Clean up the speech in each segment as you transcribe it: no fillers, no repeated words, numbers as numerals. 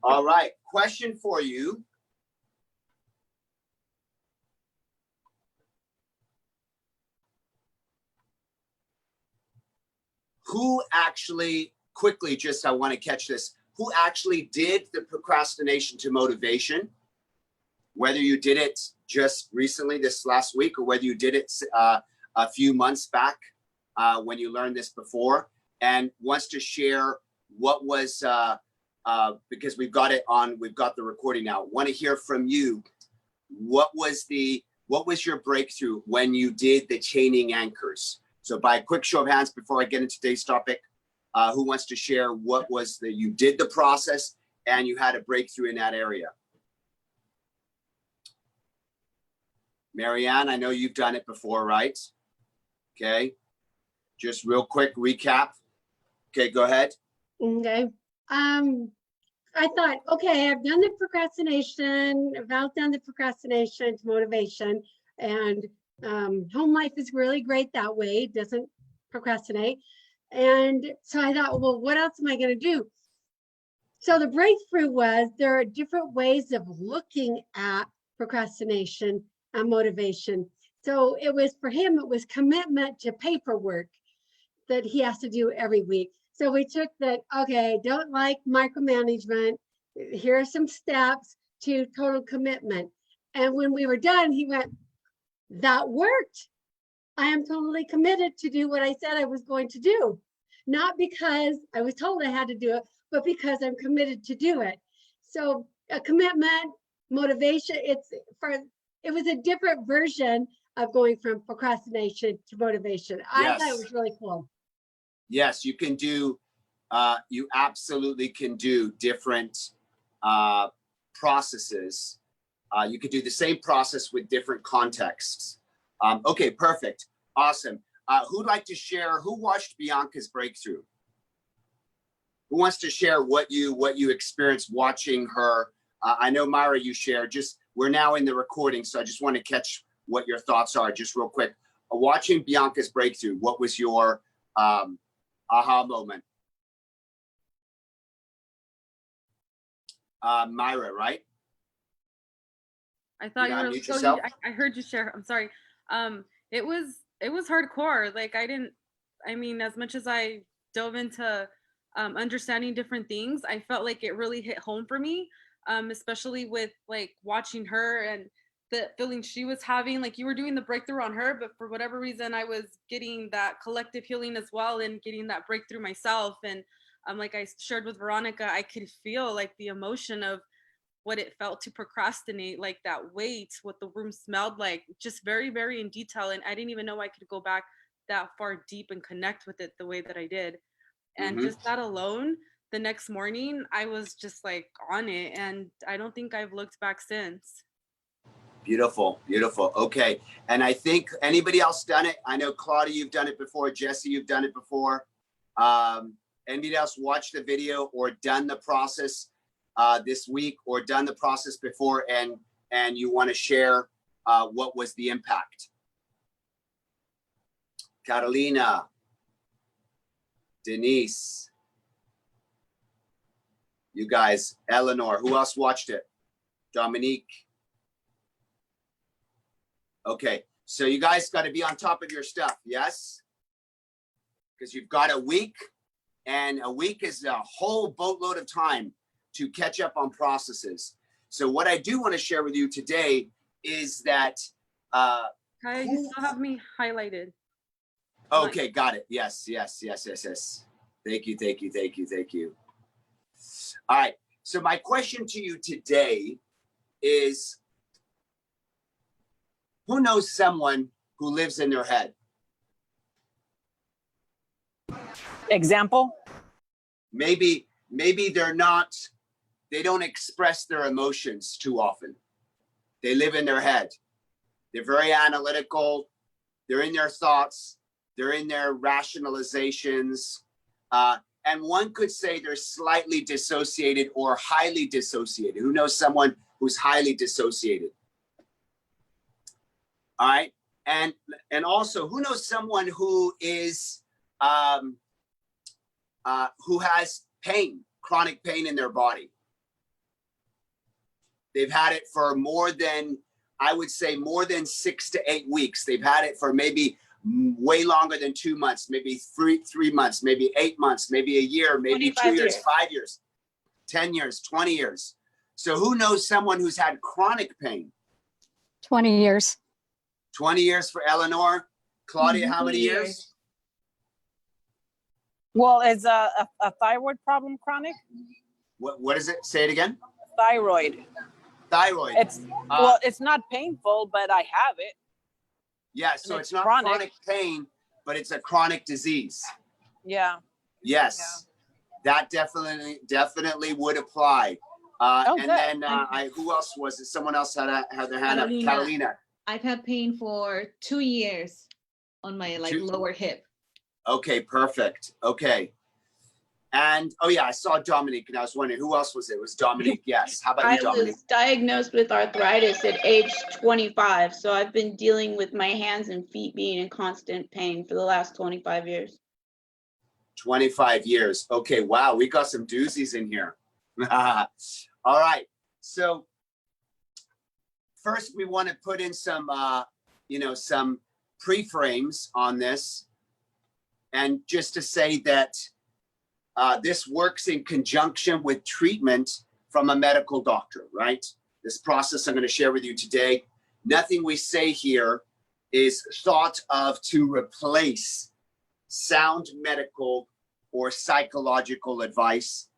All right, question for you. Who actually, quickly, just I want to catch this, who actually did the procrastination to motivation? Whether you did it just recently, this last week, or whether you did it a few months back when you learned this before, and wants to share what was, because we've got the recording now. Want to hear from you. What was your breakthrough when you did the chaining anchors? So by a quick show of hands before I get into today's topic, who wants to share what was you did the process and you had a breakthrough in that area? Marianne, I know you've done it before, right? Okay. Just real quick recap. Okay, go ahead. Okay. I thought, okay, I've done the procrastination, I've outdone the procrastination to motivation, and home life is really great that way. It doesn't procrastinate. And so I thought, well, what else am I going to do? So the breakthrough was there are different ways of looking at procrastination and motivation. So it was, for him, it was commitment to paperwork that he has to do every week. So we took that, okay, don't like micromanagement. Here are some steps to total commitment. And when we were done, he went, that worked. I am totally committed to do what I said I was going to do. Not because I was told I had to do it, but because I'm committed to do it. So a commitment, motivation, it was a different version of going from procrastination to motivation. I thought it was really cool. Yes, you can do, you absolutely can do different processes. You could do the same process with different contexts. Okay, perfect. Awesome. Who'd like to share, who watched Bianca's breakthrough? Who wants to share what you experienced watching her? I know, Myra, you shared, we're now in the recording, so I just want to catch what your thoughts are just real quick. Watching Bianca's breakthrough, what was your aha moment? Myra, right? I thought you were I heard you share. I'm sorry. It was hardcore. Like I mean, as much as I dove into understanding different things, I felt like it really hit home for me, especially with like watching her and the feeling she was having. Like you were doing the breakthrough on her, but for whatever reason, I was getting that collective healing as well and getting that breakthrough myself. And like I shared with Veronica, I could feel like the emotion of what it felt to procrastinate, like that weight, what the room smelled like, just very, very in detail. And I didn't even know I could go back that far deep and connect with it the way that I did. And just that alone, the next morning, I was just like on it. And I don't think I've looked back since. Beautiful, beautiful. Okay. And I think anybody else done it? I know, Claudia, you've done it before. Jesse, you've done it before. Anybody else watched the video or done the process this week or done the process before and you want to share what was the impact? Carolina, Denise, you guys, Eleanor, who else watched it? Dominique. Okay, so you guys got to be on top of your stuff, yes? Because you've got a week, and a week is a whole boatload of time to catch up on processes. So what I do want to share with you today is that Kaya, you still have me highlighted. Okay, got it. Yes. Thank you. All right, so my question to you today is, who knows someone who lives in their head? Example? Maybe they don't express their emotions too often. They live in their head. They're very analytical. They're in their thoughts. They're in their rationalizations. And one could say they're slightly dissociated or highly dissociated. Who knows someone who's highly dissociated? All right. And also, who knows someone who is who has pain, chronic pain in their body? They've had it for more than, I would say, more than 6 to 8 weeks. They've had it for maybe way longer than 2 months, maybe three months, maybe 8 months, maybe a year, maybe 2 25 years, years. 5 years, 10 years, 20 years. So who knows someone who's had chronic pain? 20 years. 20 years for Eleanor. Claudia, how many years? Well, is a thyroid problem chronic? What is it? Say it again. Thyroid. Thyroid. It's well, it's not painful, but I have it. Yeah, so and it's it's not chronic. chronic pain, but it's a chronic disease. Yeah. Yes, that definitely would apply. Oh, And good. then who else was it? Someone else had their hand up. Catalina. Catalina. I've had pain for 2 years on my lower hip. Okay, perfect. Okay. And oh yeah, I saw Dominique, and I was wondering who else was it? It was Dominique. Yes. How about I you, Dominique? was diagnosed with arthritis at age 25, so I've been dealing with my hands and feet being in constant pain for the last 25 years. 25 years. Okay, wow, we got some doozies in here. All right. So first we want to put in some some pre-frames on this. And just to say that this works in conjunction with treatment from a medical doctor, right? This process I'm going to share with you today, nothing we say here is thought of to replace sound medical or psychological advice.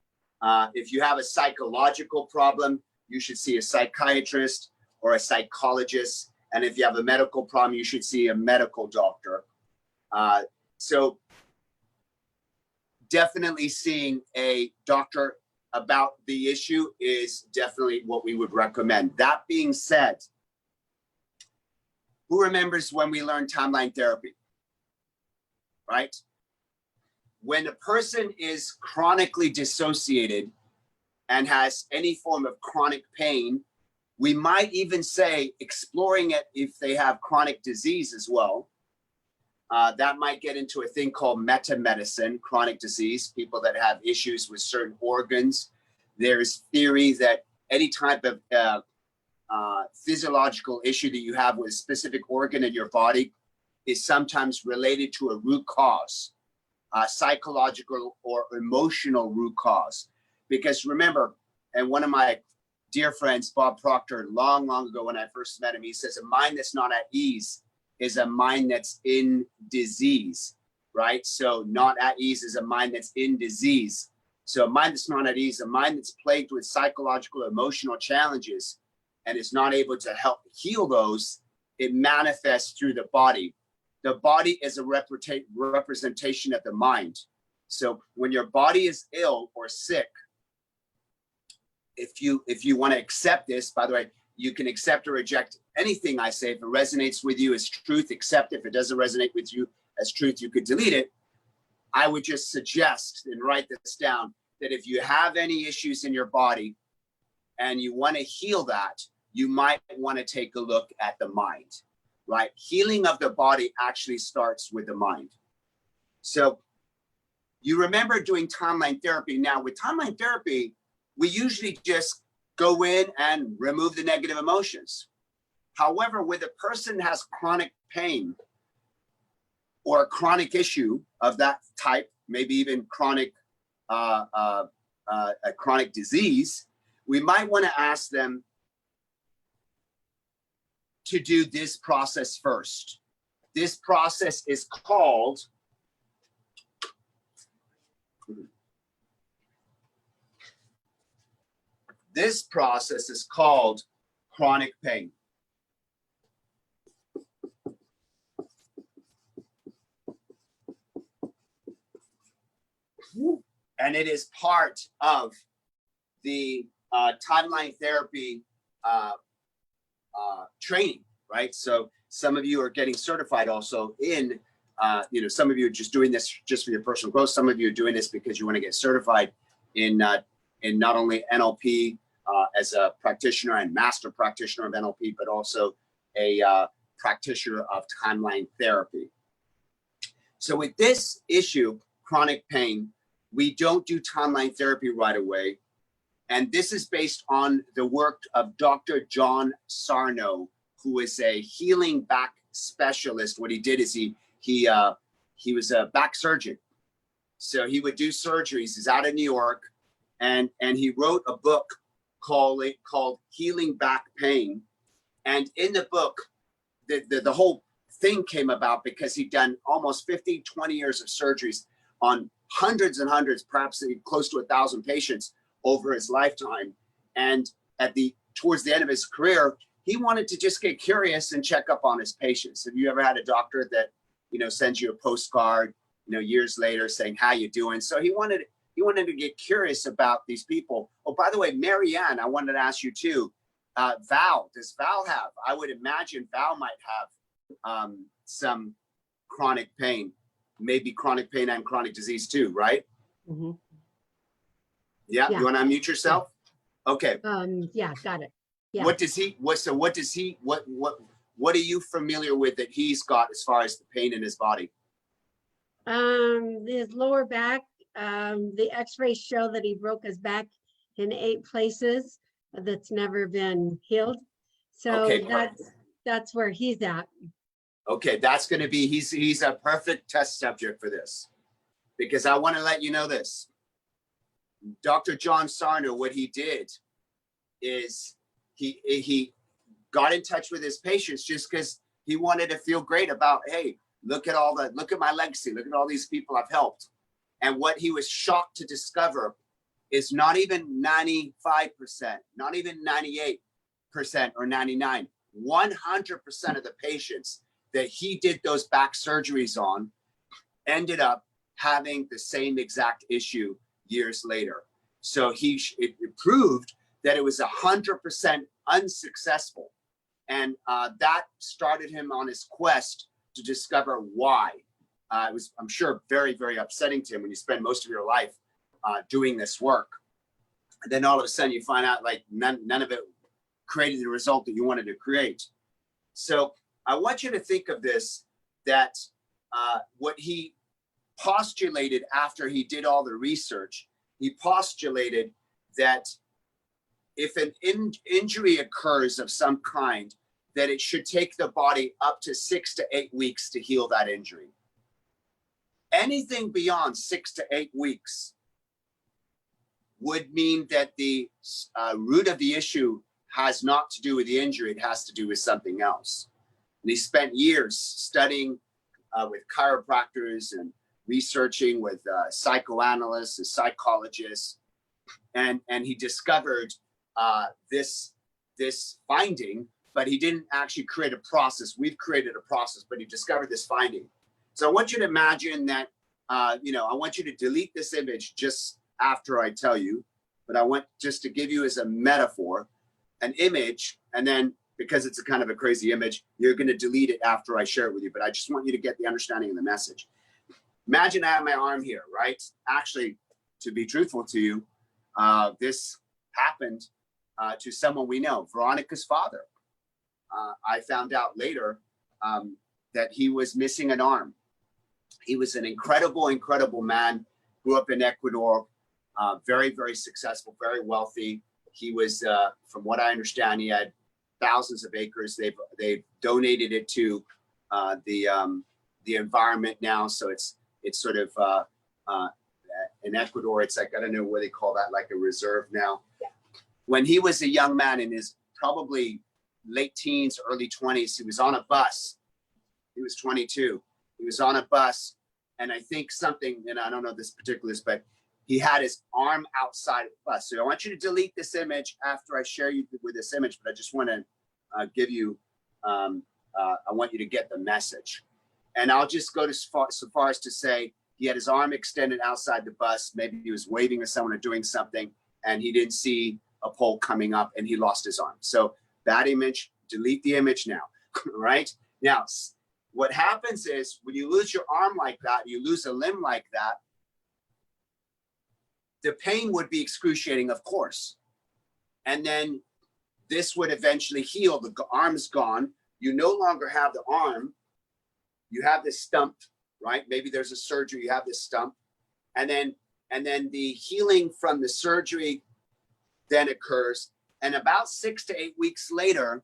If you have a psychological problem, you should see a psychiatrist or a psychologist. And if you have a medical problem, you should see a medical doctor. So definitely seeing a doctor about the issue is definitely what we would recommend. That being said, who remembers when we learned timeline therapy, right? When a person is chronically dissociated and has any form of chronic pain, we might even say exploring it if they have chronic disease as well. That might get into a thing called meta-medicine, chronic disease, people that have issues with certain organs. There's theory that any type of physiological issue that you have with a specific organ in your body is sometimes related to a root cause, psychological or emotional root cause. Because remember, and one of my dear friends, Bob Proctor, long ago when I first met him, he says, a mind that's not at ease is a mind that's in disease, right? So not at ease is a mind that's in disease. So a mind that's not at ease, a mind that's plagued with psychological, emotional challenges and is not able to help heal those, it manifests through the body. The body is a representation of the mind. So when your body is ill or sick, if you want to accept this, by the way, you can accept or reject anything I say. If it resonates with you as truth, accept it. If it doesn't resonate with you as truth, you could delete it. I would just suggest and write this down that if you have any issues in your body and you want to heal that, you might want to take a look at the mind, right? Healing of the body actually starts with the mind. So you remember doing timeline therapy. Now with timeline therapy, we usually just go in and remove the negative emotions. However, with a person that has chronic pain or a chronic issue of that type, maybe even chronic a chronic disease, we might want to ask them to do this process first. This process is called chronic pain. And it is part of the timeline therapy training, right? So some of you are getting certified also in, some of you are just doing this just for your personal growth. Some of you are doing this because you want to get certified in not only NLP as a practitioner and master practitioner of NLP, but also a practitioner of timeline therapy. So with this issue, chronic pain, we don't do timeline therapy right away. And this is based on the work of Dr. John Sarno, who is a healing back specialist. What he did is he was a back surgeon. So he would do surgeries. He's out of New York, and he wrote a book called Healing Back Pain. And in the book, the whole thing came about because he'd done almost 20 years of surgeries on hundreds and hundreds, perhaps close to 1,000 patients over his lifetime. And towards the end of his career, he wanted to just get curious and check up on his patients. Have you ever had a doctor that, sends you a postcard, years later saying, how you doing? So he wanted to get curious about these people. Oh, by the way, Marianne, I wanted to ask you too, Val, does Val have, I would imagine Val might have some chronic pain, maybe chronic pain and chronic disease too, right? Mm-hmm. Yeah, Yeah. you want to unmute yourself? Okay. Yeah, got it. Yeah. What are you familiar with that he's got as far as the pain in his body? His lower back, the x-rays show that he broke his back in 8 places. That's never been healed. So Okay, that's where he's at. Okay, that's going to be, he's a perfect test subject for this, because I want to let you know this. Dr. John Sarno, what he did is he got in touch with his patients just because he wanted to feel great about, hey, look at my legacy, look at all these people I've helped. And what he was shocked to discover is not even 95%, not even 98% or 99, 100% of the patients that he did those back surgeries on ended up having the same exact issue years later. So it proved that it was 100% unsuccessful. And that started him on his quest to discover why. It was, I'm sure, very, very upsetting to him when you spend most of your life doing this work. And then all of a sudden you find out like none of it created the result that you wanted to create. So I want you to think of this, that what he postulated after he did all the research, he postulated that if an injury occurs of some kind, that it should take the body up to 6 to 8 weeks to heal that injury. Anything beyond 6 to 8 weeks would mean that the root of the issue has not to do with the injury, it has to do with something else. And he spent years studying with chiropractors and researching with psychoanalysts and psychologists, and he discovered this finding, but he didn't actually create a process. We've created a process, but he discovered this finding. So I want you to imagine that, I want you to delete this image just after I tell you, but I want just to give you as a metaphor, an image, and then because it's a kind of a crazy image, you're going to delete it after I share it with you, but I just want you to get the understanding of the message. Imagine I have my arm here, right? Actually, to be truthful to you, this happened to someone we know, Veronica's father. I found out later that he was missing an arm. He was an incredible, incredible man, grew up in Ecuador, very, very successful, very wealthy. He was, from what I understand, he had thousands of acres. They've donated it to the environment now. So it's sort of in Ecuador, it's like, I don't know what they call that, like a reserve now. Yeah. When he was a young man in his probably late teens, early 20s, he was on a bus. He was 22. He was on a bus, and I think something, and I don't know this particulars, but he had his arm outside of the bus. So I want you to delete this image after I share you with this image, but I just want to give you, I want you to get the message. And I'll just go so far as to say he had his arm extended outside the bus. Maybe he was waving at someone or doing something, and he didn't see a pole coming up, and he lost his arm. So that image, delete the image now, right? Now, what happens is when you lose your arm like that, you lose a limb like that, the pain would be excruciating, of course. And then this would eventually heal. The arm's gone. You no longer have the arm. You have this stump, right? Maybe there's a surgery, you have this stump. And then the healing from the surgery then occurs. And about 6 to 8 weeks later,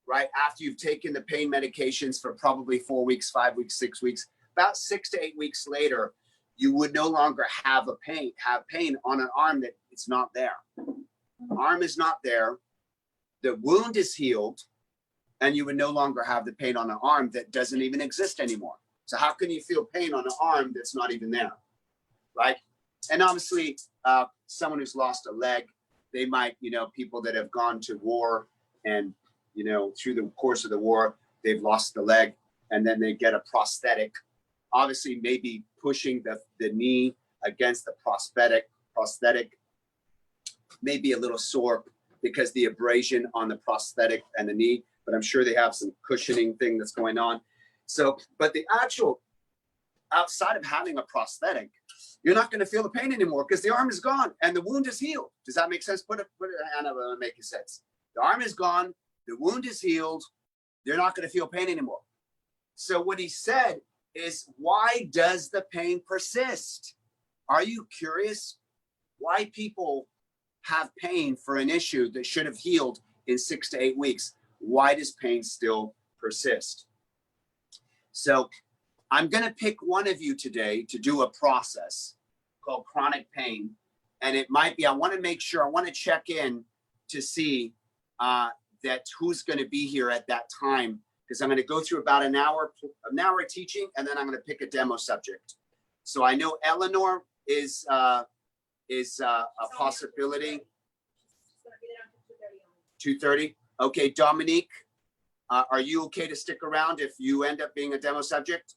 right after you've taken the pain medications for probably 4 weeks, 5 weeks, 6 weeks, about 6 to 8 weeks later, you would no longer have pain on an arm that it's not there. Arm is not there. The wound is healed, and you would no longer have the pain on an arm that doesn't even exist anymore. So how can you feel pain on an arm that's not even there, right? And obviously, someone who's lost a leg, they might, people that have gone to war and, through the course of the war, they've lost the leg and then they get a prosthetic, obviously maybe pushing the knee against the prosthetic, maybe a little sore because the abrasion on the prosthetic and the knee, but I'm sure they have some cushioning thing that's going on. So, but the actual, outside of having a prosthetic, you're not going to feel the pain anymore because the arm is gone and the wound is healed. Does that make sense? Put a hand up and make sense. The arm is gone, the wound is healed. They're not going to feel pain anymore. So what he said is, why does the pain persist? Are you curious why people have pain for an issue that should have healed in 6 to 8 weeks? Why does pain still persist? So I'm going to pick one of you today to do a process called chronic pain. And it might be, I want to check in to see that who's going to be here at that time, because I'm going to go through about an hour of teaching, and then I'm going to pick a demo subject. So I know Eleanor is a possibility. 2:30. Okay, Dominique, are you okay to stick around if you end up being a demo subject?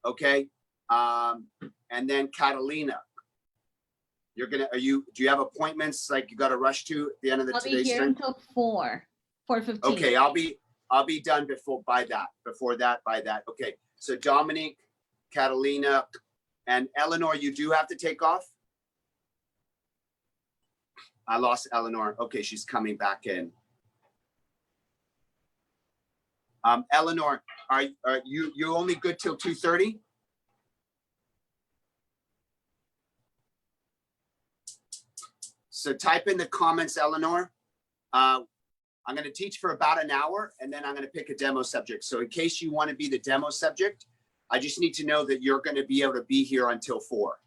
Okay, and then Catalina, do you have appointments like you got to rush to at the end of the I'll be today's here thing? until 4:15. Okay, I'll be done before that. Okay, so Dominique, Catalina, and Eleanor, you do have to take off. I lost Eleanor. Okay, she's coming back in. Eleanor, are you only good till 2:30? So type in the comments, Eleanor. I'm going to teach for about an hour, and then I'm going to pick a demo subject. So in case you want to be the demo subject, I just need to know that you're going to be able to be here until 4.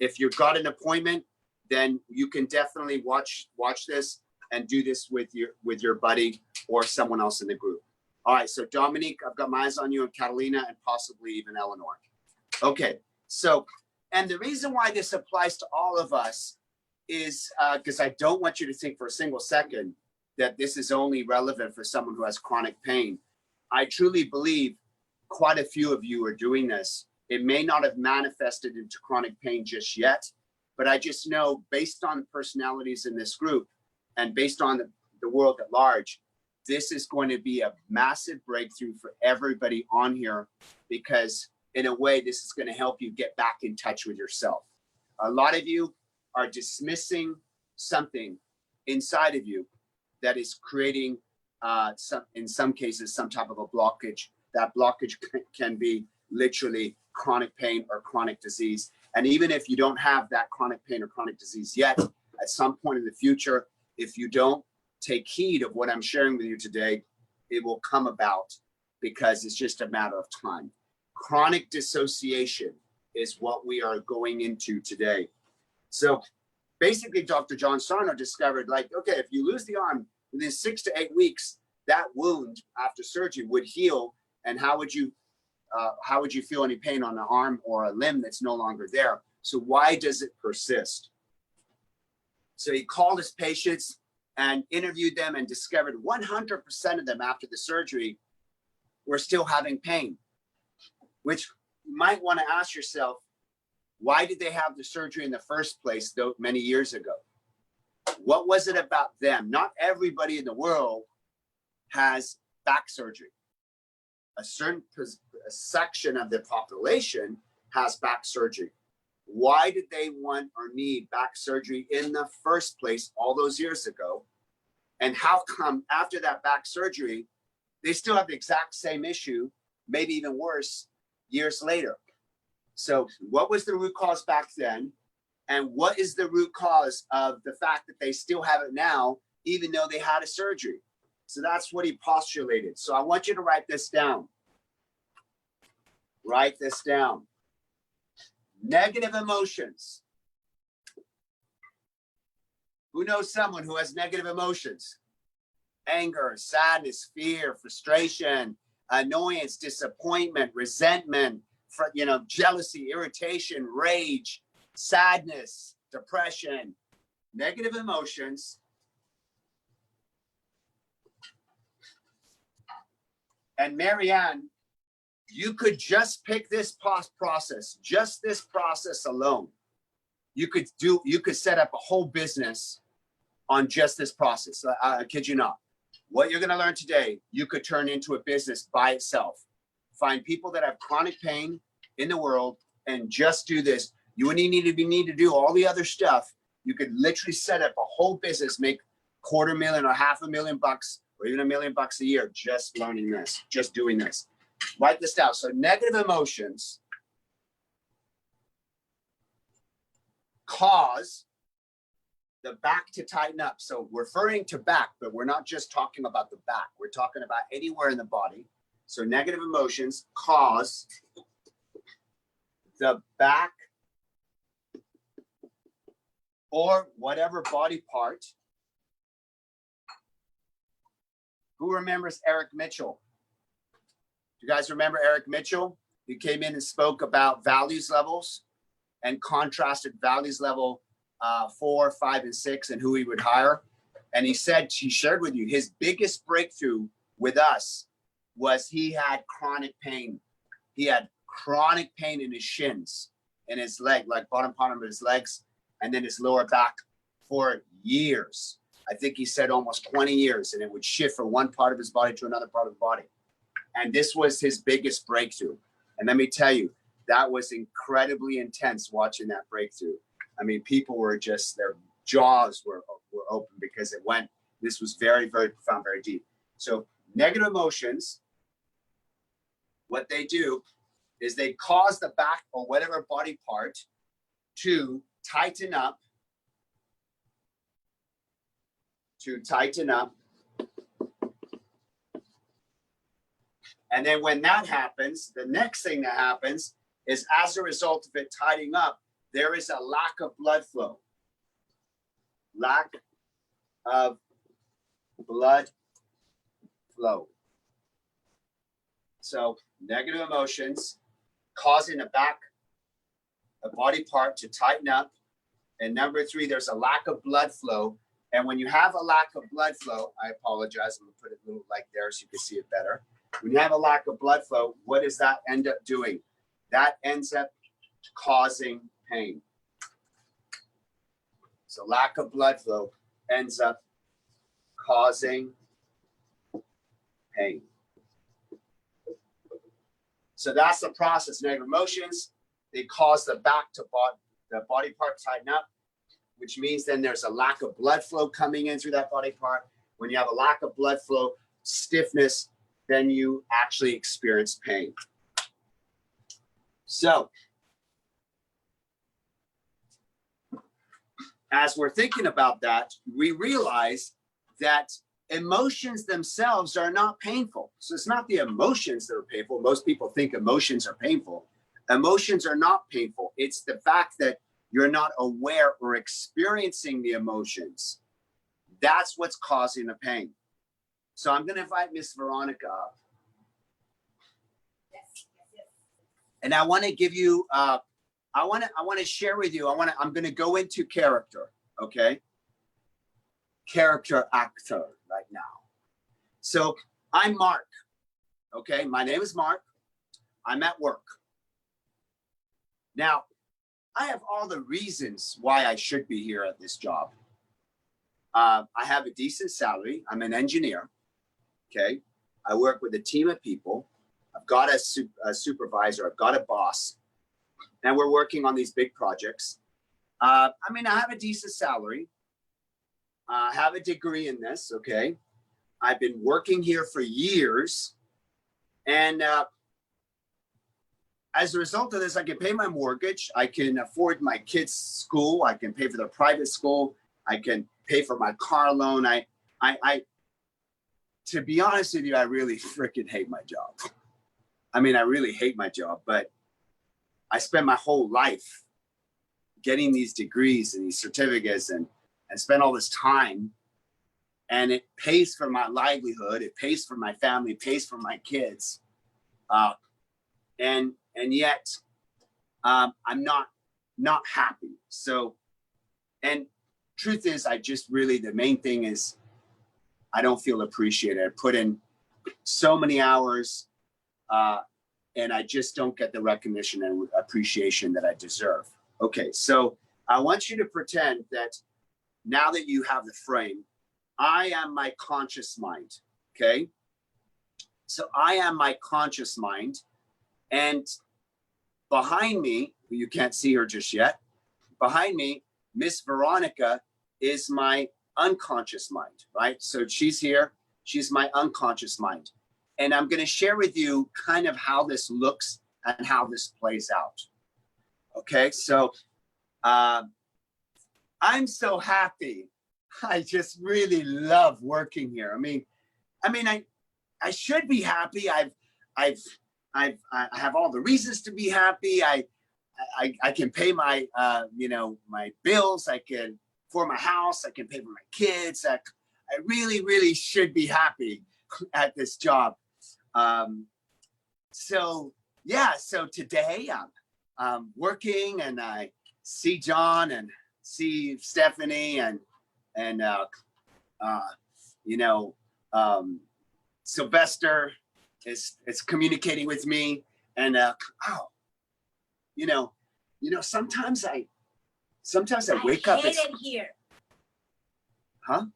If you've got an appointment, then you can definitely watch this and do this with your buddy or someone else in the group. All right, so Dominique, I've got my eyes on you, and Catalina, and possibly even Eleanor. Okay, so, and the reason why this applies to all of us is because I don't want you to think for a single second that this is only relevant for someone who has chronic pain. I truly believe quite a few of you are doing this. It may not have manifested into chronic pain just yet, but I just know based on the personalities in this group and based on the world at large, this is going to be a massive breakthrough for everybody on here, because in a way, this is going to help you get back in touch with yourself. A lot of you are dismissing something inside of you that is creating, in some cases, some type of a blockage. That blockage can be literally chronic pain or chronic disease. And even if you don't have that chronic pain or chronic disease yet, at some point in the future, if you don't take heed of what I'm sharing with you today, it will come about, because it's just a matter of time. Chronic dissociation is what we are going into today. So basically, Dr. John Sarno discovered, like, okay, if you lose the arm within 6 to 8 weeks, that wound after surgery would heal. And how would you feel any pain on an arm or a limb that's no longer there? So why does it persist? So he called his patients and interviewed them and discovered 100% of them after the surgery were still having pain, which you might want to ask yourself, why did they have the surgery in the first place, though, many years ago? What was it about them? Not everybody in the world has back surgery. A certain section of the population has back surgery. Why did they want or need back surgery in the first place all those years ago? And how come after that back surgery, they still have the exact same issue, maybe even worse, years later? So what was the root cause back then? And what is the root cause of the fact that they still have it now, even though they had a surgery? So that's what he postulated. So I want you to write this down. Write this down. Negative emotions. Who knows someone who has negative emotions? Anger, sadness, fear, frustration, annoyance, disappointment, resentment, jealousy, irritation, rage, sadness, depression, negative emotions. And Marianne, you could just pick this process, just this process alone. You could set up a whole business on just this process. I kid you not. What you're going to learn today, you could turn into a business by itself. Find people that have chronic pain in the world and just do this. You wouldn't need to do all the other stuff. You could literally set up a whole business, make $250,000 or $500,000 or even $1 million a year just learning this, just doing this. Write this down. So negative emotions cause the back to tighten up. So referring to back, but we're not just talking about the back. We're talking about anywhere in the body. So negative emotions cause the back or whatever body part. Who remembers Eric Mitchell? Do you guys remember Eric Mitchell? He came in and spoke about values levels and contrasted values level 4, 5, and 6 and who he would hire. And he shared with you his biggest breakthrough with us was he had chronic pain. He had chronic pain in his shins, in his leg, like bottom part of his legs, and then his lower back for years. I think he said almost 20 years, and it would shift from one part of his body to another part of the body. And this was his biggest breakthrough. And let me tell you, that was incredibly intense watching that breakthrough. I mean, people were just, their jaws were open because this was very, very profound, very deep. So negative emotions, what they do is they cause the back or whatever body part to tighten up, And then when that happens, the next thing that happens is as a result of it tightening up, there is a lack of blood flow. Lack of blood flow. So negative emotions causing a body part to tighten up. And number 3, there's a lack of blood flow. And when you have a lack of blood flow, I apologize, I'm gonna put it a little like there so you can see it better. When you have a lack of blood flow, what does that end up doing? That ends up causing pain. So lack of blood flow ends up causing pain. So that's the process. Negative emotions, they cause the body part to tighten up, which means then there's a lack of blood flow coming in through that body part. When you have a lack of blood flow, stiffness, then you actually experience pain. So, as we're thinking about that, we realize that emotions themselves are not painful. So it's not the emotions that are painful. Most people think emotions are painful. Emotions are not painful. It's the fact that you're not aware or experiencing the emotions. That's what's causing the pain. So I'm going to invite Miss Veronica up. And I want to give you, I want to share with you, I'm going to go into character, okay? Character actor right now. So I'm Mark, okay? My name is Mark. I'm at work. Now, I have all the reasons why I should be here at this job. I have a decent salary. I'm an engineer, okay? I work with a team of people. I've got a supervisor. I've got a boss. And we're working on these big projects. I have a decent salary. I have a degree in this, okay? I've been working here for years. And as a result of this, I can pay my mortgage. I can afford my kids' school. I can pay for their private school. I can pay for my car loan. To be honest with you, I really freaking hate my job. I mean, I really hate my job, but I spent my whole life getting these degrees and these certificates and spend all this time, and it pays for my livelihood. It pays for my family, it pays for my kids. And yet I'm not happy. So, and truth is, I just really, the main thing is I don't feel appreciated. I put in so many hours, and I just don't get the recognition and appreciation that I deserve. Okay, so I want you to pretend that now that you have the frame, I am my conscious mind, okay? So I am my conscious mind, and behind me, you can't see her just yet, behind me, Miss Veronica is my unconscious mind, right? So she's here, she's my unconscious mind. And I'm gonna share with you kind of how this looks and how this plays out. Okay, so I'm so happy. I just really love working here. I should be happy. I have all the reasons to be happy. I can pay my my bills. I can for my house. I can pay for my kids. I really should be happy at this job. So yeah. So today I'm working, and I see John and see Stephanie and Sylvester is communicating with me, and sometimes I wake up. I hate it here. Huh?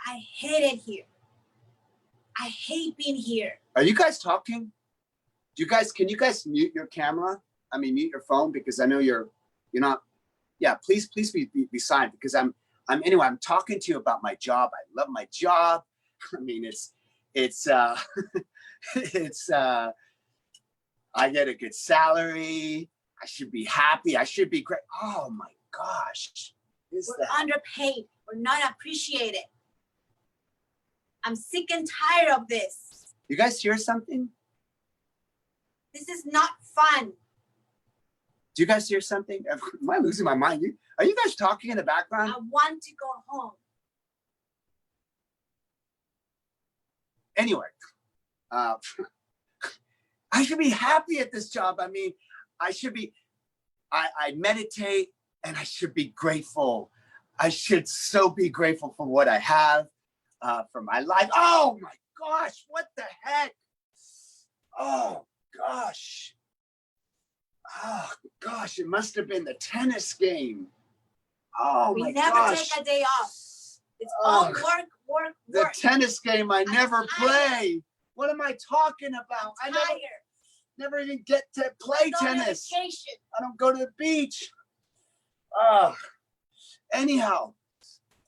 I hate it here. I hate being here. Are you guys talking? Can you guys mute your camera? I mean, mute your phone, because I know you're not. Yeah, please be silent, because I'm talking to you about my job. I love my job. I mean, it's I get a good salary. I should be happy. I should be great. Oh my gosh. We're underpaid. We're not appreciated. I'm sick and tired of this. You guys hear something? This is not fun. Do you guys hear something? Am I losing my mind? Are you guys talking in the background? I want to go home. Anyway, I should be happy at this job. I mean, I meditate, and I should be grateful. I should so be grateful for what I have, for my life. Oh my gosh, what the heck? Oh gosh. Oh gosh, it must have been the tennis game. Oh my gosh. We never take a day off. It's all work. The tennis game I never play. What am I talking about? I never even get to play tennis. I don't go to the beach. Anyhow,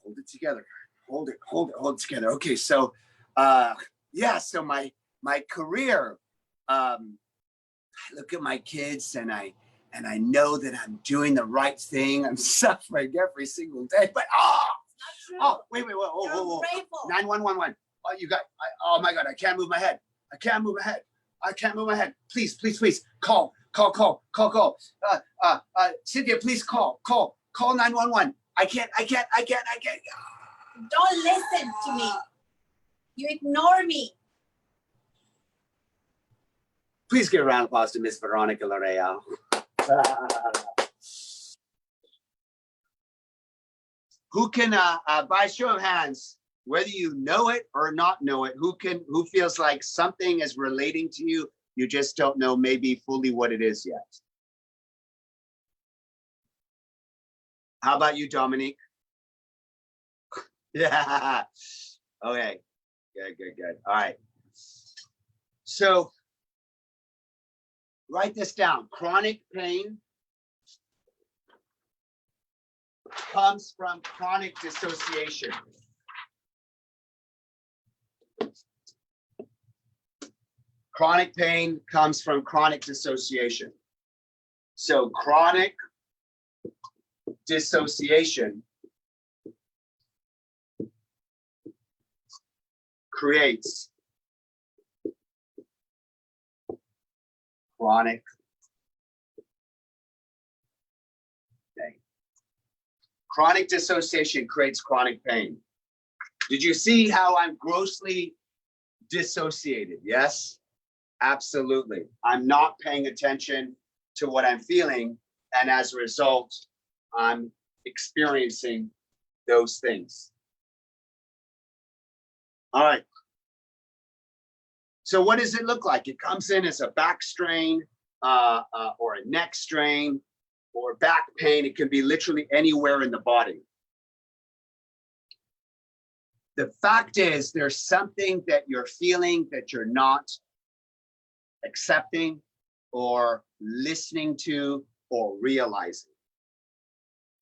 hold it together. Hold it together. Okay, so yeah, so my career, I look at my kids, and I know that I'm doing the right thing. I'm suffering every single day, but wait, whoa. 911. Oh my God, I can't move my head. Please. Call. Cynthia, please call 911. I can't. Don't listen to me. You ignore me. Please give a round of applause to Miss Veronica Loreal. Who can, by show of hands, whether you know it or not know it, who feels like something is relating to you, you just don't know maybe fully what it is yet? How about you, Dominique? Yeah. Okay. Good. All right. So write this down. Chronic pain comes from chronic dissociation. Chronic pain comes from chronic dissociation. So chronic dissociation creates chronic pain. Chronic dissociation creates chronic pain. Did you see how I'm grossly dissociated? Yes, absolutely. I'm not paying attention to what I'm feeling, and as a result, I'm experiencing those things. All right. So what does it look like? It comes in as a back strain or a neck strain or back pain. It can be literally anywhere in the body. The fact is, there's something that you're feeling that you're not accepting or listening to or realizing.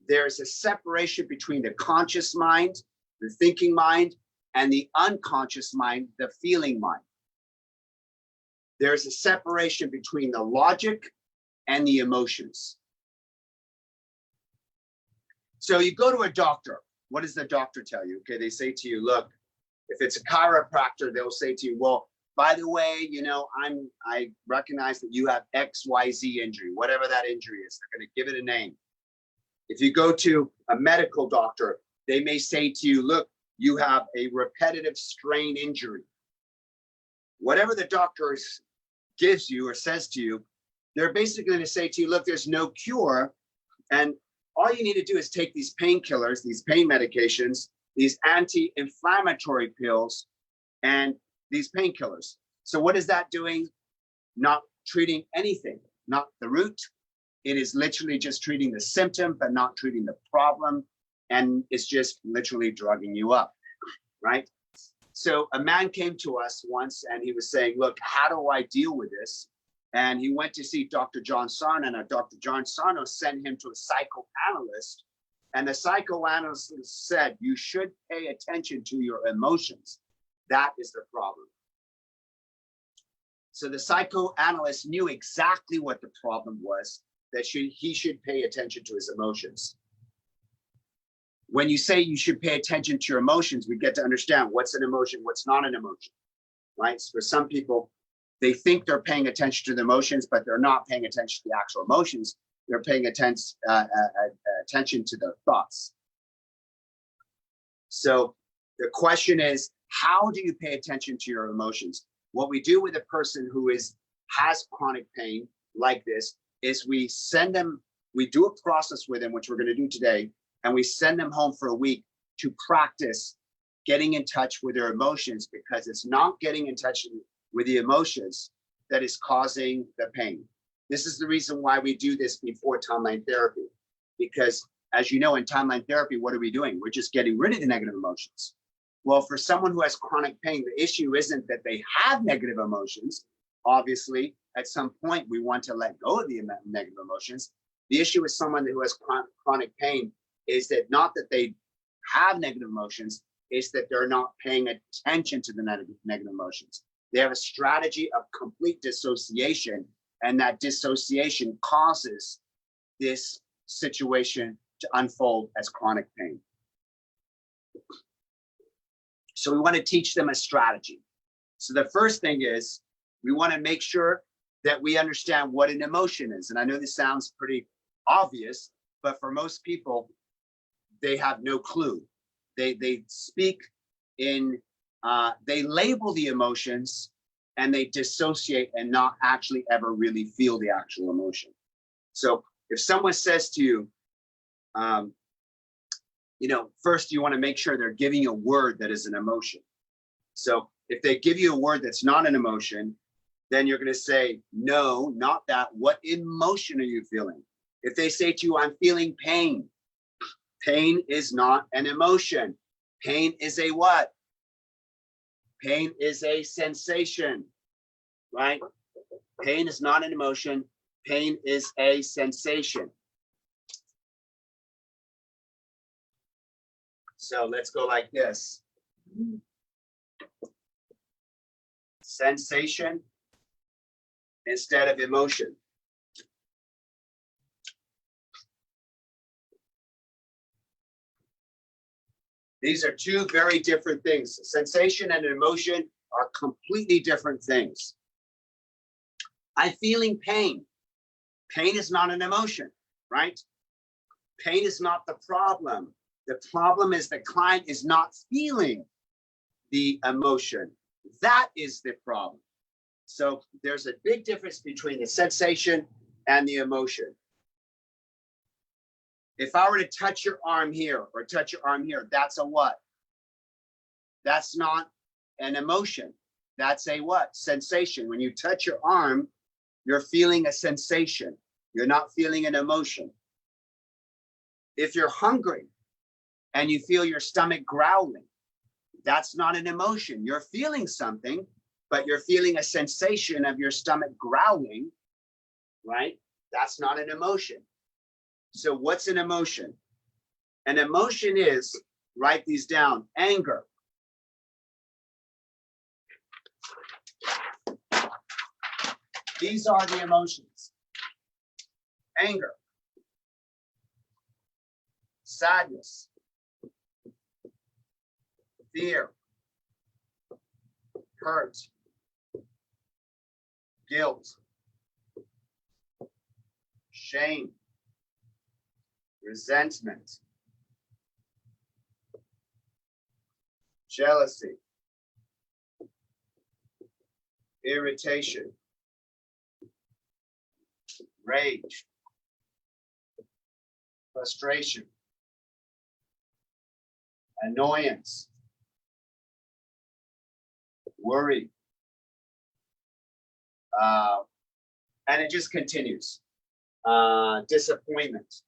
There's a separation between the conscious mind, the thinking mind, and the unconscious mind, the feeling mind. There's a separation between the logic and the emotions. So you go to a doctor. What does the doctor tell you? Okay, they say to you, look, if it's a chiropractor, they'll say to you, well, by the way, you know, I recognize that you have XYZ injury, whatever that injury is. They're going to give it a name. If you go to a medical doctor, they may say to you, look, you have a repetitive strain injury. Whatever the doctor gives you or says to you, they're basically going to say to you, look, there's no cure. And all you need to do is take these painkillers, these pain medications, these anti-inflammatory pills, and these painkillers. So what is that doing? Not treating anything, not the root. It is literally just treating the symptom, but not treating the problem. And it's just literally drugging you up, right? So a man came to us once and he was saying, look, how do I deal with this? And he went to see Dr. John Sarno, and Dr. John Sarno sent him to a psychoanalyst. And the psychoanalyst said, you should pay attention to your emotions. That is the problem. So the psychoanalyst knew exactly what the problem was, that he should pay attention to his emotions. When you say you should pay attention to your emotions, we get to understand what's an emotion, what's not an emotion, right? So for some people, they think they're paying attention to the emotions, but they're not paying attention to the actual emotions. They're paying attention to their thoughts. So the question is, how do you pay attention to your emotions? What we do with a person who has chronic pain like this is we do a process with them, which we're going to do today, and we send them home for a week to practice getting in touch with their emotions, because it's not getting in touch with the emotions that is causing the pain. This is the reason why we do this before timeline therapy, because as you know, in timeline therapy, what are we doing? We're just getting rid of the negative emotions. Well, for someone who has chronic pain, the issue isn't that they have negative emotions. Obviously, at some point, we want to let go of the negative emotions. The issue with someone who has chronic pain is that not that they have negative emotions, it's that they're not paying attention to the negative emotions. They have a strategy of complete dissociation, and that dissociation causes this situation to unfold as chronic pain. So we want to teach them a strategy. So the first thing is we want to make sure that we understand what an emotion is. And I know this sounds pretty obvious, but for most people, they have no clue. They speak in, they label the emotions and they dissociate and not actually ever really feel the actual emotion. So if someone says to you, you know, first you want to make sure they're giving you a word that is an emotion. So if they give you a word that's not an emotion, then you're going to say, no, not that. What emotion are you feeling? If they say to you, I'm feeling pain. Pain is not an emotion. Pain is a what? Pain is a sensation, right? Pain is not an emotion. Pain is a sensation. So let's go like this. Sensation instead of emotion. These are two very different things. Sensation and emotion are completely different things. I'm feeling pain. Pain is not an emotion, right? Pain is not the problem. The problem is the client is not feeling the emotion. That is the problem. So there's a big difference between the sensation and the emotion. If I were to touch your arm here or touch your arm here, that's a what? That's not an emotion. That's a what? Sensation. When you touch your arm, you're feeling a sensation. You're not feeling an emotion. If you're hungry and you feel your stomach growling, that's not an emotion. You're feeling something, but you're feeling a sensation of your stomach growling, right? That's not an emotion. So what's an emotion? An emotion is, write these down, anger. These are the emotions. Anger, sadness, fear, hurt, guilt, shame, resentment, jealousy, irritation, rage, frustration, annoyance, worry, and it just continues. Disappointment.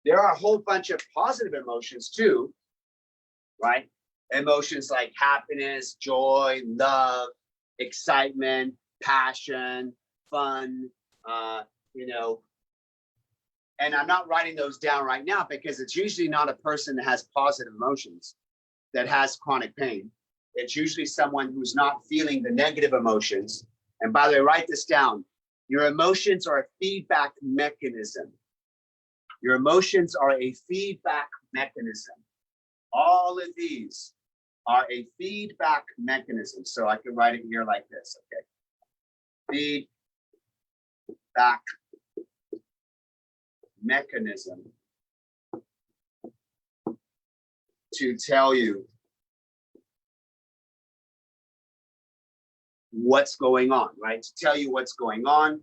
There are a whole bunch of positive emotions too, right? Emotions like happiness, joy, love, excitement, passion, fun, and I'm not writing those down right now because it's usually not a person that has positive emotions that has chronic pain. It's usually someone who's not feeling the negative emotions. And by the way, write this down. Your emotions are a feedback mechanism. Your emotions are a feedback mechanism. All of these are a feedback mechanism. So I can write it here like this, okay? Feedback mechanism to tell you what's going on, right? To tell you what's going on,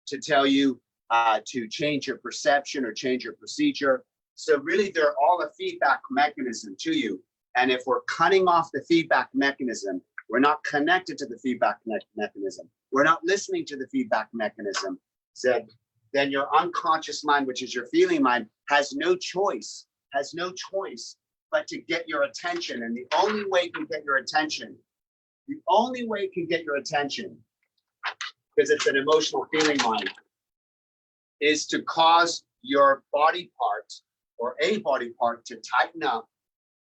to tell you to change your perception or change your procedure. So really, they're all a feedback mechanism to you. And if we're cutting off the feedback mechanism, we're not connected to the feedback mechanism. We're not listening to the feedback mechanism. So then your unconscious mind, which is your feeling mind, has no choice but to get your attention. And the only way it can get your attention, because it's an emotional feeling mind, is to cause your body part or a body part to tighten up.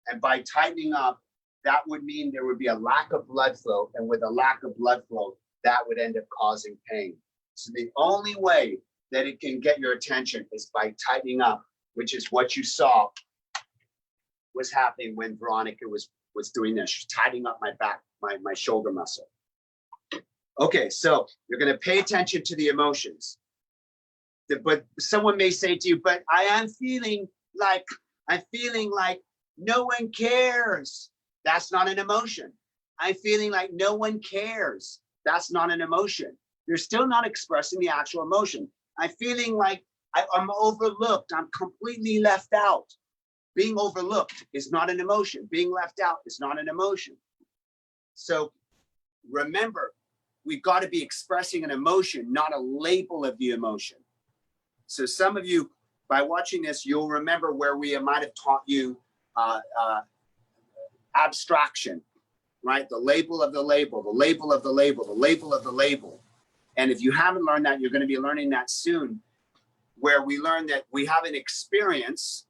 And by tightening up, that would mean there would be a lack of blood flow. And with a lack of blood flow, that would end up causing pain. So the only way that it can get your attention is by tightening up, which is what you saw was happening when Veronica was doing this. She's tightening up my back, my shoulder muscle. Okay, so you're going to pay attention to the emotions. But someone may say to you, but I am feeling like no one cares. That's not an emotion. I'm feeling like no one cares. That's not an emotion. You're still not expressing the actual emotion. I'm feeling like I'm overlooked. I'm completely left out. Being overlooked is not an emotion. Being left out is not an emotion. So remember, we've got to be expressing an emotion, not a label of the emotion. So some of you, by watching this, you'll remember where we might have taught you abstraction, right? The label of the label, the label of the label, the label of the label. And if you haven't learned that, you're going to be learning that soon, where we learn that we have an experience,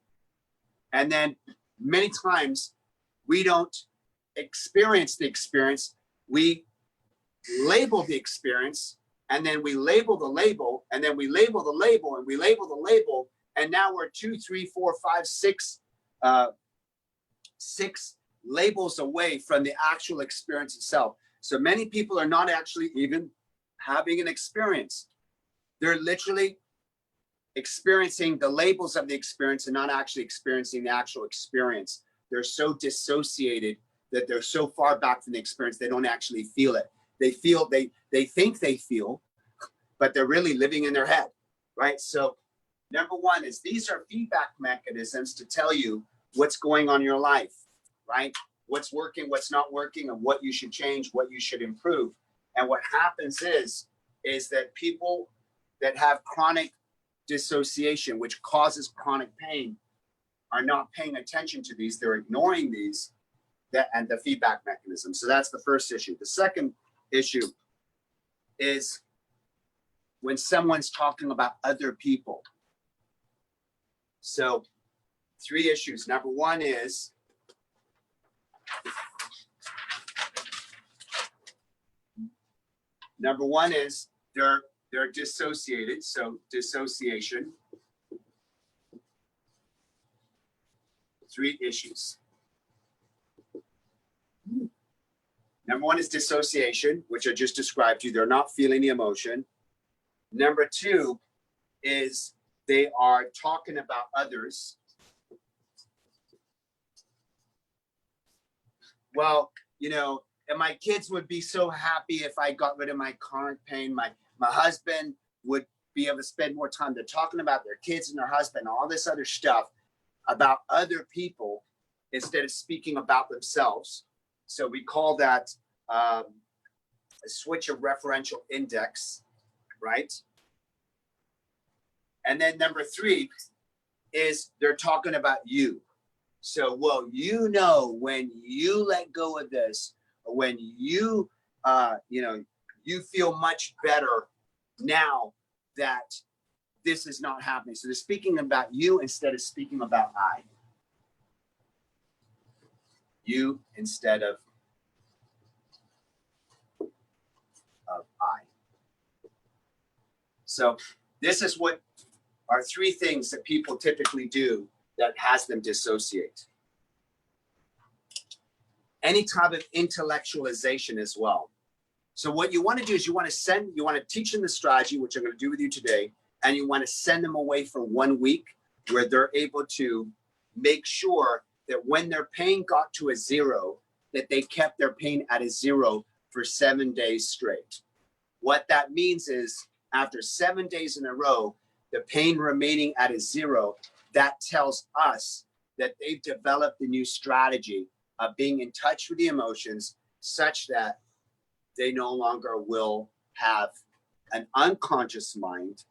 and then many times we don't experience the experience. We label the experience, and then we label the label, and then we label the label, and we label the label, and now we're 2, 3, 4, 5, 6, 6 labels away from the actual experience itself. So many people are not actually even having an experience. They're literally experiencing the labels of the experience and not actually experiencing the actual experience. They're so dissociated that they're so far back from the experience, they don't actually feel it. They feel, they think they feel, but they're really living in their head, right? So number one is these are feedback mechanisms to tell you what's going on in your life, right? What's working, what's not working, and what you should change, what you should improve. And what happens is that people that have chronic dissociation, which causes chronic pain, are not paying attention to these. They're ignoring these and the feedback mechanism. So that's the first issue. The second issue is when someone's talking about other people. So 3 issues. Number one is they're dissociated. So dissociation. 3 issues. Number one is dissociation, which I just described to you. They're not feeling the emotion. Number 2 is they are talking about others. Well, you know, and my kids would be so happy if I got rid of my chronic pain. My husband would be able to spend more time. They're talking about their kids and their husband, all this other stuff about other people instead of speaking about themselves. So we call that a switch of referential index, right? And then number 3 is they're talking about you. So, well, you know, when you let go of this, or when you, you feel much better now that this is not happening. So they're speaking about you instead of speaking about I. You instead of I. So this is what are 3 things that people typically do that has them dissociate. Any type of intellectualization as well. So what you want to do is you want to teach them the strategy, which I'm going to do with you today, and you want to send them away for 1 week where they're able to make sure that when their pain got to a 0, that they kept their pain at a 0 for 7 days straight. What that means is after 7 days in a row, the pain remaining at a 0, that tells us that they've developed a new strategy of being in touch with the emotions such that they no longer will have an unconscious mind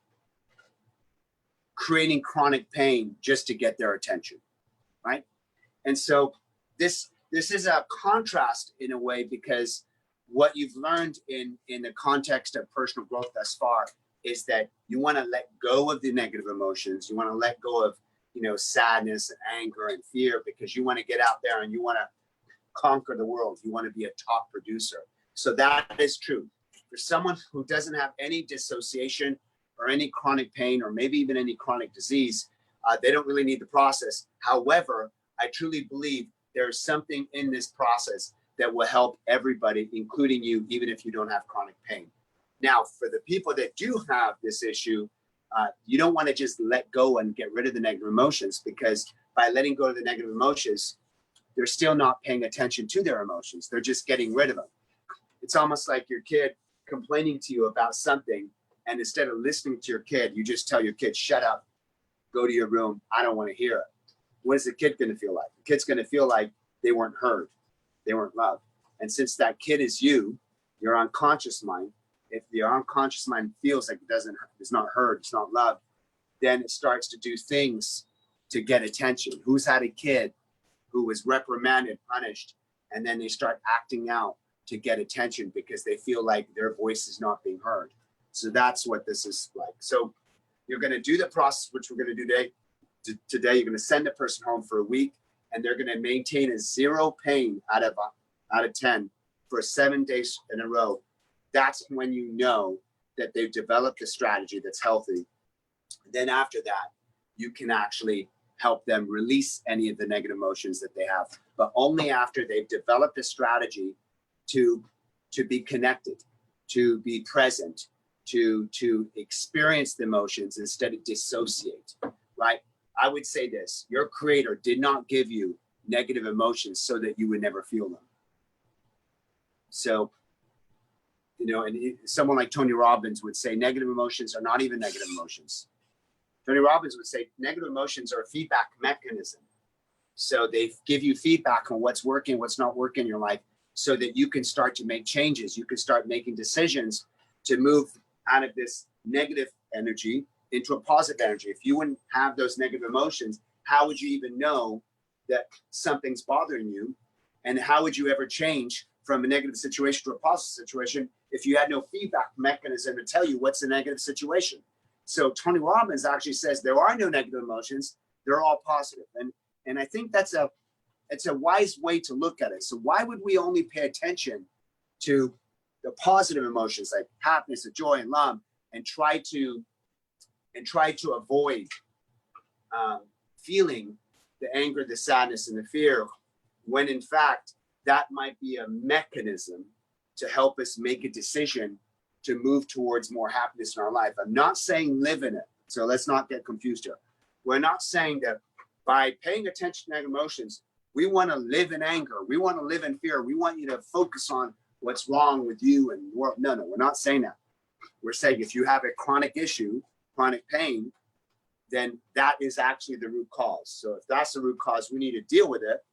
creating chronic pain just to get their attention, right? And so this is a contrast in a way, because what you've learned in the context of personal growth thus far is that you want to let go of the negative emotions. You want to let go of, sadness and anger and fear, because you want to get out there and you want to conquer the world. You want to be a top producer. So that is true. For someone who doesn't have any dissociation or any chronic pain, or maybe even any chronic disease, they don't really need the process. However, I truly believe there's something in this process that will help everybody, including you, even if you don't have chronic pain. Now, for the people that do have this issue, you don't want to just let go and get rid of the negative emotions, because by letting go of the negative emotions, they're still not paying attention to their emotions. They're just getting rid of them. It's almost like your kid complaining to you about something, and instead of listening to your kid, you just tell your kid, shut up, go to your room, I don't want to hear it. What is the kid going to feel like? The kid's going to feel like they weren't heard, they weren't loved. And since that kid is you, your unconscious mind, if the unconscious mind feels like it's not heard, it's not loved, then it starts to do things to get attention. Who's had a kid who was reprimanded, punished, and then they start acting out to get attention because they feel like their voice is not being heard? So that's what this is like. So you're going to do the process, which we're going to do today. You're going to send the person home for a week, and they're going to maintain a 0 pain out of 10 for 7 days in a row, that's when you know that they've developed a strategy that's healthy. Then after that, you can actually help them release any of the negative emotions that they have, but only after they've developed a strategy to be connected, to be present, to experience the emotions instead of dissociate, right? I would say this: your creator did not give you negative emotions so that you would never feel them. So, you know, and someone like Tony Robbins would say negative emotions are not even negative emotions. Tony Robbins would say negative emotions are a feedback mechanism. So they give you feedback on what's working, what's not working in your life, so that you can start to make changes. You can start making decisions to move out of this negative energy into a positive energy. If you wouldn't have those negative emotions, how would you even know that something's bothering you? And how would you ever change from a negative situation to a positive situation if you had no feedback mechanism to tell you what's a negative situation? So Tony Robbins actually says there are no negative emotions, they're all positive. And I think it's a wise way to look at it. So why would we only pay attention to the positive emotions like happiness, and joy, and love, and try to avoid feeling the anger, the sadness, and the fear, when in fact that might be a mechanism to help us make a decision to move towards more happiness in our life? I'm not saying live in it, so let's not get confused here. We're not saying that by paying attention to negative emotions, we want to live in anger, we want to live in fear, we want you to focus on what's wrong with you and the world. No, we're not saying that. We're saying if you have a chronic issue, chronic pain, then that is actually the root cause. So if that's the root cause, we need to deal with it,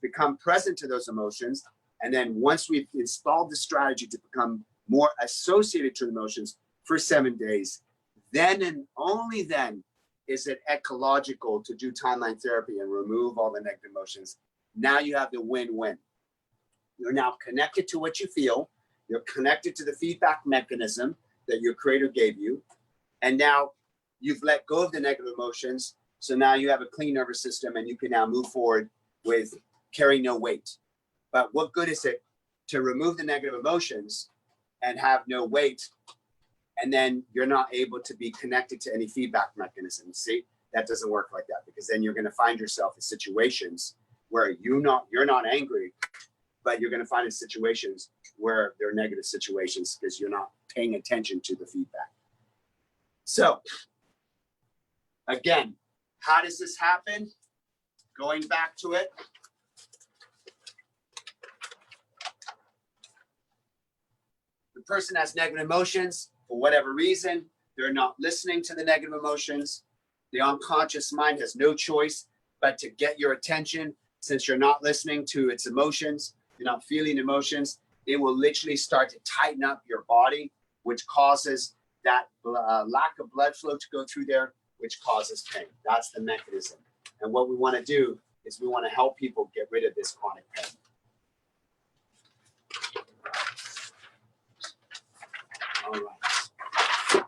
become present to those emotions, and then once we've installed the strategy to become more associated to emotions for 7 days, then and only then is it ecological to do timeline therapy and remove all the negative emotions. Now you have the win-win. You're now connected to what you feel. You're connected to the feedback mechanism that your creator gave you. And now you've let go of the negative emotions. So now you have a clean nervous system and you can now move forward with carrying no weight. But what good is it to remove the negative emotions and have no weight, and then you're not able to be connected to any feedback mechanism? See, that doesn't work like that, because then you're going to find yourself in situations where you're not angry, but you're going to find in situations where they're negative situations because you're not paying attention to the feedback. So again, how does this happen? Going back to it. The person has negative emotions for whatever reason. They're not listening to the negative emotions. The unconscious mind has no choice but to get your attention. Since you're not listening to its emotions, you're not feeling emotions, it will literally start to tighten up your body, which causes that lack of blood flow to go through there, which causes pain. That's the mechanism. And what we want to do is we want to help people get rid of this chronic pain. All right.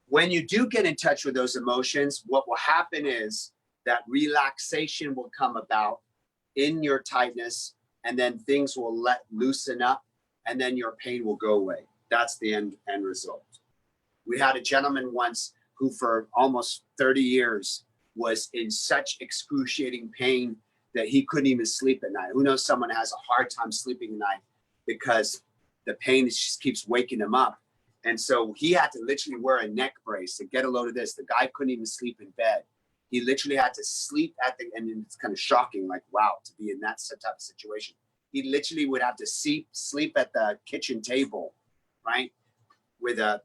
When you do get in touch with those emotions, what will happen is that relaxation will come about in your tightness, and then things will loosen up, and then your pain will go away. That's the end result. We had a gentleman once who for almost 30 years was in such excruciating pain that he couldn't even sleep at night. Who knows someone has a hard time sleeping at night because the pain just keeps waking him up. And so he had to literally wear a neck brace. And get a load of this, the guy couldn't even sleep in bed. He literally had to sleep and it's kind of shocking, like, wow, to be in that type of situation. He literally would have to sleep at the kitchen table, right? With a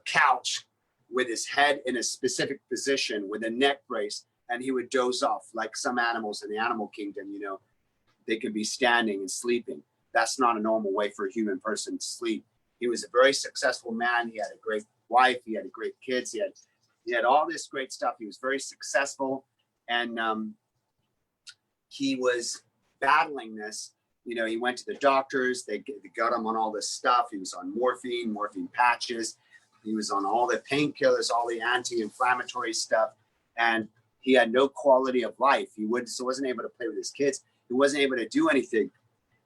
couch, with his head in a specific position, with a neck brace, and he would doze off like some animals in the animal kingdom, they could be standing and sleeping. That's not a normal way for a human person to sleep. He was a very successful man. He had a great wife. He had great kids. He had all this great stuff. He was very successful, and he was battling this. He went to the doctors. They got him on all this stuff. He was on morphine patches. He was on all the painkillers, all the anti-inflammatory stuff, and he had no quality of life. He wasn't able to play with his kids. He wasn't able to do anything.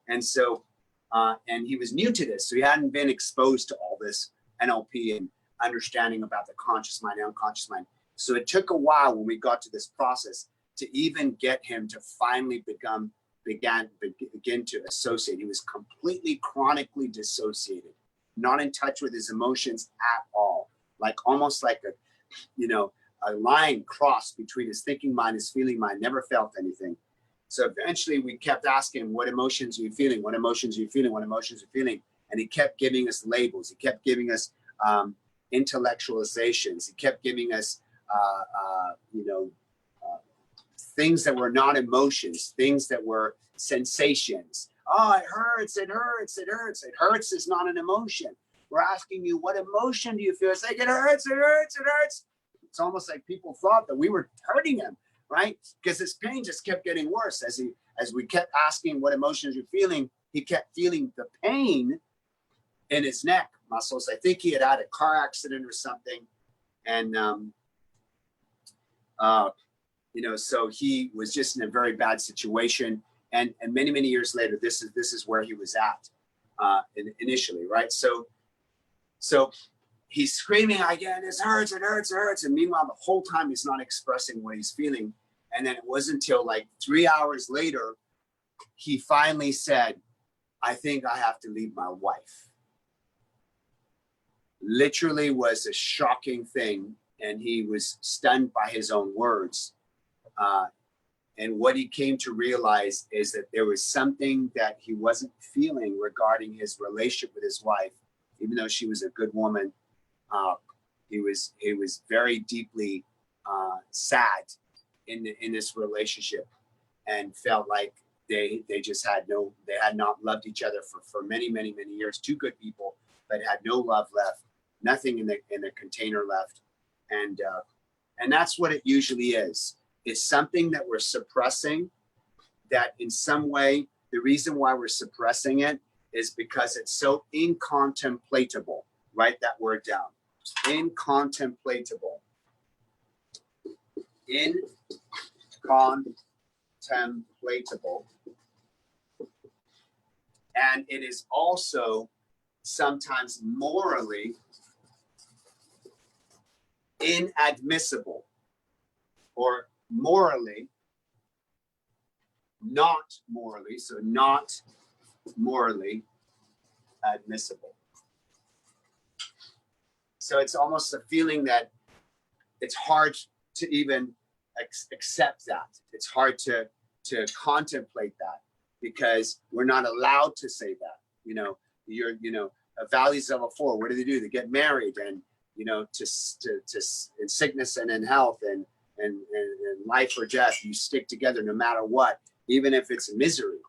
And so, and he was new to this. So he hadn't been exposed to all this NLP and understanding about the conscious mind and unconscious mind. So it took a while when we got to this process to even get him to finally begin to associate. He was completely chronically dissociated, not in touch with his emotions at all. Like almost like a line crossed between his thinking mind, his feeling mind, never felt anything. So eventually we kept asking him, what emotions are you feeling? What emotions are you feeling? What emotions are you feeling? And he kept giving us labels. He kept giving us intellectualizations. He kept giving us, things that were not emotions, things that were sensations. Oh, it hurts, it hurts, it hurts. It hurts is not an emotion. We're asking you, what emotion do you feel? It's like, it hurts, it hurts, it hurts. It's almost like people thought that we were hurting him, right? Because his pain just kept getting worse. As we kept asking what emotions you're feeling, he kept feeling the pain in his neck muscles. I think he had a car accident or something. And, so he was just in a very bad situation. And many, many years later, this is where he was at initially, right? So he's screaming again, it hurts, it hurts, it hurts. And meanwhile, the whole time he's not expressing what he's feeling. And then it wasn't until like 3 hours later, he finally said, I think I have to leave my wife. Literally was a shocking thing. And he was stunned by his own words. And what he came to realize is that there was something that he wasn't feeling regarding his relationship with his wife, even though she was a good woman. He was very deeply sad in this relationship, and felt like they had not loved each other for many, many, many years. Two good people, but had no love left, nothing in the container left, and that's what it usually is. It's something that we're suppressing, that in some way, the reason why we're suppressing it is because it's so incontemplatable. Write that word down. Incontemplatable. Incontemplatable. And it is also sometimes morally inadmissible, or morally, not morally admissible. So it's almost a feeling that it's hard to even accept that. It's hard to contemplate that, because we're not allowed to say that. A values level 4, what do? They get married, and to in sickness and in health, and life or death, you stick together no matter what, even if it's misery.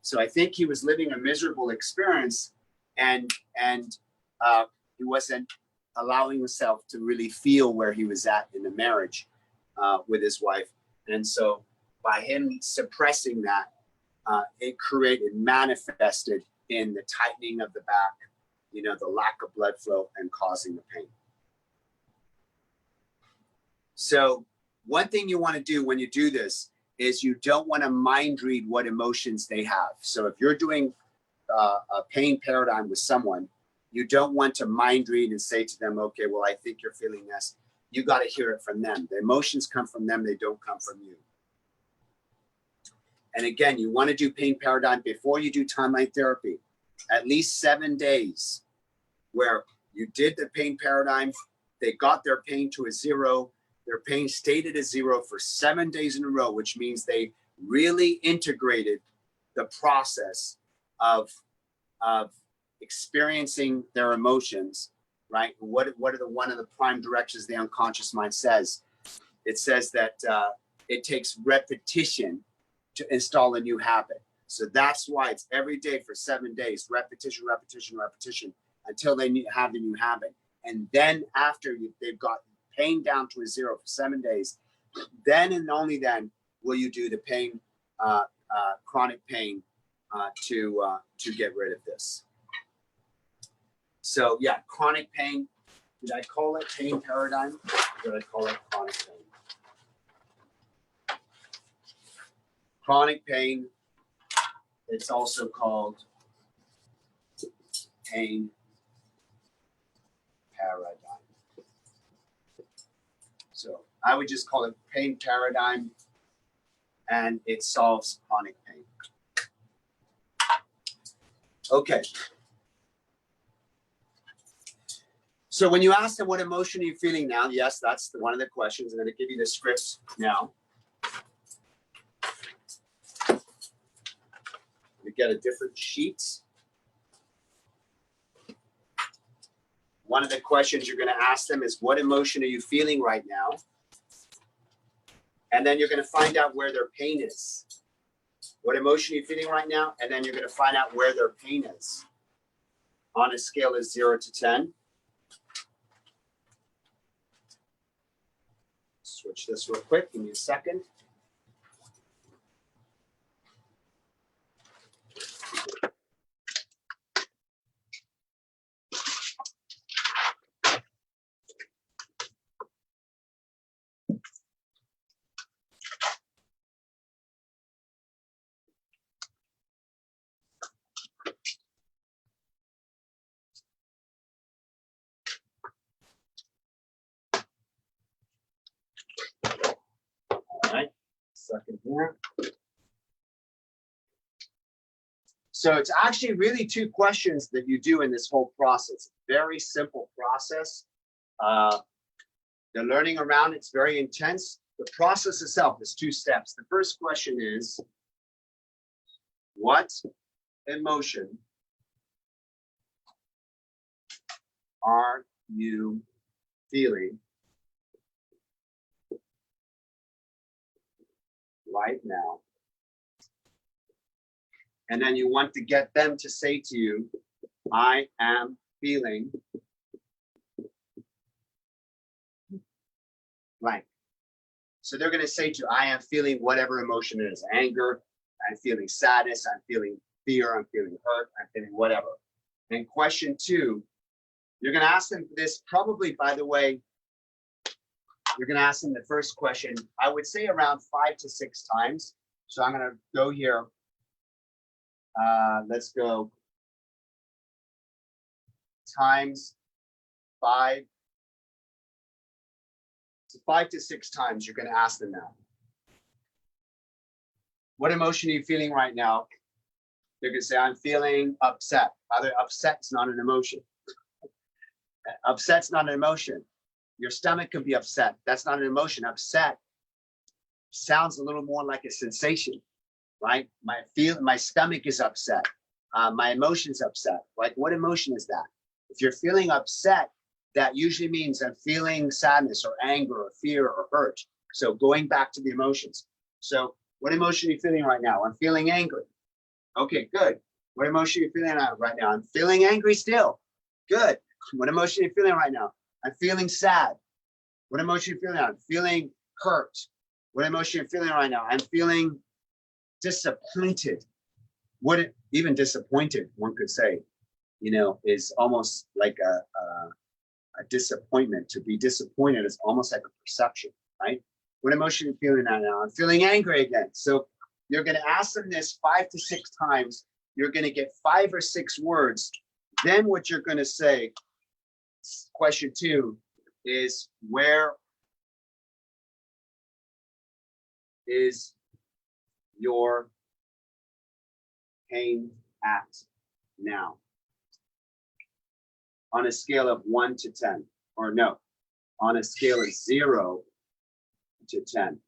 So I think he was living a miserable experience, and he wasn't allowing himself to really feel where he was at in the marriage with his wife. And so by him suppressing that, it manifested in the tightening of the back, the lack of blood flow, and causing the pain. So one thing you want to do when you do this is you don't want to mind read what emotions they have. So if you're doing a pain paradigm with someone, you don't want to mind read and say to them, okay, well, I think you're feeling this. You got to hear it from them. The emotions come from them. They don't come from you. And again, you want to do pain paradigm before you do timeline therapy, at least 7 days, where you did the pain paradigm. They got their pain to a 0. Their pain stayed at a 0 for 7 days in a row, which means they really integrated the process of experiencing their emotions, right? What are one of the prime directions the unconscious mind says? It says that it takes repetition to install a new habit. So that's why it's every day for 7 days, repetition, repetition, repetition, until they have the new habit. And then after they've got pain down to a 0 for 7 days, then and only then will you do the pain, chronic pain, to get rid of this. So yeah, chronic pain, Did I call it pain paradigm? Or did I call it chronic pain? Chronic pain, it's also called pain paradigm. So I would just call it pain paradigm, and it solves chronic pain. Okay. So when you ask them what emotion are you feeling now, yes, that's one of the questions. I'm going to give you the scripts now. You get a different sheets. One of the questions you're going to ask them is, what emotion are you feeling right now? And then you're going to find out where their pain is. What emotion are you feeling right now? And then you're going to find out where their pain is on a scale of 0 to 10. Switch this real quick. Give me a second. Second here. So it's actually really two questions that you do in this whole process. Very simple process. The learning around it's very intense. The process itself is 2 steps. The first question is, what emotion are you feeling right now? And then you want to get them to say to you, I am feeling blank. So they're going to say to you, I am feeling whatever emotion it is, anger, I'm feeling sadness, I'm feeling fear, I'm feeling hurt, I'm feeling whatever. And question 2, you're going to ask them this probably, by the way, you're going to ask them the first question, I would say around 5 to 6 times. So I'm going to go here. Let's go times 5. So 5 to 6 times you're going to ask them that. What emotion are you feeling right now? They're going to say, I'm feeling upset. Either upset's not an emotion. Upset's not an emotion. Your stomach can be upset. That's not an emotion. Upset sounds a little more like a sensation, right? My stomach is upset. My emotion's upset. Like, what emotion is that? If you're feeling upset, that usually means I'm feeling sadness or anger or fear or hurt. So going back to the emotions. So what emotion are you feeling right now? I'm feeling angry. Okay, good. What emotion are you feeling right now? I'm feeling angry still. Good. What emotion are you feeling right now? I'm feeling sad. What emotion are you feeling? I'm feeling hurt. What emotion are you feeling right now? I'm feeling disappointed. Even disappointed, one could say, is almost like a disappointment. To be disappointed is almost like a perception, right? What emotion are you feeling right now? I'm feeling angry again. So you're going to ask them this 5 to 6 times. You're going to get 5 or 6 words. Then what you're going to say, question 2, is where is your pain at now? On a scale of 1 to 10, or no, on a scale of 0 to 10.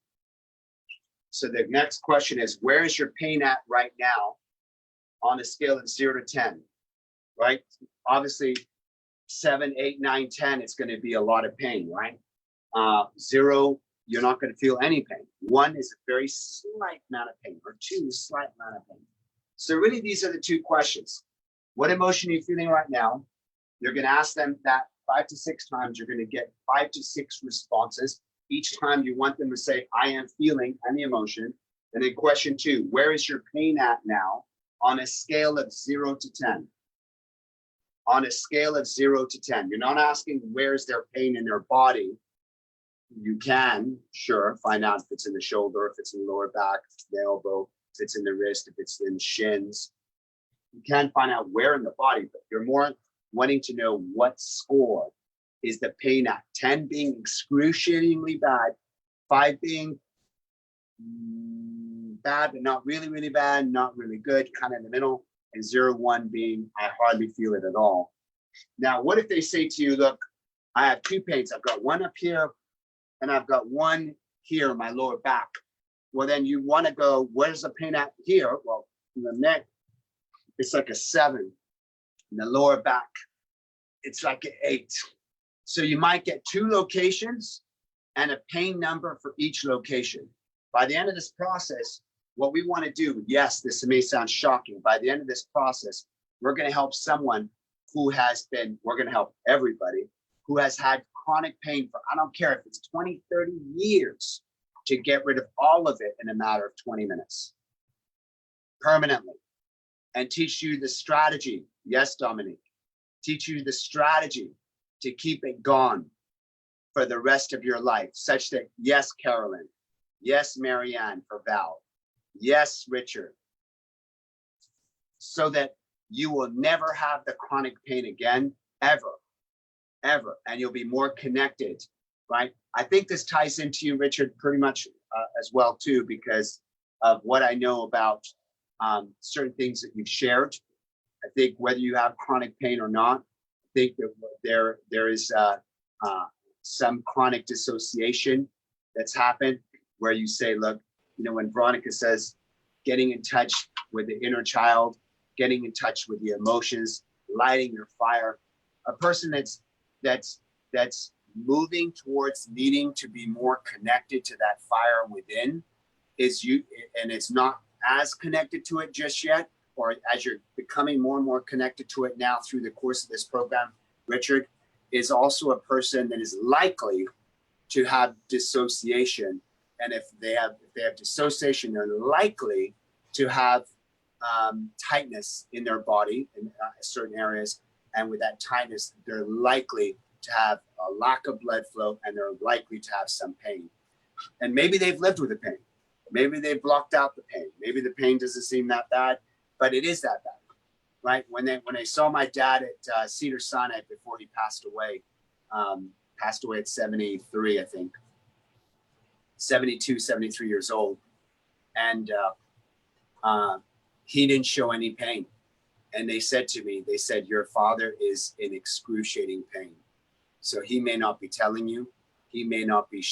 So the next question is, where is your pain at right now on a scale of 0 to 10, right? Obviously, 7, 8, 9, 10, it's going to be a lot of pain, right? 0, you're not going to feel any pain. 1 is a very slight amount of pain, or 2 is a slight amount of pain. So really, these are the 2 questions. What emotion are you feeling right now? You're going to ask them that 5 to 6 times. You're going to get 5 to 6 responses. Each time you want them to say, I am feeling any emotion. And then question 2, where is your pain at now on a scale of 0 to 10? on a scale of 0 to 10. You're not asking where's their pain in their body. You can, sure, find out if it's in the shoulder, if it's in the lower back, if it's the elbow, if it's in the wrist, if it's in shins. You can find out where in the body, but you're more wanting to know what score is the pain at. 10 being excruciatingly bad, 5 being bad, but not really, really bad, not really good, kind of in the middle, and 0, 1 being I hardly feel it at all. Now, what if they say to you, look, I have 2 pains. I've got one up here and I've got one here in my lower back. Well, then you want to go, where's the pain at here? Well, in the neck, it's like a 7. In the lower back, it's like an 8. So you might get 2 locations and a pain number for each location. By the end of this process, what we want to do, yes, this may sound shocking. By the end of this process, we're going to help someone who has been, we're going to help everybody who has had chronic pain for, I don't care if it's 20, 30 years, to get rid of all of it in a matter of 20 minutes, permanently, and teach you the strategy. Yes, Dominique, teach you the strategy to keep it gone for the rest of your life, such that, yes, Carolyn, yes, Marianne for Val, yes, Richard, so that you will never have the chronic pain again, ever, ever, and you'll be more connected, right? I think this ties into you, Richard, pretty much as well too, because of what I know about certain things that you've shared. I think whether you have chronic pain or not, I think that there is some chronic dissociation that's happened where you say, look, you know, when Veronica says getting in touch with the inner child, getting in touch with the emotions, lighting your fire, a person that's moving towards needing to be more connected to that fire within is you, and it's not as connected to it just yet, or as you're becoming more and more connected to it now through the course of this program, Richard, is also a person that is likely to have dissociation. And if they have dissociation, they're likely to have tightness in their body in certain areas. And with that tightness, they're likely to have a lack of blood flow, and they're likely to have some pain. And maybe they've lived with the pain. Maybe they've blocked out the pain. Maybe the pain doesn't seem that bad, but it is that bad, right? When they saw my dad at Cedar Sinai before he passed away at 73, I think, 72, 73 years old. And he didn't show any pain. And they said to me, they said, your father is in excruciating pain. So he may not be telling you, he may not be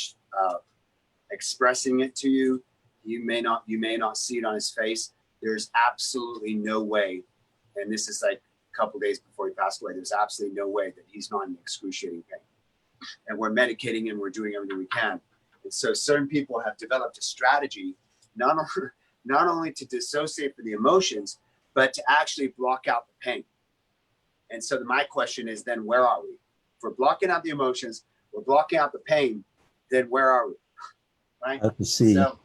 expressing it to you. You may not see it on his face. There's absolutely no way. And this is like a couple days before he passed away. There's absolutely no way that he's not in excruciating pain. And we're medicating him. We're doing everything we can. And so certain people have developed a strategy, not only to dissociate from the emotions, but to actually block out the pain. And so my question is then, where are we? If we're blocking out the emotions, we're blocking out the pain, then where are we? Right? At the C. So,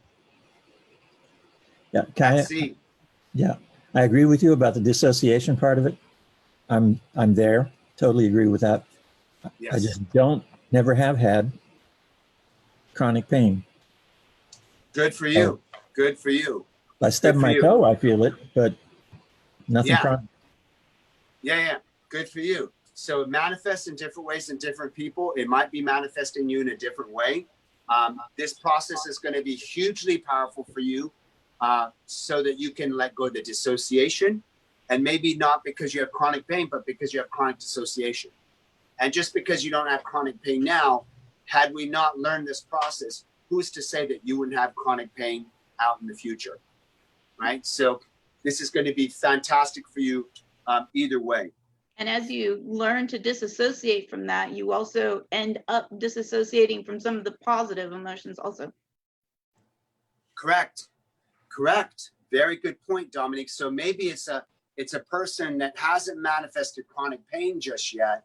yeah, C. Yeah, I agree with you about the dissociation part of it. I'm there. Totally agree with that. Yes. I just never have had chronic pain. Good for you. Good for you. If I stub my toe, I feel it, but nothing chronic. Yeah. Good for you. So it manifests in different ways in different people. It might be manifesting you in a different way. This process is going to be hugely powerful for you so that you can let go of the dissociation, and maybe not because you have chronic pain, but because you have chronic dissociation. And just because you don't have chronic pain now, had we not learned this process, who's to say that you wouldn't have chronic pain out in the future, right? So this is going to be fantastic for you either way. And as you learn to disassociate from that, you also end up disassociating from some of the positive emotions also. Correct. Very good point, Dominique. So maybe it's a person that hasn't manifested chronic pain just yet,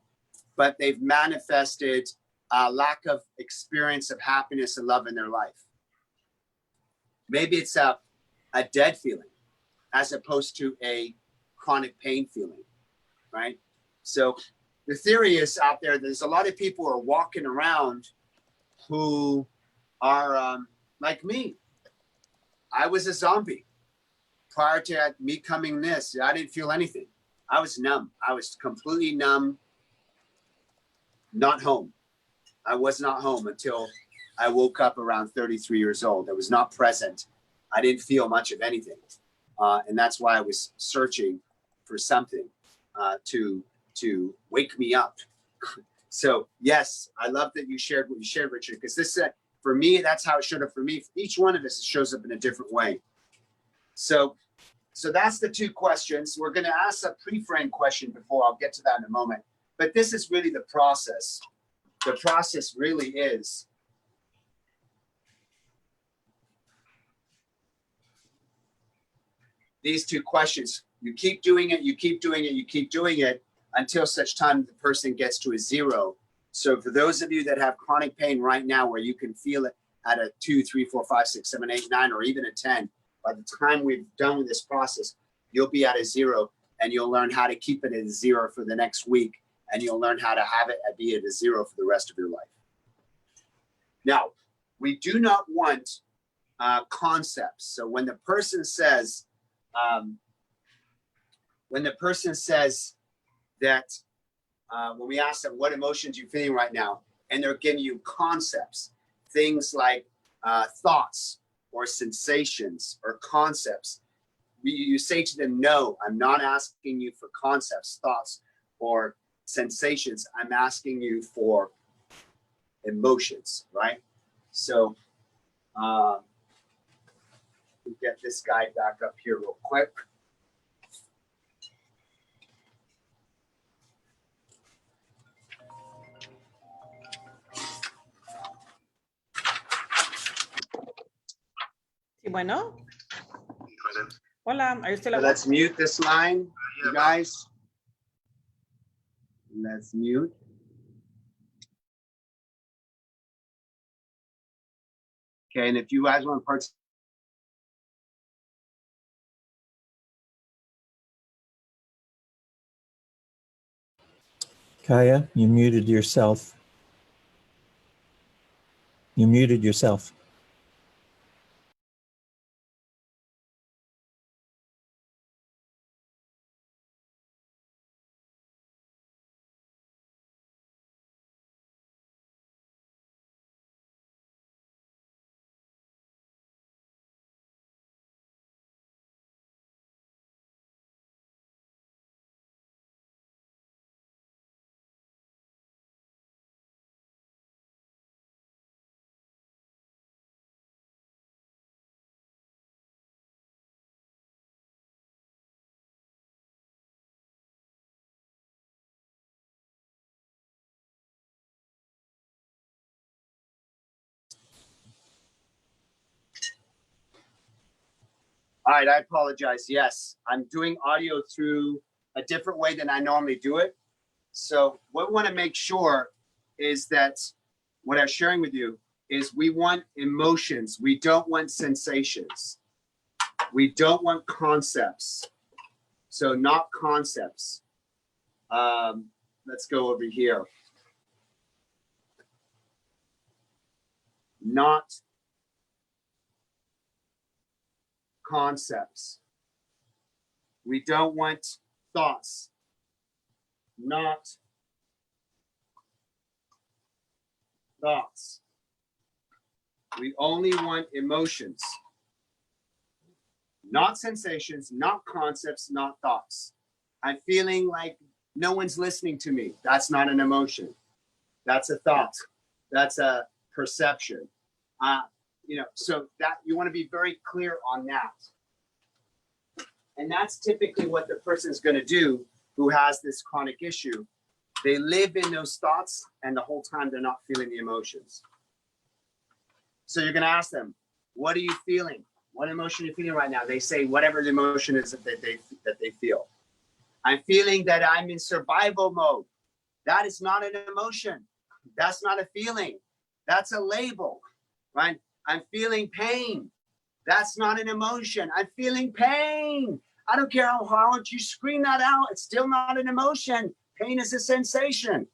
but they've manifested a lack of experience of happiness and love in their life. Maybe it's a dead feeling as opposed to a chronic pain feeling, right? So the theory is out there's a lot of people who are walking around who are like me. I was a zombie prior to me coming this. I didn't feel anything. I was numb. I was completely numb, not home. I was not home until I woke up around 33 years old. I was not present. I didn't feel much of anything. And that's why I was searching for something to wake me up. So yes, I love that you shared what you shared, Richard, because this for me, that's how it showed up for me. For each one of us, it shows up in a different way. So that's the two questions. We're going to ask a pre-framed question before. I'll get to that in a moment. But this is really the process. The process really is these two questions. You keep doing it, you keep doing it, you keep doing it until such time the person gets to a 0. So for those of you that have chronic pain right now, where you can feel it at a 2, 3, 4, 5, 6, 7, 8, 9, or even a 10, by the time we've done with this process, you'll be at a 0, and you'll learn how to keep it at a 0 for the next week, and you'll learn how to have it be at a 0 for the rest of your life. Now, we do not want concepts. So when the person says that when we ask them what emotions you're feeling right now, and they're giving you concepts, things like thoughts or sensations or concepts, you say to them, no, I'm not asking you for concepts, thoughts, or sensations. I'm asking you for emotions, right? So we'll get this guy back up here real quick. Sí, bueno. Hola, are you still So at let's work? mute this line, you guys. Let's mute. Okay, and if you guys want to participate, Kaya, you muted yourself. You muted yourself. all right, I apologize. Yes, I'm doing audio through a different way than I normally do it. So what we want to make sure is that what I'm sharing with you is we want emotions. We don't want sensations. We don't want concepts. So not concepts. Let's go over here. Not concepts. We don't want thoughts. Not thoughts. We only want emotions. Not sensations, not concepts, not thoughts. I'm feeling like no one's listening to me. That's not an emotion. That's a thought. That's a perception. So that you want to be very clear on that. And that's typically what the person is going to do who has this chronic issue. They live in those thoughts, and the whole time they're not feeling the emotions. So you're going to ask them, what are you feeling? What emotion are you feeling right now? They say whatever the emotion is that they feel. I'm feeling that I'm in survival mode. That is not an emotion. That's not a feeling. That's a label, right? I'm feeling pain. That's not an emotion. I'm feeling pain. I don't care how hard you scream that out. It's still not an emotion. Pain is a sensation.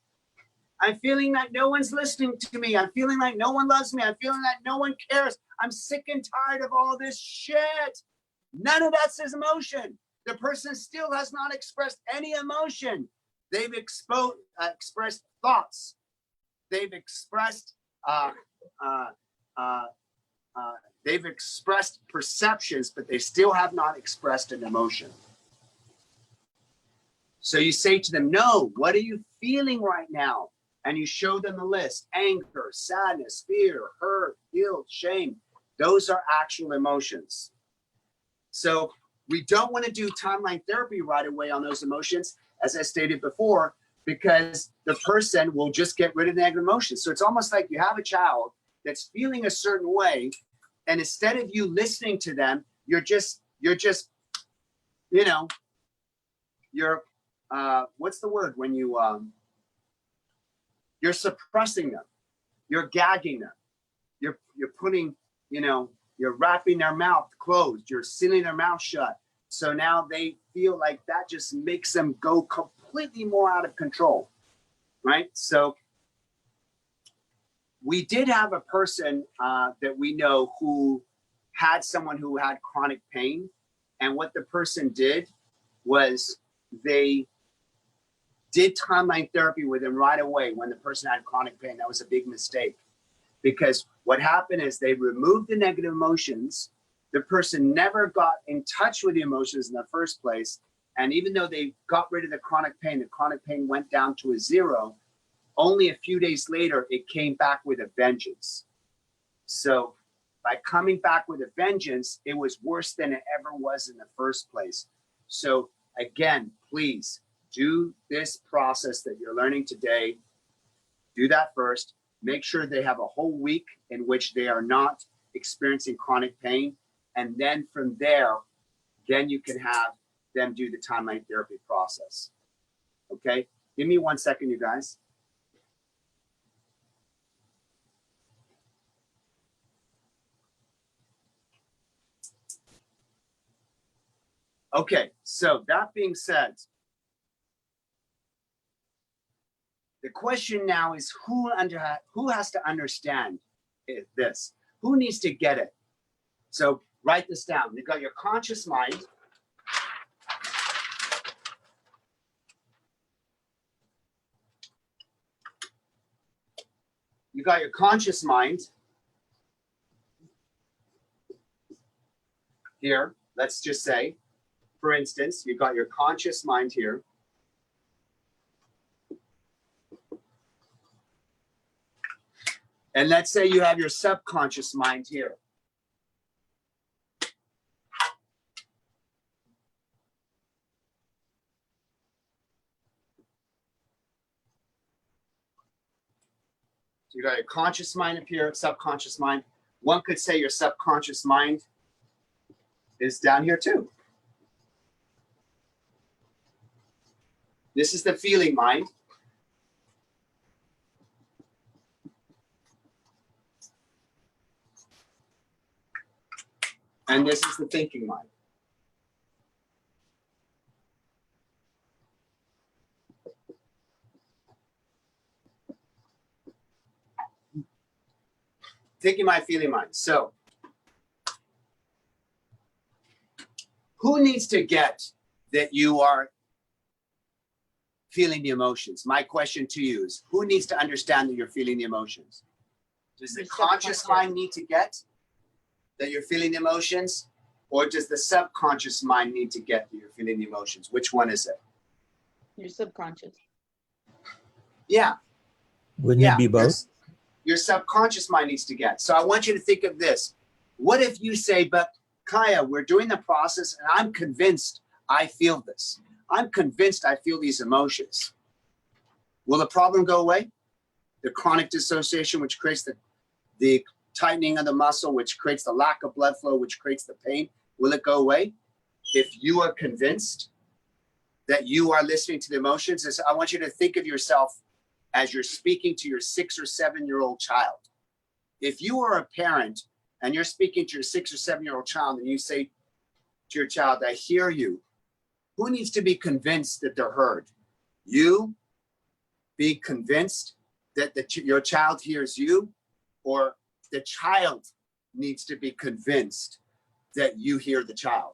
I'm feeling that no one's listening to me. I'm feeling like no one loves me. I'm feeling that no one cares. I'm sick and tired of all this shit. None of that's his emotion. The person still has not expressed any emotion. They've expressed thoughts. They've expressed perceptions, but they still have not expressed an emotion. So you say to them, no, what are you feeling right now? And you show them the list: anger, sadness, fear, hurt, guilt, shame. Those are actual emotions. So we don't want to do timeline therapy right away on those emotions, as I stated before, because the person will just get rid of negative emotions. So it's almost like you have a child that's feeling a certain way, and instead of you listening to them, you're what's the word when you you're suppressing them, you're gagging them, you're putting, you're wrapping their mouth closed, you're sealing their mouth shut. So now they feel like that just makes them go completely more out of control, right? So we did have a person that we know who had someone who had chronic pain. And what the person did was they did timeline therapy with him right away when the person had chronic pain. That was a big mistake, because what happened is they removed the negative emotions. The person never got in touch with the emotions in the first place. And even though they got rid of the chronic pain went down to a 0. Only a few days later, it came back with a vengeance. So by coming back with a vengeance, it was worse than it ever was in the first place. So again, please do this process that you're learning today. Do that first. Make sure they have a whole week in which they are not experiencing chronic pain. And then from there, then you can have them do the timeline therapy process. Okay? Give me 1 second, you guys. Okay, so that being said, the question now is who has to understand this? Who needs to get it? So write this down. You got your conscious mind. You got your conscious mind here. Let's just say, for instance, you got your conscious mind here. And let's say you have your subconscious mind here. So you got your conscious mind up here, subconscious mind. One could say your subconscious mind is down here too. This is the feeling mind. And this is the thinking mind. Thinking mind, feeling mind. So, who needs to get that you are feeling the emotions? My question to you is, who needs to understand that you're feeling the emotions? Does the conscious mind need to get that you're feeling the emotions, or does the subconscious mind need to get that you're feeling the emotions? Which one is it? Your subconscious. Yeah. Wouldn't it be both? Your subconscious mind needs to get. So I want you to think of this. What if you say, but Kaya, we're doing the process and I'm convinced I feel this. I'm convinced I feel these emotions. Will the problem go away? The chronic dissociation, which creates the tightening of the muscle, which creates the lack of blood flow, which creates the pain, will it go away? If you are convinced that you are listening to the emotions, I want you to think of yourself as you're speaking to your 6 or 7-year-old child. If you are a parent and you're speaking to your 6 or 7-year-old child and you say to your child, I hear you, who needs to be convinced that they're heard? You be convinced that your child hears you, or the child needs to be convinced that you hear the child.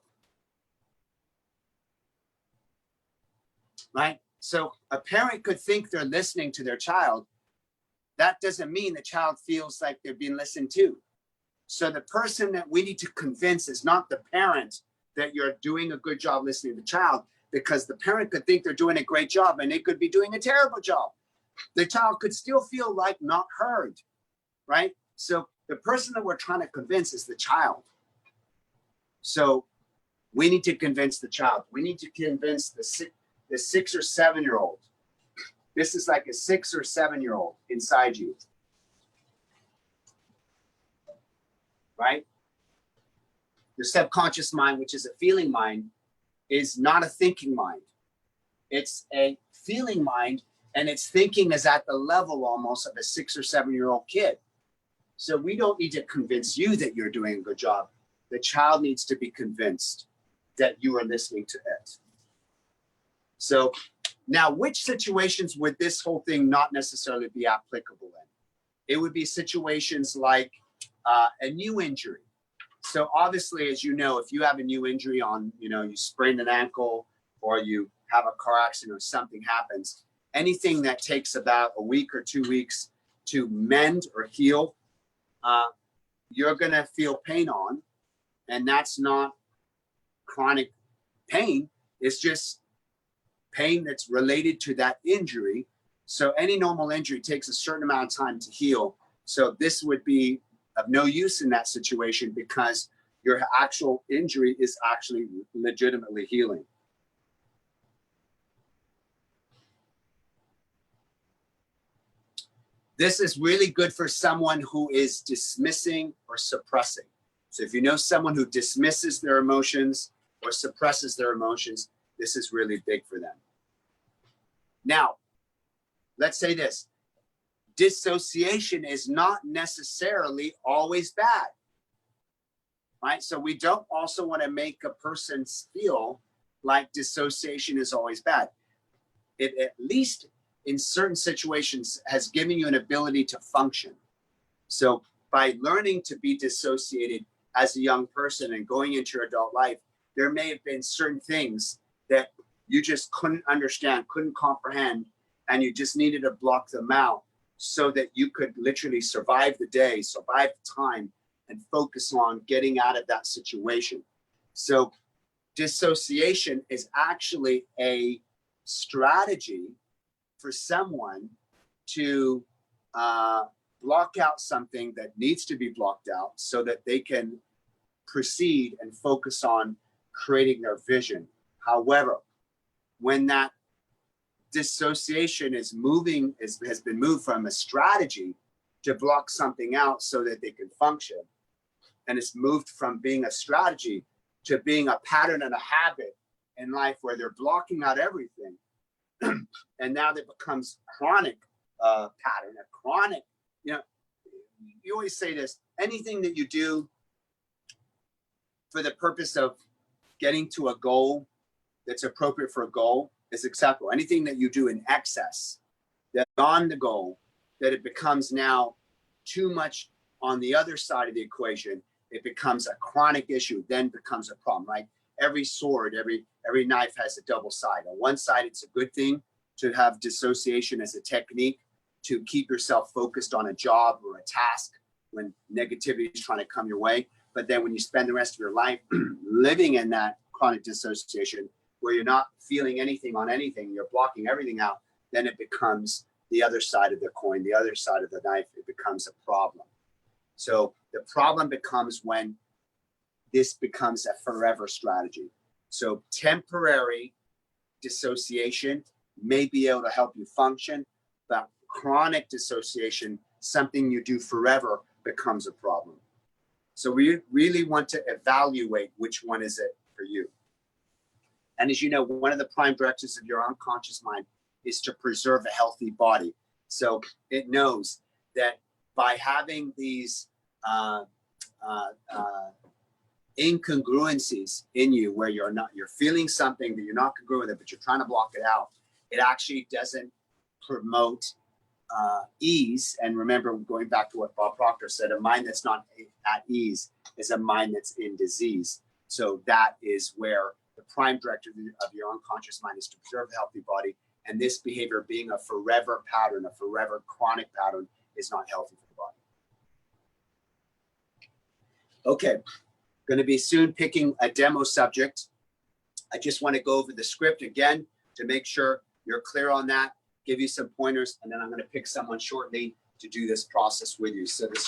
Right? So a parent could think they're listening to their child. That doesn't mean the child feels like they're being listened to. So the person that we need to convince is not the parent that you're doing a good job listening to the child, because the parent could think they're doing a great job and they could be doing a terrible job. The child could still feel like not heard, right? So the person that we're trying to convince is the child. So we need to convince the child. We need to convince the 6 or 7 year old. This is like a 6 or 7 year old inside you, right? Your subconscious mind, which is a feeling mind, is not a thinking mind. It's a feeling mind, and its thinking is at the level almost of a 6 or 7 year old kid. So we don't need to convince you that you're doing a good job. The child needs to be convinced that you are listening to it. So now, which situations would this whole thing not necessarily be applicable in? It would be situations like a new injury. So obviously, as you know, if you have a new injury on, you sprain an ankle or you have a car accident or something happens, anything that takes about a week or 2 weeks to mend or heal, you're going to feel pain on. And that's not chronic pain. It's just pain that's related to that injury. So any normal injury takes a certain amount of time to heal. So this would be of no use in that situation because your actual injury is actually legitimately healing. This is really good for someone who is dismissing or suppressing. So if you know someone who dismisses their emotions or suppresses their emotions, this is really big for them. Now, let's say this. Dissociation is not necessarily always bad, right? So we don't also want to make a person feel like dissociation is always bad. It, at least in certain situations, has given you an ability to function. So by learning to be dissociated as a young person and going into your adult life, there may have been certain things that you just couldn't understand, couldn't comprehend, and you just needed to block them out so that you could literally survive the day, survive the time, and focus on getting out of that situation. So dissociation is actually a strategy for someone to block out something that needs to be blocked out so that they can proceed and focus on creating their vision. However, when that dissociation is moving, has been moved from a strategy to block something out so that they can function, and it's moved from being a strategy to being a pattern and a habit in life where they're blocking out everything, and now that becomes chronic pattern, a chronic, you always say this, anything that you do for the purpose of getting to a goal that's appropriate for a goal is acceptable. Anything that you do in excess, that's on the goal, that it becomes now too much on the other side of the equation, it becomes a chronic issue, then becomes a problem, right? Every sword, every knife has a double side. On one side, it's a good thing to have dissociation as a technique to keep yourself focused on a job or a task when negativity is trying to come your way. But then when you spend the rest of your life living in that chronic dissociation, where you're not feeling anything on anything, you're blocking everything out, then it becomes the other side of the coin, the other side of the knife, it becomes a problem. So the problem becomes when this becomes a forever strategy. So temporary dissociation may be able to help you function, but chronic dissociation, something you do forever, becomes a problem. So we really want to evaluate which one is it for you. And as you know, one of the prime directives of your unconscious mind is to preserve a healthy body. So it knows that by having these incongruencies in you, where you're feeling something that you're not congruent with it, but you're trying to block it out, it actually doesn't promote ease. And remember, going back to what Bob Proctor said, a mind that's not at ease is a mind that's in disease. So that is where the prime directive of your unconscious mind is to preserve a healthy body. And this behavior being a forever pattern, a forever chronic pattern, is not healthy for the body. Okay, going to be soon picking a demo subject. I just want to go over the script again to make sure you're clear on that, give you some pointers, and then I'm going to pick someone shortly to do this process with you. So the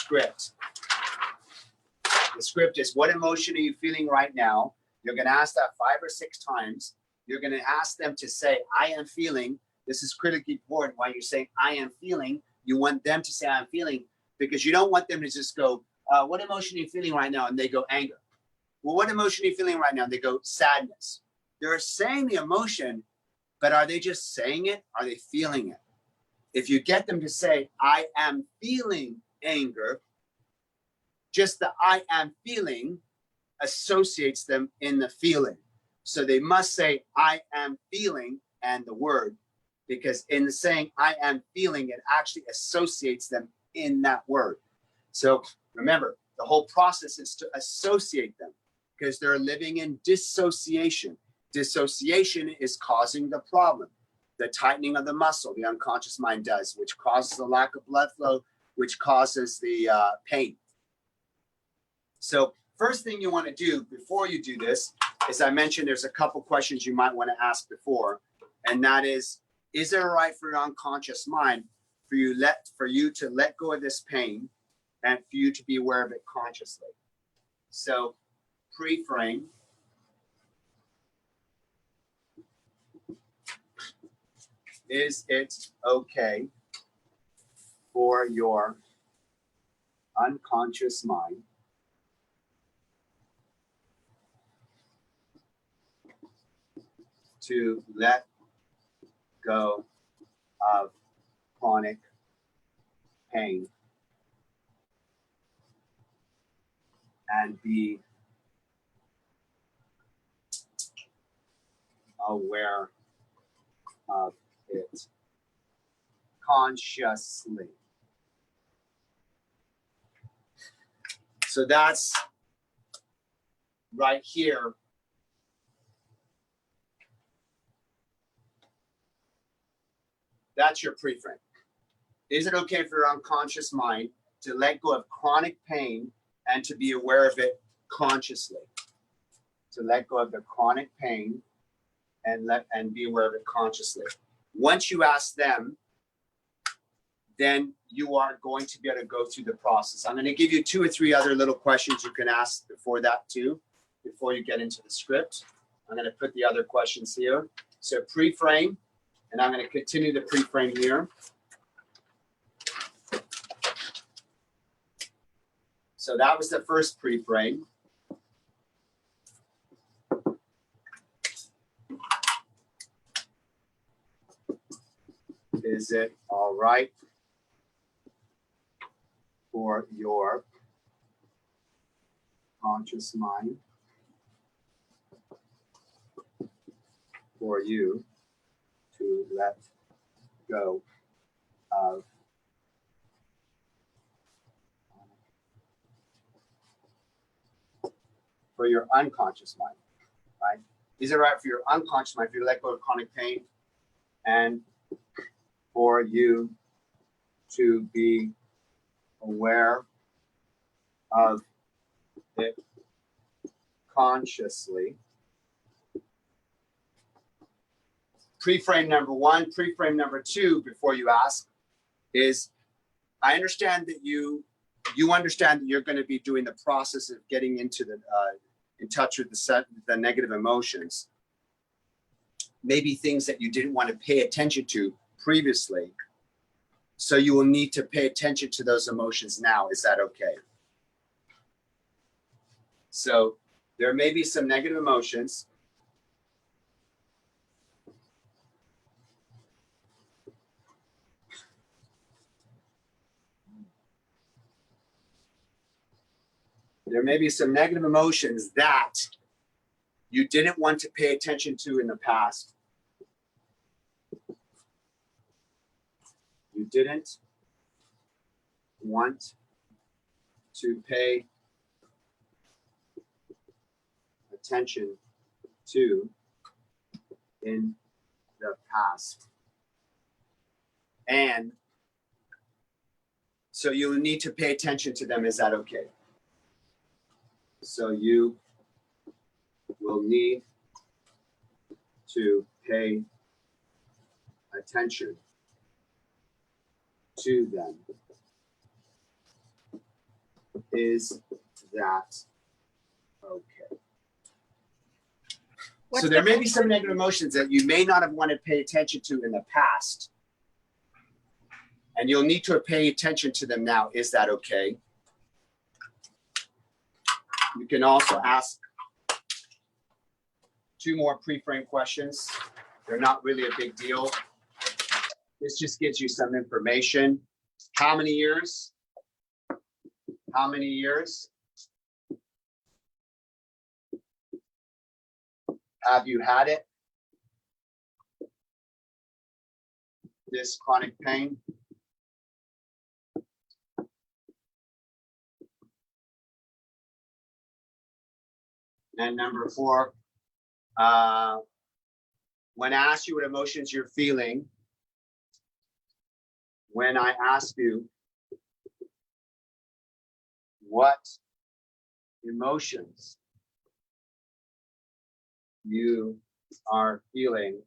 script is, what emotion are you feeling right now? You're going to ask that 5 or 6 times. You're going to ask them to say, I am feeling. This is critically important. While you're saying, I am feeling, you want them to say, I am feeling, because you don't want them to just go, what emotion are you feeling right now? And they go, anger. Well, what emotion are you feeling right now? And they go, sadness. They're saying the emotion, but are they just saying it? Are they feeling it? If you get them to say, I am feeling anger, just the I am feeling associates them in the feeling. So they must say, I am feeling, and the word, because in the saying, I am feeling, it actually associates them in that word. So remember, the whole process is to associate them because they're living in dissociation. Dissociation is causing the problem. The tightening of the muscle, the unconscious mind does, which causes the lack of blood flow, which causes the pain. So first thing you want to do before you do this, as I mentioned, there's a couple questions you might want to ask before, and that is it all right for your unconscious mind for you to let go of this pain and for you to be aware of it consciously? So pre-frame. Is it okay for your unconscious mind to let go of chronic pain and be aware of it consciously? So that's right here. That's your pre-frame. Is it okay for your unconscious mind to let go of chronic pain and to be aware of it consciously? To let go of the chronic pain and be aware of it consciously. Once you ask them, then you are going to be able to go through the process. I'm going to give you 2 or 3 other little questions you can ask before that too, before you get into the script. I'm going to put the other questions here. So pre-frame, and I'm going to continue the pre-frame here. So that was the first pre-frame. Is it all right for your conscious mind for you to let go of for your unconscious mind, right? Is it right for your unconscious mind for you to let go of chronic pain and for you to be aware of it consciously? Pre-frame number 1, pre-frame number 2, before you ask, is I understand that you understand that you're going to be doing the process of getting into the in touch with the negative emotions, maybe things that you didn't want to pay attention to previously. So you will need to pay attention to those emotions now. Is that okay? So there may be some negative emotions. There may be some negative emotions that you didn't want to pay attention to in the past. you didn't want to pay attention to in the past. And so you'll need to pay attention to them. Is that okay? So you will need to pay attention to them. Is that okay? What's So there the may be some answer? negative emotions that you may not have wanted to pay attention to in the past. And you'll need to pay attention to them now. Is that okay? You can also ask 2 more pre-frame questions. They're not really a big deal. This just gives you some information. How many years? How many years have you had it? This chronic pain? And number 4, when I ask you what emotions you're feeling, when I ask you what emotions you are feeling,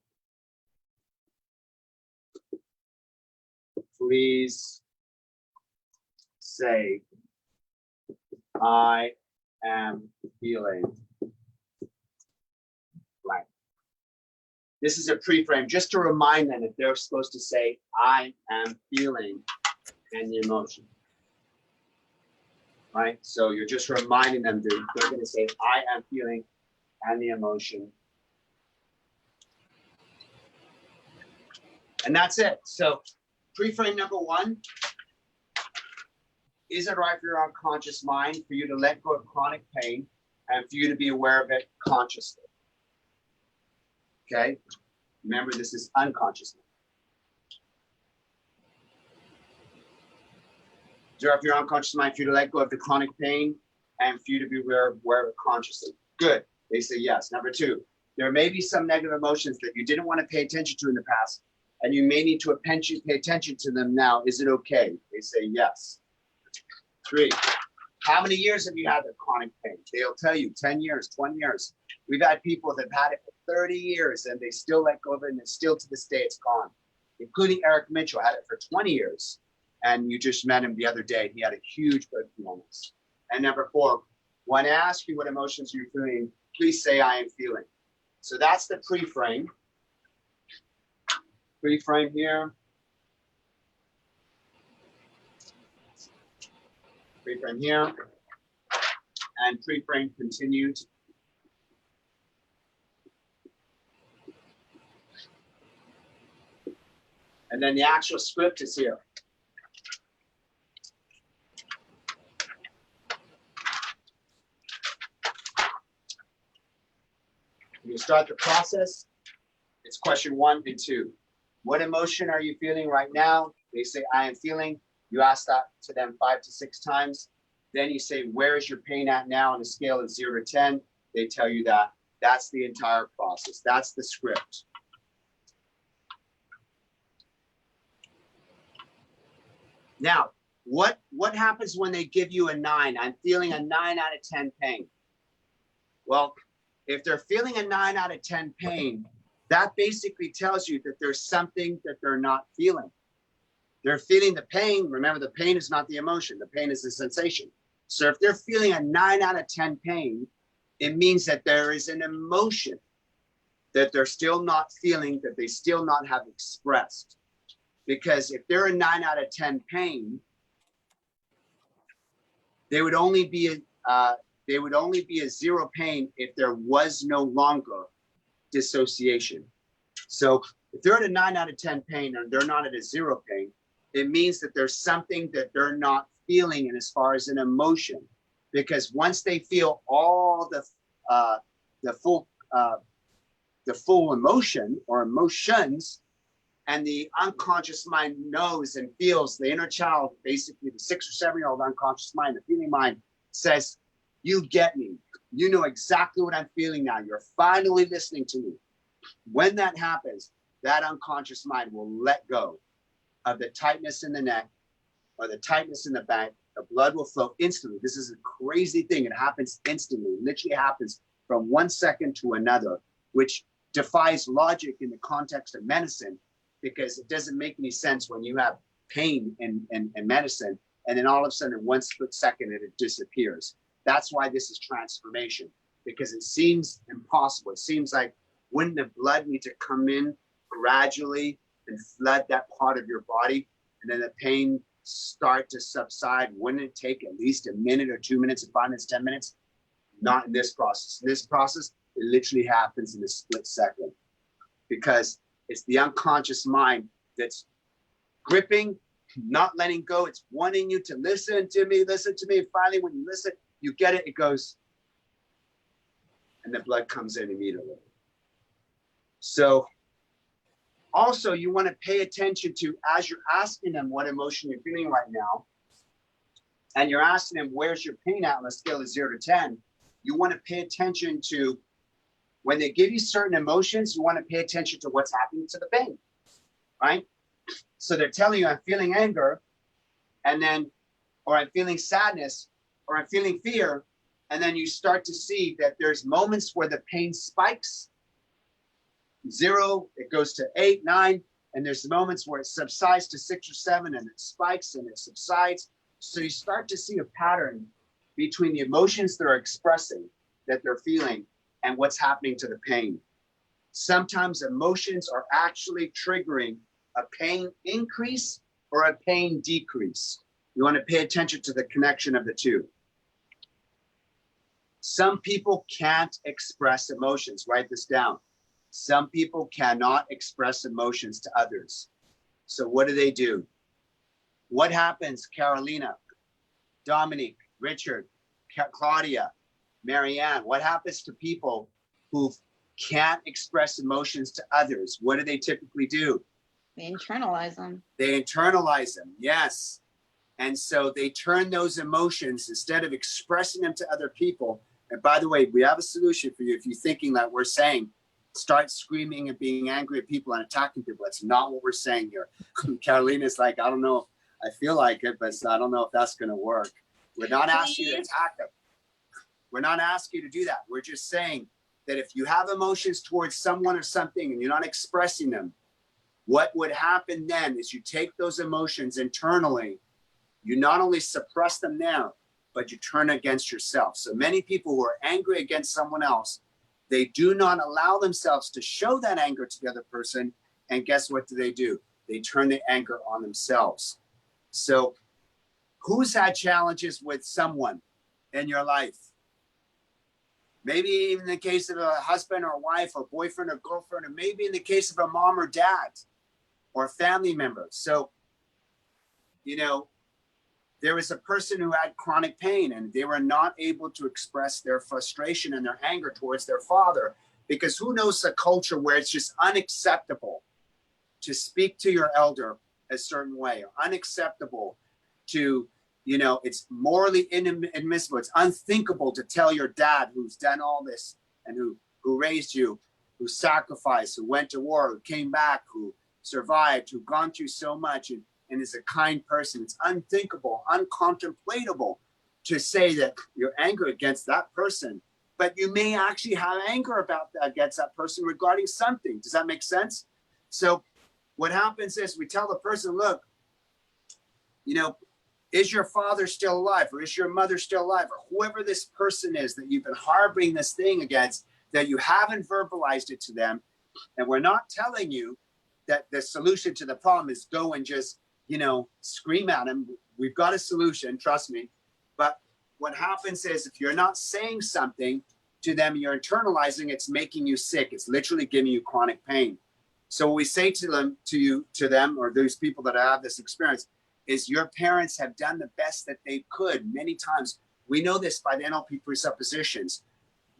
please say, I am feeling blank. This is a pre-frame just to remind them that they're supposed to say, I am feeling, and the emotion. Right? So you're just reminding them that they're going to say, I am feeling, and the emotion. And that's it. So pre-frame number 1, is it right for your unconscious mind for you to let go of chronic pain and for you to be aware of it consciously? Okay? Remember, this is unconscious. Is it right for your unconscious mind for you to let go of the chronic pain and for you to be aware of it consciously? Good. They say yes. Number 2, there may be some negative emotions that you didn't want to pay attention to in the past, and you may need to pay attention to them now. Is it okay? They say yes. 3, how many years have you had the chronic pain? They'll tell you 10 years, 20 years. We've had people that have had it for 30 years and they still let go of it, and it's still to this day it's gone. Including Eric Mitchell had it for 20 years. And you just met him the other day. He had a huge breakthrough on this. And number 4, when I ask you what emotions you're feeling, please say I am feeling. So that's the pre-frame. Pre-frame here. Pre-frame here. And pre-frame continued. And then the actual script is here. You start the process. It's question 1 and 2. What emotion are you feeling right now? They say, I am feeling. You ask that to them 5 to 6 times. Then you say, where is your pain at now on a scale of 0 to 10? They tell you that. That's the entire process. That's the script. Now, what happens when they give you a 9? I'm feeling a 9 out of 10 pain. Well, if they're feeling a 9 out of 10 pain, that basically tells you that there's something that they're not feeling. They're feeling the pain. Remember, the pain is not the emotion. The pain is the sensation. So if they're feeling a 9 out of 10 pain, it means that there is an emotion that they're still not feeling, that they still not have expressed. Because if they're a 9 out of 10 pain, they would only be a 0 pain if there was no longer dissociation. So if they're at a 9 out of 10 pain and they're not at a 0 pain, it means that there's something that they're not feeling in as far as an emotion. Because once they feel all the full emotion or emotions, And the unconscious mind knows and feels, the inner child, basically the 6 or 7-year-old unconscious mind, the feeling mind says, you get me. You know exactly what I'm feeling now. You're finally listening to me. When that happens, that unconscious mind will let go of the tightness in the neck or the tightness in the back. The blood will flow instantly. This is a crazy thing. It happens instantly. It literally happens from 1 second to another, which defies logic in the context of medicine, because it doesn't make any sense when you have pain in medicine, and then all of a sudden in 1 split second it disappears. That's why this is transformation, because it seems impossible. It seems like, wouldn't the blood need to come in gradually and flood that part of your body, and then the pain start to subside? Wouldn't it take at least a minute or 2 minutes, or 5 minutes, 10 minutes? Not in this process. In this process, it literally happens in a split second, because it's the unconscious mind that's gripping, not letting go. It's wanting you to listen to me, listen to me. And finally, when you listen, you get it, it goes, and the blood comes in immediately. So also, you want to pay attention to, as you're asking them what emotion you're feeling right now, and you're asking them, where's your pain at on a scale of 0 to 10, you want to pay attention to, when they give you certain emotions, you want to pay attention to what's happening to the pain, right? So they're telling you, I'm feeling anger, and then, or I'm feeling sadness, or I'm feeling fear, and then you start to see that there's moments where the pain spikes, 0, it goes to 8, 9, and there's moments where it subsides to 6 or 7, and it spikes and it subsides. So you start to see a pattern between the emotions they're expressing, that they're feeling, and what's happening to the pain. Sometimes emotions are actually triggering a pain increase or a pain decrease. You want to pay attention to the connection of the two. Some people can't express emotions. Write this down. Some people cannot express emotions to others. So what do? What happens, Carolina, Dominique, Richard, Claudia, Marianne? What happens to people who can't express emotions to others? What do they typically do? They internalize them. They internalize them, yes. And so they turn those emotions, instead of expressing them to other people. And by the way, we have a solution for you. If you're thinking that we're saying, start screaming and being angry at people and attacking people. That's not what we're saying here. Carolina's like, I don't know. I feel like it, but I don't know if that's going to work. We're not asking you to attack them. We're not asking you to do that. We're just saying that if you have emotions towards someone or something and you're not expressing them, what would happen then is you take those emotions internally, you not only suppress them now, but you turn against yourself. So many people who are angry against someone else, they do not allow themselves to show that anger to the other person. And guess what do? They turn the anger on themselves. So who's had challenges with someone in your life? Maybe even in the case of a husband or wife or boyfriend or girlfriend, or maybe in the case of a mom or dad or family member. So, there was a person who had chronic pain and they were not able to express their frustration and their anger towards their father, because who knows a culture where it's just unacceptable to speak to your elder a certain way, or unacceptable to, it's morally inadmissible. It's unthinkable to tell your dad, who's done all this and who raised you, who sacrificed, who went to war, who came back, who survived, who gone through so much and is a kind person. It's unthinkable, uncontemplatable to say that you're angry against that person, but you may actually have anger against that person regarding something. Does that make sense? So what happens is we tell the person, look, is your father still alive, or is your mother still alive, or whoever this person is that you've been harboring this thing against, that you haven't verbalized it to them. And we're not telling you that the solution to the problem is go and just, scream at them. We've got a solution, trust me. But what happens is if you're not saying something to them, you're internalizing, it's making you sick. It's literally giving you chronic pain. So what we say to them, or those people that have this experience, is your parents have done the best that they could many times. We know this by the NLP presuppositions.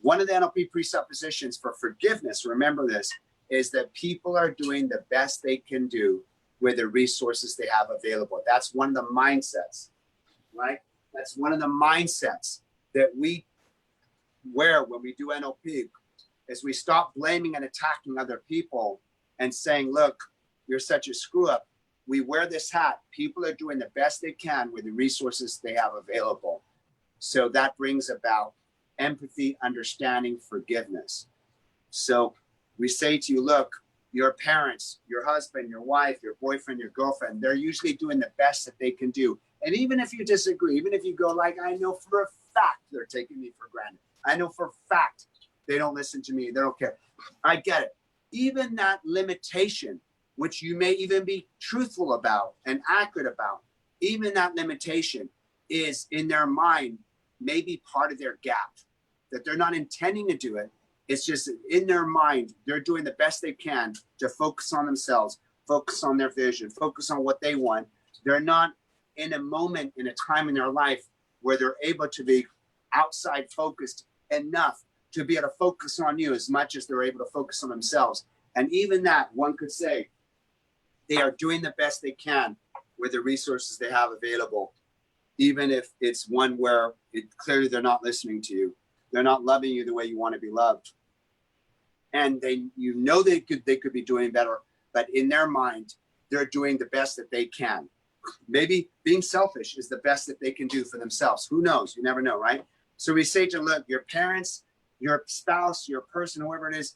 One of the NLP presuppositions for forgiveness, remember this, is that people are doing the best they can do with the resources they have available. That's one of the mindsets, right? That's one of the mindsets that we wear when we do NLP, is we stop blaming and attacking other people and saying, look, you're such a screw up. We wear this hat. People are doing the best they can with the resources they have available. So that brings about empathy, understanding, forgiveness. So we say to you, look, your parents, your husband, your wife, your boyfriend, your girlfriend, they're usually doing the best that they can do. And even if you disagree, even if you go like, I know for a fact they're taking me for granted. I know for a fact they don't listen to me. They don't care. I get it. Even that limitation, which you may even be truthful about and accurate about, even that limitation is in their mind, maybe part of their gap, that they're not intending to do it. It's just in their mind, they're doing the best they can to focus on themselves, focus on their vision, focus on what they want. They're not in a moment, in a time in their life where they're able to be outside focused enough to be able to focus on you as much as they're able to focus on themselves. And even that, one could say, they are doing the best they can with the resources they have available, even if it's one where clearly they're not listening to you. They're not loving you the way you want to be loved. And they could be doing better, but in their mind, they're doing the best that they can. Maybe being selfish is the best that they can do for themselves. Who knows? You never know, right? So we say to them, look, your parents, your spouse, your person, whoever it is,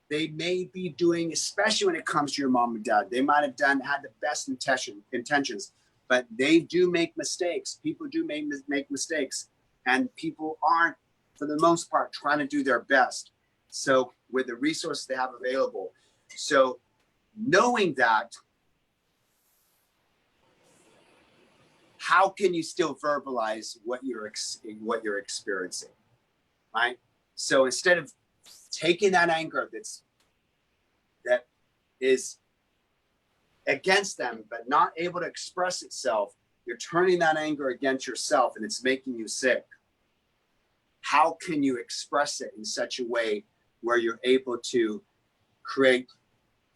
they may be doing, especially when it comes to your mom and dad, they might have had the best intentions, but they do make mistakes. People do make mistakes, and people aren't, for the most part, trying to do their best. So with the resources they have available. So knowing that, how can you still verbalize what you're experiencing, right? So instead of taking that anger that is against them, but not able to express itself, you're turning that anger against yourself, and it's making you sick. How can you express it in such a way where you're able to create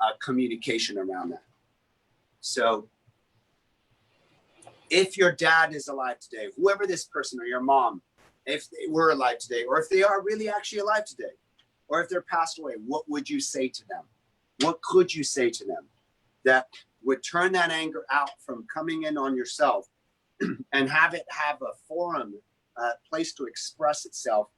a communication around that? So if your dad is alive today, whoever this person, or your mom, if they were alive today, or if they are really actually alive today, or if they're passed away, what would you say to them? What could you say to them that would turn that anger out from coming in on yourself and have it have a forum, a place to express itself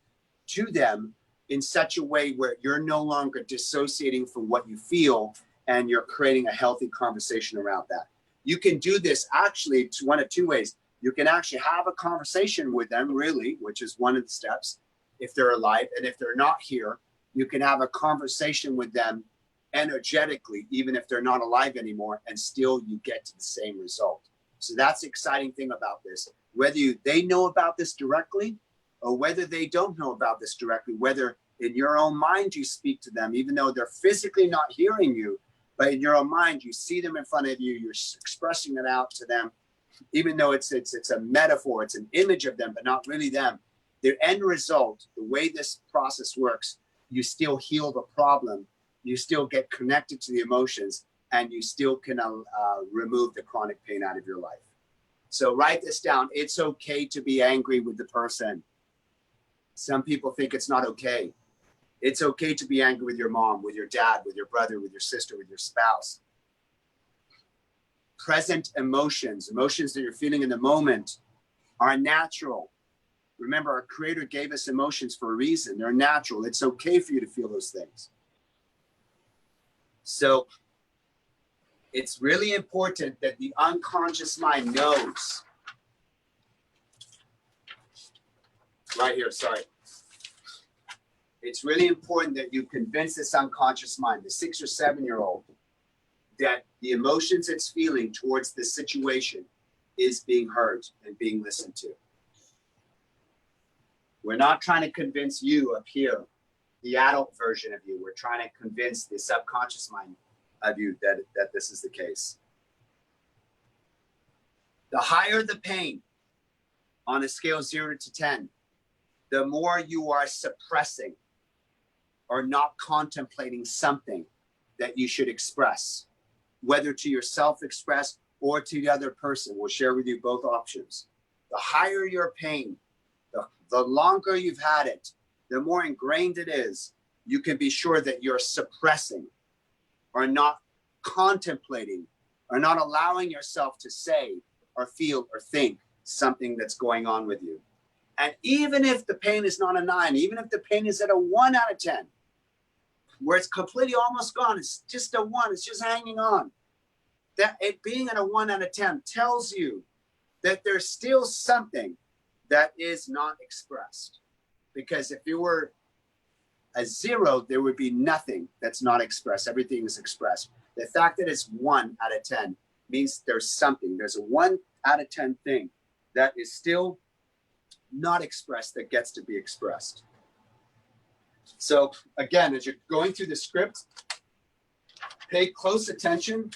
to them in such a way where you're no longer dissociating from what you feel, and you're creating a healthy conversation around that? You can do this actually one of two ways. You can actually have a conversation with them, really, which is one of the steps, if they're alive. And if they're not here, you can have a conversation with them energetically, even if they're not alive anymore, and still you get to the same result. So that's the exciting thing about this. Whether they know about this directly, or whether they don't know about this directly, whether in your own mind you speak to them, even though they're physically not hearing you, but in your own mind, you see them in front of you, you're expressing it out to them, even though it's a metaphor, it's an image of them, but not really them. The end result, the way this process works, you still heal the problem, you still get connected to the emotions, and you still can remove the chronic pain out of your life. So write this down. It's okay to be angry with the person. Some people think it's not okay. It's okay to be angry with your mom, with your dad, with your brother, with your sister, with your spouse. Present emotions that you're feeling in the moment, are natural. Remember, our Creator gave us emotions for a reason. They're natural. It's okay for you to feel those things. So it's really important that the unconscious mind knows. Right here, sorry. It's really important that you convince this unconscious mind, the 6 or 7-year-old, that the emotions it's feeling towards this situation is being heard and being listened to. We're not trying to convince you up here, the adult version of you. We're trying to convince the subconscious mind of you that this is the case. The higher the pain on a scale of 0 to 10, the more you are suppressing or not contemplating something that you should express, whether to yourself express or to the other person. We'll share with you both options. The higher your pain, the longer you've had it, the more ingrained it is, you can be sure that you're suppressing or not contemplating or not allowing yourself to say or feel or think something that's going on with you. And even if the pain is not a 9, even if the pain is at a 1 out of 10, where it's completely almost gone, it's just a 1, it's just hanging on. That it being at a 1 out of 10 tells you that there's still something that is not expressed. Because if you were a 0, there would be nothing that's not expressed. Everything is expressed. The fact that it's 1 out of 10 means there's something. There's a 1 out of 10 thing that is still not expressed that gets to be expressed. So again, as you're going through the script, pay close attention.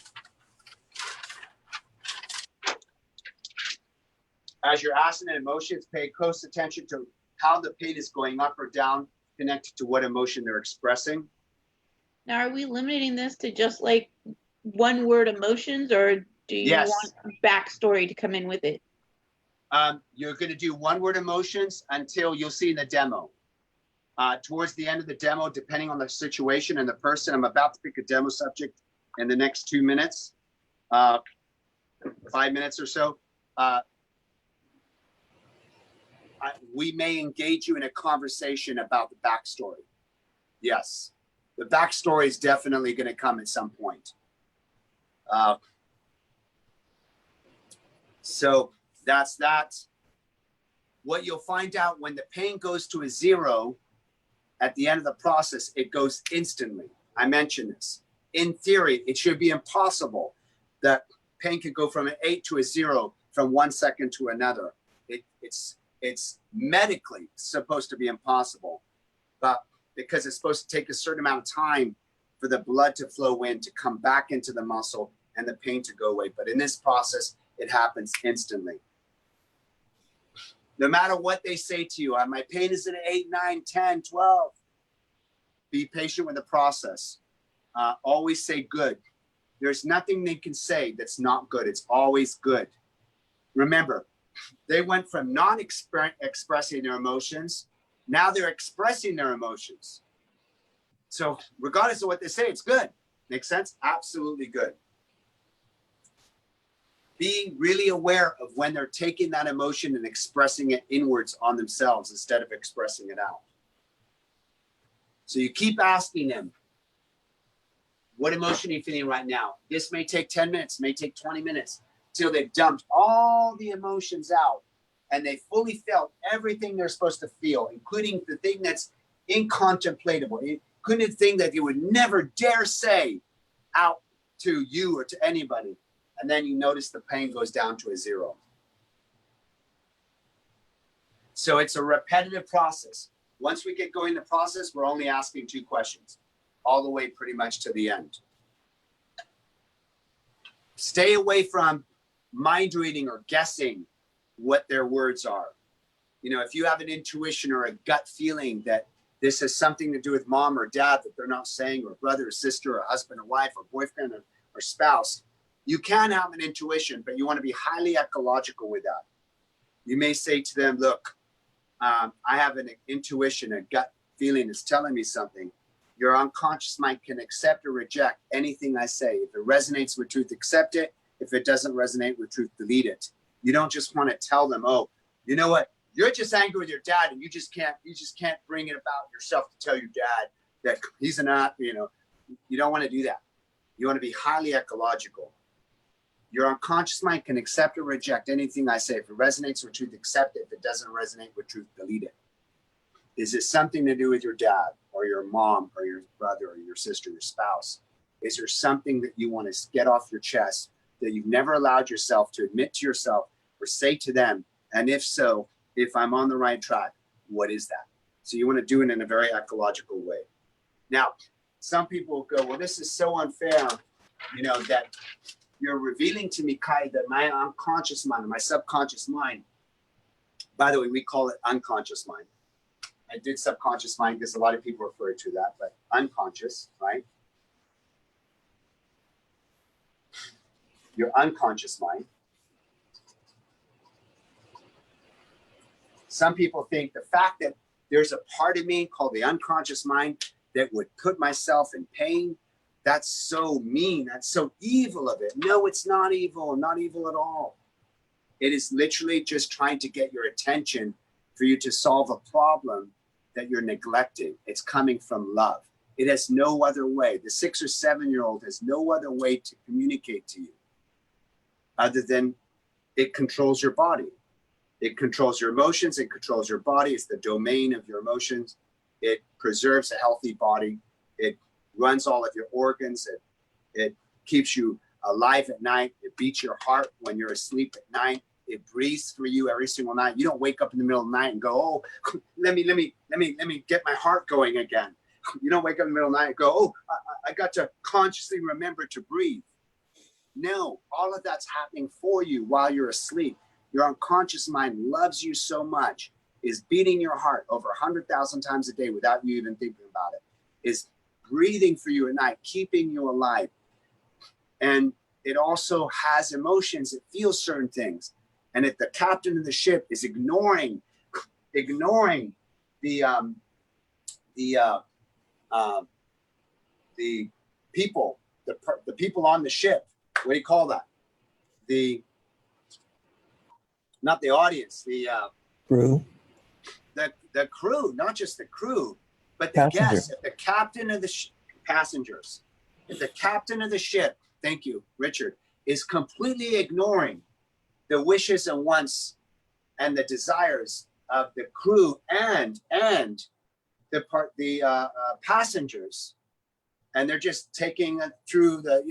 As you're asking the emotions, pay close attention to how the pain is going up or down, connected to what emotion they're expressing. Now, are we limiting this to just like one word emotions, or do you Yes. want backstory to come in with it? You're going to do one word emotions until you'll see in the demo. Towards the end of the demo, depending on the situation and the person, I'm about to pick a demo subject in the next 2 minutes, 5 minutes or so. We may engage you in a conversation about the backstory. Yes, the backstory is definitely going to come at some point. So that's that. What you'll find out when the pain goes to a 0 at the end of the process, it goes instantly. I mentioned this. In theory, it should be impossible that pain could go from an 8 to a 0 from 1 second to another. It's medically supposed to be impossible, but because it's supposed to take a certain amount of time for the blood to flow in, to come back into the muscle and the pain to go away. But in this process, it happens instantly. No matter what they say to you, my pain is at 8, 9, 10, 12. Be patient with the process. Always say good. There's nothing they can say that's not good. It's always good. Remember, they went from not expressing their emotions, now they're expressing their emotions. So regardless of what they say, it's good. Makes sense? Absolutely good. Being really aware of when they're taking that emotion and expressing it inwards on themselves instead of expressing it out. So you keep asking them, what emotion are you feeling right now? This may take 10 minutes, may take 20 minutes, till they've dumped all the emotions out and they fully felt everything they're supposed to feel, including the thing that's incontemplatable, including the thing that you would never dare say out to you or to anybody. And then you notice the pain goes down to a 0. So it's a repetitive process. Once we get going in the process, we're only asking 2 questions, all the way pretty much to the end. Stay away from mind reading or guessing what their words are. You know, if you have an intuition or a gut feeling that this has something to do with mom or dad that they're not saying, or brother or sister or husband or wife or boyfriend or spouse, you can have an intuition, but you want to be highly ecological with that. You may say to them, look, I have an intuition, a gut feeling is telling me something. Your unconscious mind can accept or reject anything I say. If it resonates with truth, accept it. If it doesn't resonate with truth, delete it. You don't just want to tell them, oh, you know what? You're just angry with your dad and you just can't bring it about yourself to tell your dad that he's not, you don't want to do that. You want to be highly ecological. Your unconscious mind can accept or reject anything I say. If it resonates with truth, accept it. If it doesn't resonate with truth, delete it. Is it something to do with your dad or your mom or your brother or your sister, your spouse? Is there something that you want to get off your chest that you've never allowed yourself to admit to yourself or say to them? And if so, if I'm on the right track, what is that? So you want to do it in a very ecological way. Now, some people will go, well, this is so unfair, that you're revealing to me, Kai, that my unconscious mind, my subconscious mind, by the way, we call it unconscious mind. I did subconscious mind because a lot of people refer to that, but unconscious, right? your unconscious mind. Some people think the fact that there's a part of me called the unconscious mind that would put myself in pain, that's so mean, that's so evil of it. No, it's not evil at all. It is literally just trying to get your attention for you to solve a problem that you're neglecting. It's coming from love. It has no other way. The 6 or 7-year-old has no other way to communicate to you other than it controls your body. It controls your emotions. It controls your body. It's the domain of your emotions. It preserves a healthy body. It runs all of your organs. It keeps you alive at night. It beats your heart when you're asleep at night. It breathes for you every single night. You don't wake up in the middle of the night and go, oh, let me get my heart going again. You don't wake up in the middle of the night and go, oh, I got to consciously remember to breathe. No, all of that's happening for you while you're asleep. Your unconscious mind loves you so much, is beating your heart over 100,000 times a day without you even thinking about it, is breathing for you at night, keeping you alive. And it also has emotions. It feels certain things. And if the captain of the ship is ignoring the people, the people on the ship, what do you call that? Not the audience, the Crew. The crew, not just the crew, but the Passenger. guests. If the captain of the passengers, if the captain of the ship, thank you, Richard, is completely ignoring the wishes and wants and the desires of the crew and the passengers, and they're just taking it through the,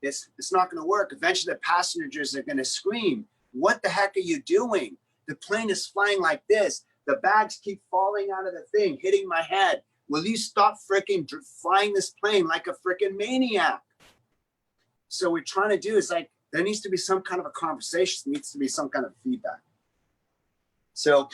it's not going to work. Eventually, the passengers are going to scream, "What the heck are you doing? The plane is flying like this. The bags keep falling out of the thing, hitting my head. Will you stop freaking flying this plane like a freaking maniac?" So what we're trying to do is like, there needs to be some kind of a conversation. There needs to be some kind of feedback. So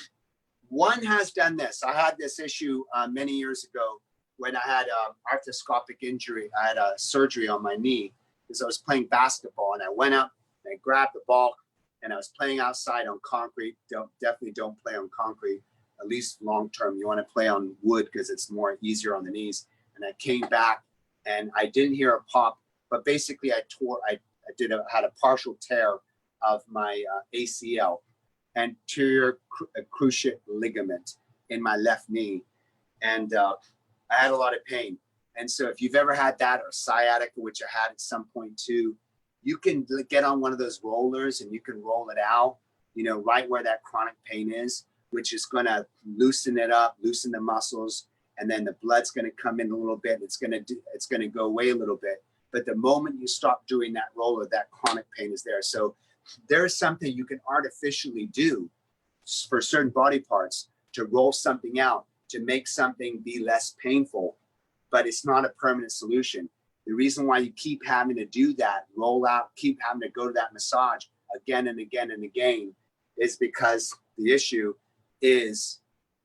one has done this. I had this issue many years ago when I had arthroscopic injury. I had a surgery on my knee because I was playing basketball, and I went up and I grabbed the ball, and I was playing outside on concrete. Definitely don't play on concrete, at least long term. You want to play on wood because it's more easier on the knees. And I came back and I didn't hear a pop, but basically I had a partial tear of my ACL, anterior cruciate ligament in my left knee. And I had a lot of pain. And so if you've ever had that, or sciatica, which I had at some point too, you can get on one of those rollers and you can roll it out, right where that chronic pain is, which is going to loosen it up, loosen the muscles, and then the blood's going to come in a little bit. It's going to go away a little bit. But the moment you stop doing that roller, that chronic pain is there. So there is something you can artificially do for certain body parts to roll something out, to make something be less painful, but it's not a permanent solution. The reason why you keep having to do that, roll out, keep having to go to that massage again and again and again, is because the issue is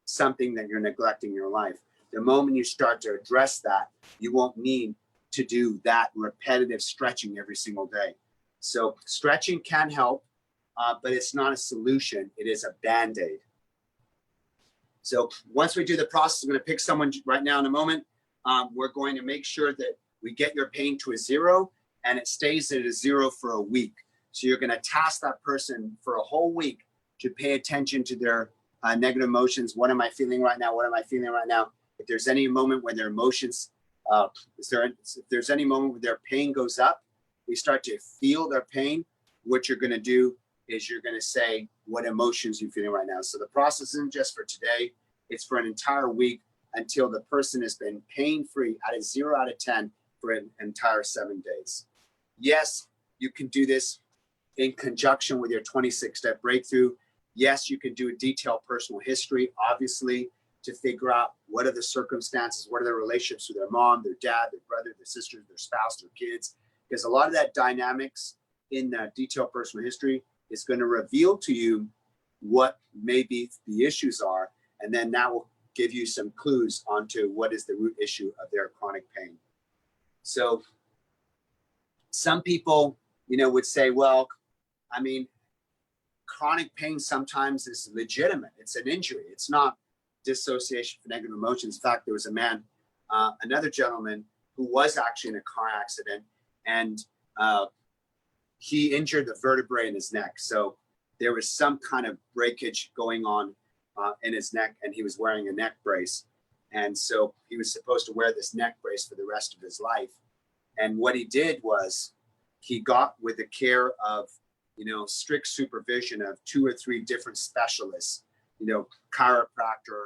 something that you're neglecting in your life. The moment you start to address that, you won't need to do that repetitive stretching every single day. So stretching can help, but it's not a solution. It is a Band-Aid. So once we do the process, I'm going to pick someone right now in a moment. We're going to make sure that we get your pain to a 0 and it stays at a 0 for a week. So you're going to task that person for a whole week to pay attention to their negative emotions. What am I feeling right now? What am I feeling right now? If there's any moment where their emotions, if there's any moment where their pain goes up, we start to feel their pain. What you're going to do is you're going to say what emotions you're feeling right now. So the process isn't just for today. It's for an entire week until the person has been pain-free at a 0 out of 10 for an entire 7 days. Yes, you can do this in conjunction with your 26-step breakthrough. Yes, you can do a detailed personal history, obviously, to figure out what are the circumstances, what are their relationships with their mom, their dad, their brother, their sister, their spouse, their kids. Because a lot of that dynamics in that detailed personal history is going to reveal to you what maybe the issues are. And then that will give you some clues onto what is the root issue of their chronic pain. So some people would say, well, I mean, chronic pain sometimes is legitimate. It's an injury. It's not dissociation from negative emotions. In fact, there was a man, another gentleman who was actually in a car accident, and he injured the vertebrae in his neck. So there was some kind of breakage going on in his neck, and he was wearing a neck brace. And so he was supposed to wear this neck brace for the rest of his life. And what he did was he got, with the care of, strict supervision of 2 or 3 different specialists, chiropractor,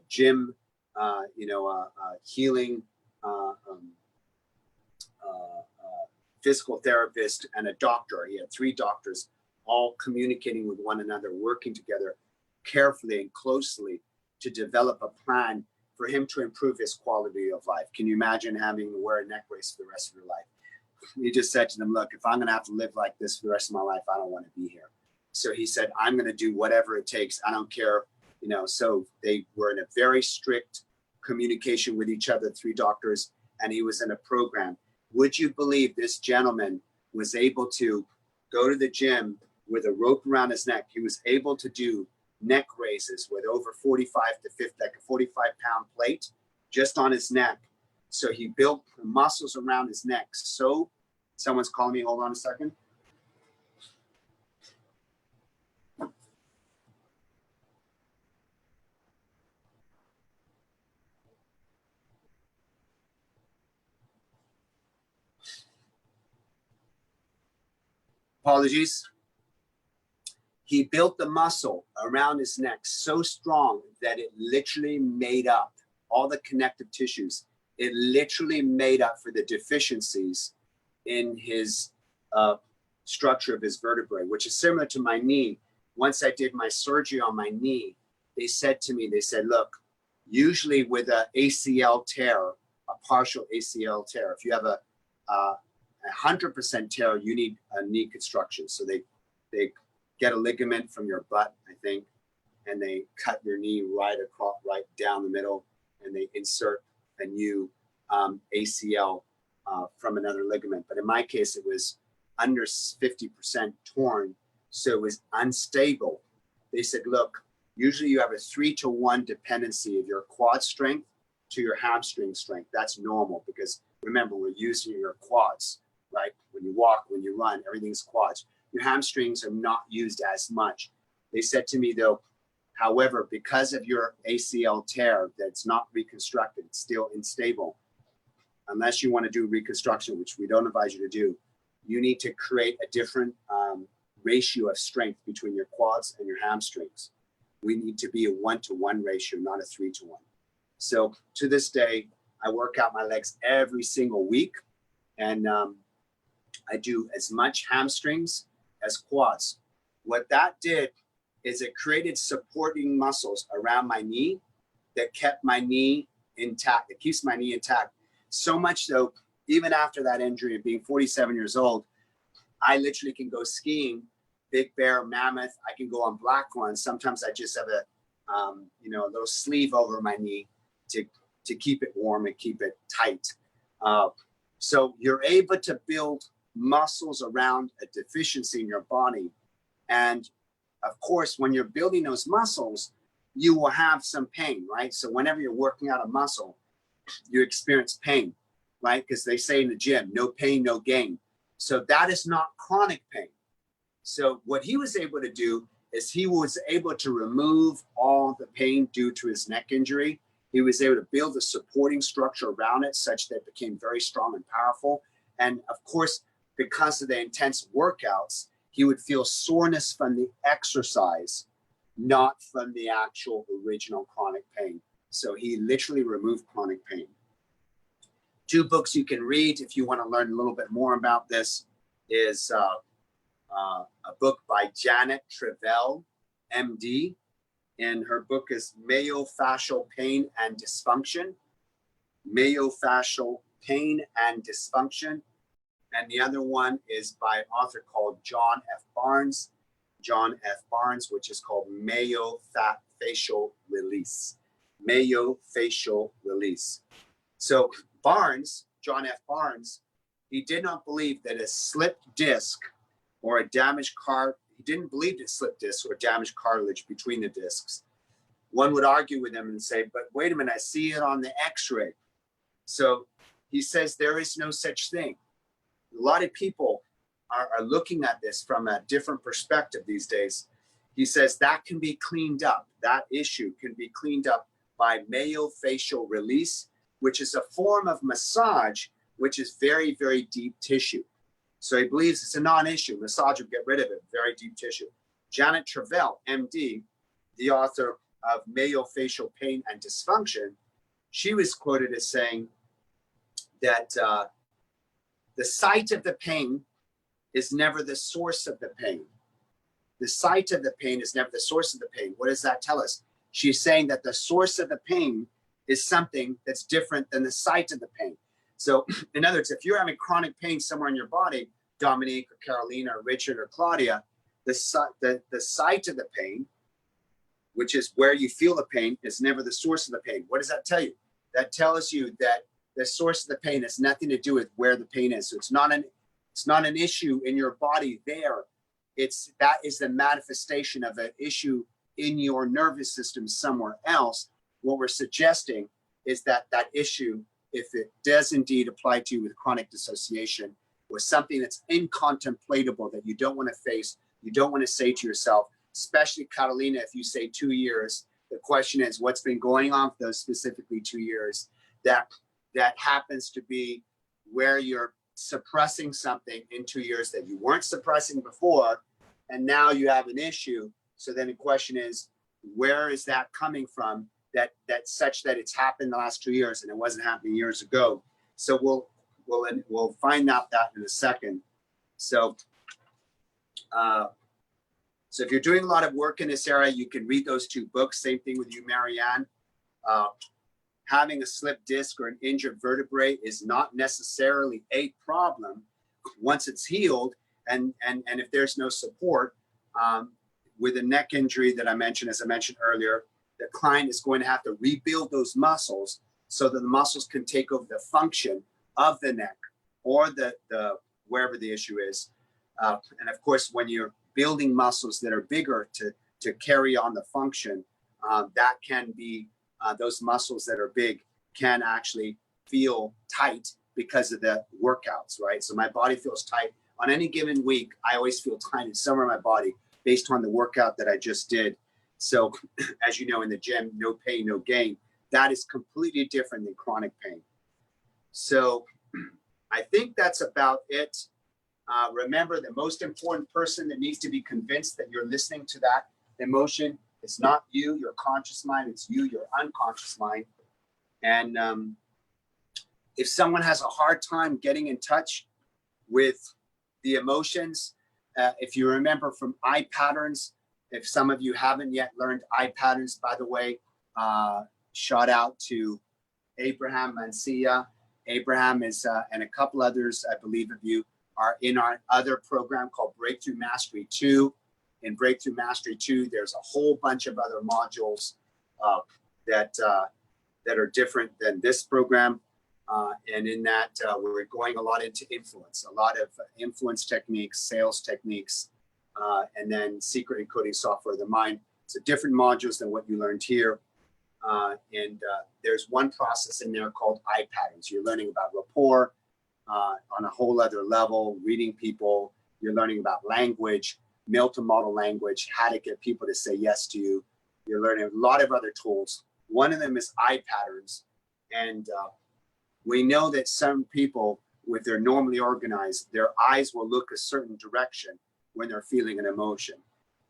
gym, healing, physical therapist, and a doctor. He had 3 doctors all communicating with one another, working together carefully and closely to develop a plan for him to improve his quality of life. Can you imagine having to wear a neck brace for the rest of your life? He just said to them, look, if I'm going to have to live like this for the rest of my life, I don't want to be here. So he said, I'm going to do whatever it takes. I don't care. So they were in a very strict communication with each other, 3 doctors, and he was in a program. Would you believe this gentleman was able to go to the gym with a rope around his neck? He was able to do neck raises with over 45 to 50, like a 45-pound plate just on his neck. So he built the muscles around his neck. So someone's calling me. Hold on a second. Apologies. He built the muscle around his neck so strong that it literally made up all the connective tissues. It literally made up for the deficiencies in his structure of his vertebrae, which is similar to my knee. Once I did my surgery on my knee, they said, look, usually with a ACL tear, a partial ACL tear, if you have a 100% tear, you need a knee construction. So they get a ligament from your butt, I think, and they cut your knee right across, right down the middle, and they insert a new ACL from another ligament. But in my case, it was under 50% torn, so it was unstable. They said, look, usually you have a 3-to-1 dependency of your quad strength to your hamstring strength. That's normal because remember, we're using your quads, right? When you walk, when you run, everything's quads. Your hamstrings are not used as much. They said to me though, however, because of your ACL tear that's not reconstructed, it's still unstable. Unless you want to do reconstruction, which we don't advise you to do, you need to create a different ratio of strength between your quads and your hamstrings. We need to be a 1-to-1 ratio, not a 3-to-1. So to this day, I work out my legs every single week, and I do as much hamstrings as quads. What that did is it created supporting muscles around my knee that kept my knee intact. It keeps my knee intact. So much so, even after that injury of being 47 years old, I literally can go skiing, Big Bear, Mammoth. I can go on black ones. Sometimes I just have a little sleeve over my knee to keep it warm and keep it tight. So you're able to build muscles around a deficiency in your body. And of course, when you're building those muscles, you will have some pain, right? So whenever you're working out a muscle, you experience pain, right? Because they say in the gym, no pain, no gain. So that is not chronic pain. So what he was able to do is he was able to remove all the pain due to his neck injury. He was able to build a supporting structure around it such that it became very strong and powerful. And of course, because of the intense workouts, he would feel soreness from the exercise, not from the actual original chronic pain. So he literally removed chronic pain. 2 books you can read if you want to learn a little bit more about this is a book by Janet Travell, MD. And her book is Myofascial Pain and Dysfunction. Myofascial Pain and Dysfunction. And the other one is by an author called John F. Barnes. John F. Barnes, which is called Myofascial Release. Myofascial Release. So Barnes, John F. Barnes, he did not believe that a slipped disc or a damaged he didn't believe that slipped disc or damaged cartilage between the discs. One would argue with him and say, but wait a minute, I see it on the x-ray. So he says there is no such thing. A lot of people are looking at this from a different perspective these days. He says that can be cleaned up. That issue can be cleaned up by myofascial release, which is a form of massage, which is very, very deep tissue. So he believes it's a non-issue. Massage will get rid of it, very deep tissue. Janet Travell, MD, the author of Myofascial Pain and Dysfunction, she was quoted as saying that the site of the pain is never the source of the pain. The site of the pain is never the source of the pain. What does that tell us? She's saying that the source of the pain is something that's different than the site of the pain. So in other words, if you're having chronic pain somewhere in your body, Dominique or Carolina or Richard or Claudia, the site of the pain, which is where you feel the pain, is never the source of the pain. What does that tell you? That tells you that the source of the pain has nothing to do with where the pain is. So it's not an issue in your body there. That is the manifestation of an issue in your nervous system somewhere else. What we're suggesting is that that issue, if it does indeed apply to you with chronic dissociation, was something that's incontemplatable, that you don't want to face, you don't want to say to yourself, especially Catalina, if you say 2 years, the question is what's been going on for those specifically 2 years that happens to be where you're suppressing something in 2 years that you weren't suppressing before, and now you have an issue. So then the question is, where is that coming from that such that it's happened the last 2 years and it wasn't happening years ago? So we'll find out that in a second. So so if you're doing a lot of work in this area, you can read those 2 books. Same thing with you, Marianne. Having a slipped disc or an injured vertebrae is not necessarily a problem once it's healed. And if there's no support, with a neck injury that I mentioned, as I mentioned earlier, the client is going to have to rebuild those muscles so that the muscles can take over the function of the neck or the wherever the issue is. And of course, when you're building muscles that are bigger to carry on the function, that can be those muscles that are big can actually feel tight because of the workouts, right? So my body feels tight. On any given week, I always feel tight in somewhere in my body based on the workout that I just did. So as you know, in the gym, no pain, no gain. That is completely different than chronic pain. So I think that's about it. Remember, the most important person that needs to be convinced that you're listening to that emotion is not you, your conscious mind. It's you, your unconscious mind. And if someone has a hard time getting in touch with the emotions, if you remember from I patterns, if some of you haven't yet learned I patterns, by the way, shout out to Abraham Mancia. Abraham is, and a couple others, I believe, of you are in our other program called Breakthrough Mastery 2. In Breakthrough Mastery 2, there's a whole bunch of other modules that are different than this program. And in that, we're going a lot into influence, a lot of influence techniques, sales techniques, and then secret encoding software of the mind. So different modules than what you learned here. And there's one process in there called I patterns. You're learning about rapport on a whole other level, reading people. You're learning about language, Milton model language, how to get people to say yes to you. You're learning a lot of other tools. One of them is I patterns. And we know that some people, if they're normally organized, their eyes will look a certain direction when they're feeling an emotion.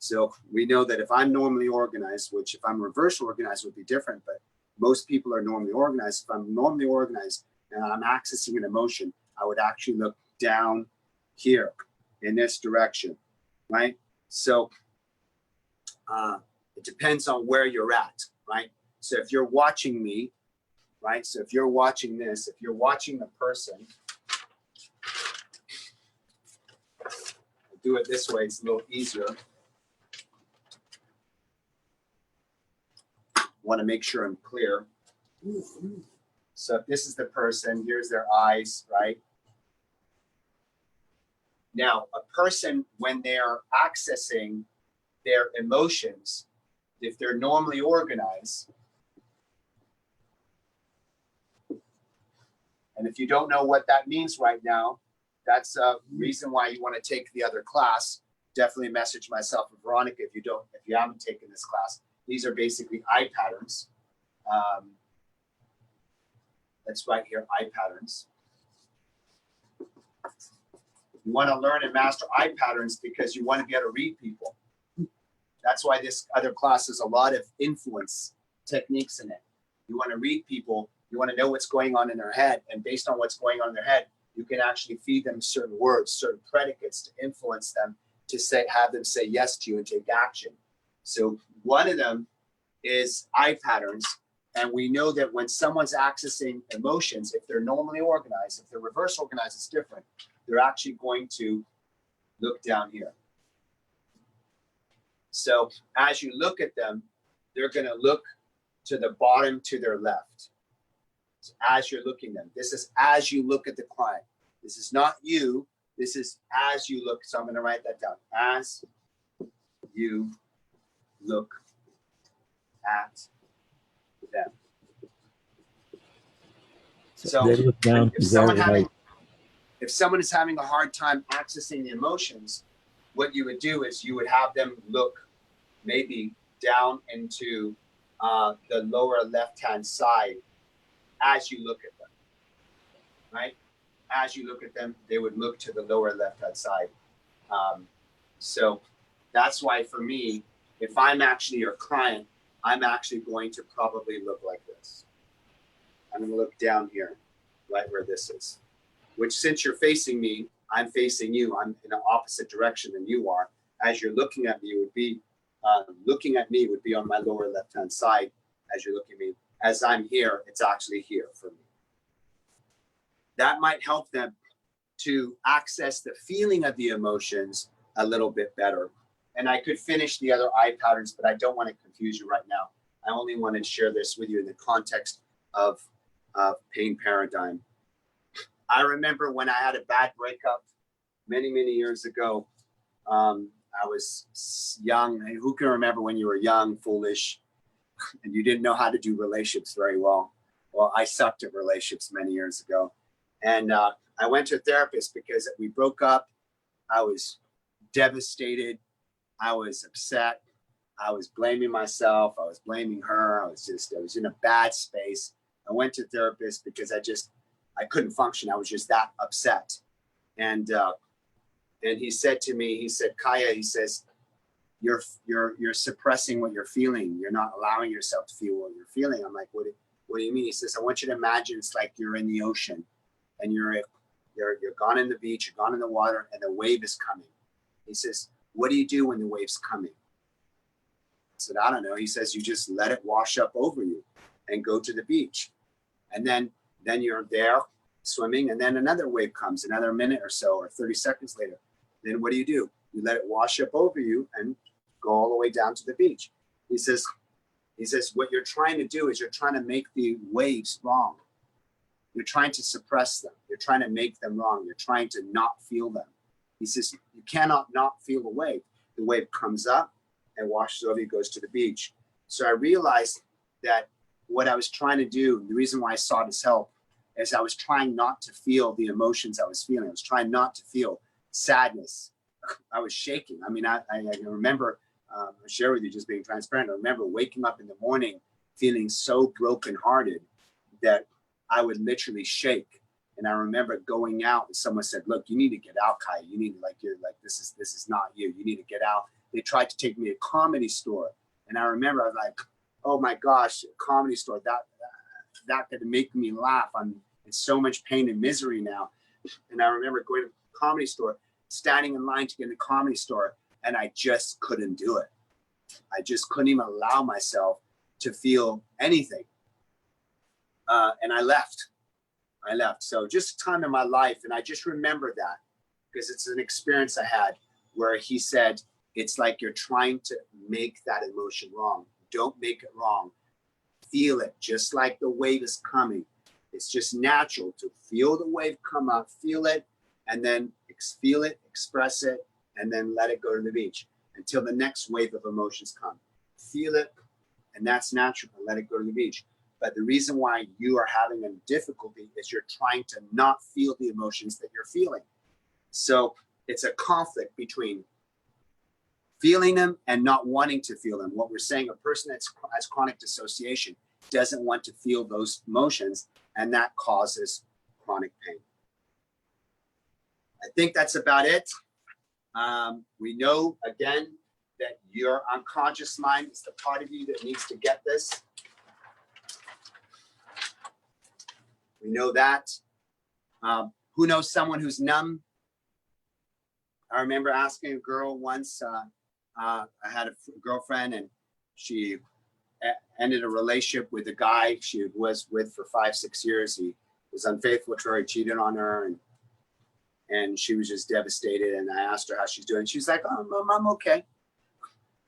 So we know that if I'm normally organized, which if I'm reverse organized would be different, but most people are normally organized. If I'm normally organized and I'm accessing an emotion, I would actually look down here in this direction, right? So it depends on where you're at, right? So if you're watching me, right? So if you're watching this, if you're watching the person, I'll do it this way, it's a little easier. Want to make sure I'm clear. So if this is the person, here's their eyes, right? Now, a person, when they're accessing their emotions, if they're normally organized, and if you don't know what that means right now, that's a reason why you want to take the other class. Definitely message myself and Veronica if you haven't taken this class. These are basically eye patterns. That's right here, eye patterns. You want to learn and master eye patterns because you want to be able to read people. That's why this other class has a lot of influence techniques in it. You want to read people, you want to know what's going on in their head, and based on what's going on in their head, you can actually feed them certain words, certain predicates to influence them to have them say yes to you and take action. So one of them is eye patterns. And we know that when someone's accessing emotions, if they're normally organized, if they're reverse organized, it's different. They're actually going to look down here. So as you look at them, they're going to look to the bottom to their left. So as you're looking at them, this is as you look at the client. This is not you. This is as you look. So I'm going to write that down. As you look at them. So They look down if someone very right. if someone is having a hard time accessing the emotions, what you would do is you would have them look maybe down into the lower left-hand side as you look at them, right? As you look at them, they would look to the lower left-hand side. So that's why for me, if I'm actually your client, I'm actually going to probably look like this. I'm going to look down here, right where this is, which since you're facing me, I'm facing you. I'm in the opposite direction than you are. As you're looking at me, would be looking at me would be on my lower left-hand side. As you're looking at me, as I'm here, it's actually here for me. That might help them to access the feeling of the emotions a little bit better. And I could finish the other eye patterns, but I don't want to confuse you right now. I only want to share this with you in the context of pain paradigm. I remember when I had a bad breakup many, many years ago. I was young. Who can remember when you were young, foolish, and you didn't know how to do relationships very well? Well, I sucked at relationships many years ago. And I went to a therapist because we broke up. I was devastated. I was upset. I was blaming myself. I was blaming her. I was in a bad space. I went to a therapist because I couldn't function. I was just that upset. And he said to me, he said, Kaya, he says, you're suppressing what you're feeling. You're not allowing yourself to feel what you're feeling. I'm like, what do you mean? He says, I want you to imagine it's like you're in the ocean and you're gone in the beach, you're gone in the water, and the wave is coming. He says, what do you do when the wave's coming? I said, I don't know. He says, you just let it wash up over you and go to the beach. And then you're there swimming, and then another wave comes, another minute or so, or 30 seconds later. Then what do? You let it wash up over you and go all the way down to the beach. He says, what you're trying to do is you're trying to make the waves wrong. You're trying to suppress them. You're trying to make them wrong. You're trying to not feel them. He says, you cannot not feel the wave. The wave comes up and washes over you, goes to the beach. So I realized that what I was trying to do, the reason why I sought his help, is I was trying not to feel the emotions I was feeling. I was trying not to feel sadness. I was shaking. I mean, I remember, I'll share with you, just being transparent. I remember waking up in the morning feeling so brokenhearted that I would literally shake. And I remember going out and someone said, look, you need to get out, Kai. You need to this is not you. You need to get out. They tried to take me to a comedy store. And I remember I was like, oh my gosh, a comedy store, that could make me laugh. I'm in so much pain and misery now. And I remember going to the comedy store, standing in line to get in the comedy store, and I just couldn't do it. I just couldn't even allow myself to feel anything. And I left. So just a time in my life, and I just remember that because it's an experience I had where he said, it's like you're trying to make that emotion wrong. Don't make it wrong. Feel it, just like the wave is coming. It's just natural to feel the wave come up, feel it, and then it feel it, express it, and then let it go to the beach until the next wave of emotions come. Feel it, and that's natural. Let it go to the beach. But the reason why you are having a difficulty is you're trying to not feel the emotions that you're feeling. So it's a conflict between feeling them and not wanting to feel them. What we're saying, a person that has chronic dissociation doesn't want to feel those emotions, and that causes chronic pain. I think that's about it. We know, again, that your unconscious mind is the part of you that needs to get this. We know that. Who knows someone who's numb? I remember asking a girl once, I had a girlfriend, and she ended a relationship with a guy she was with for 5-6 years. He was unfaithful to her, he cheated on her, and she was just devastated. And I asked her how she's doing. She's like, "Oh, I'm okay."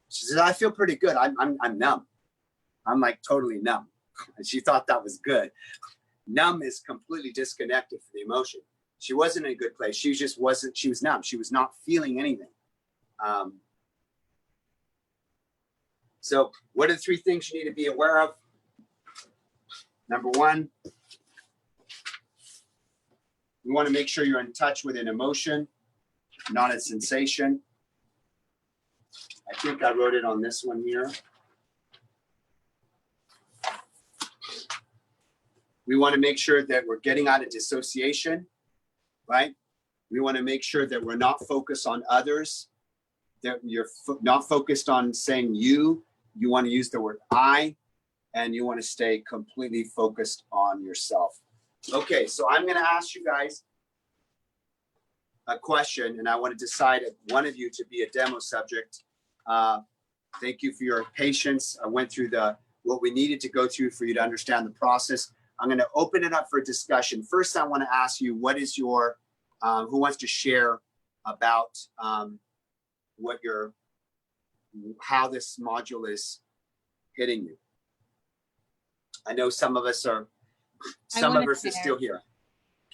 She said, "I feel pretty good. I'm numb. I'm like totally numb." And she thought that was good. Numb is completely disconnected from the emotion. She wasn't in a good place. She just wasn't. She was numb. She was not feeling anything. So what are the 3 things you need to be aware of? Number 1, you want to make sure you're in touch with an emotion, not a sensation. I think I wrote it on this one here. We want to make sure that we're getting out of dissociation, right? We want to make sure that we're not focused on others, that you're not focused on saying you. You want to use the word I, and you want to stay completely focused on yourself. Okay, so I'm going to ask you guys a question, and I want to decide one of you to be a demo subject. Thank you for your patience. I went through what we needed to go through for you to understand the process. I'm going to open it up for discussion. First, I want to ask you, what is your, who wants to share about how this module is hitting you? I know some of us are still here.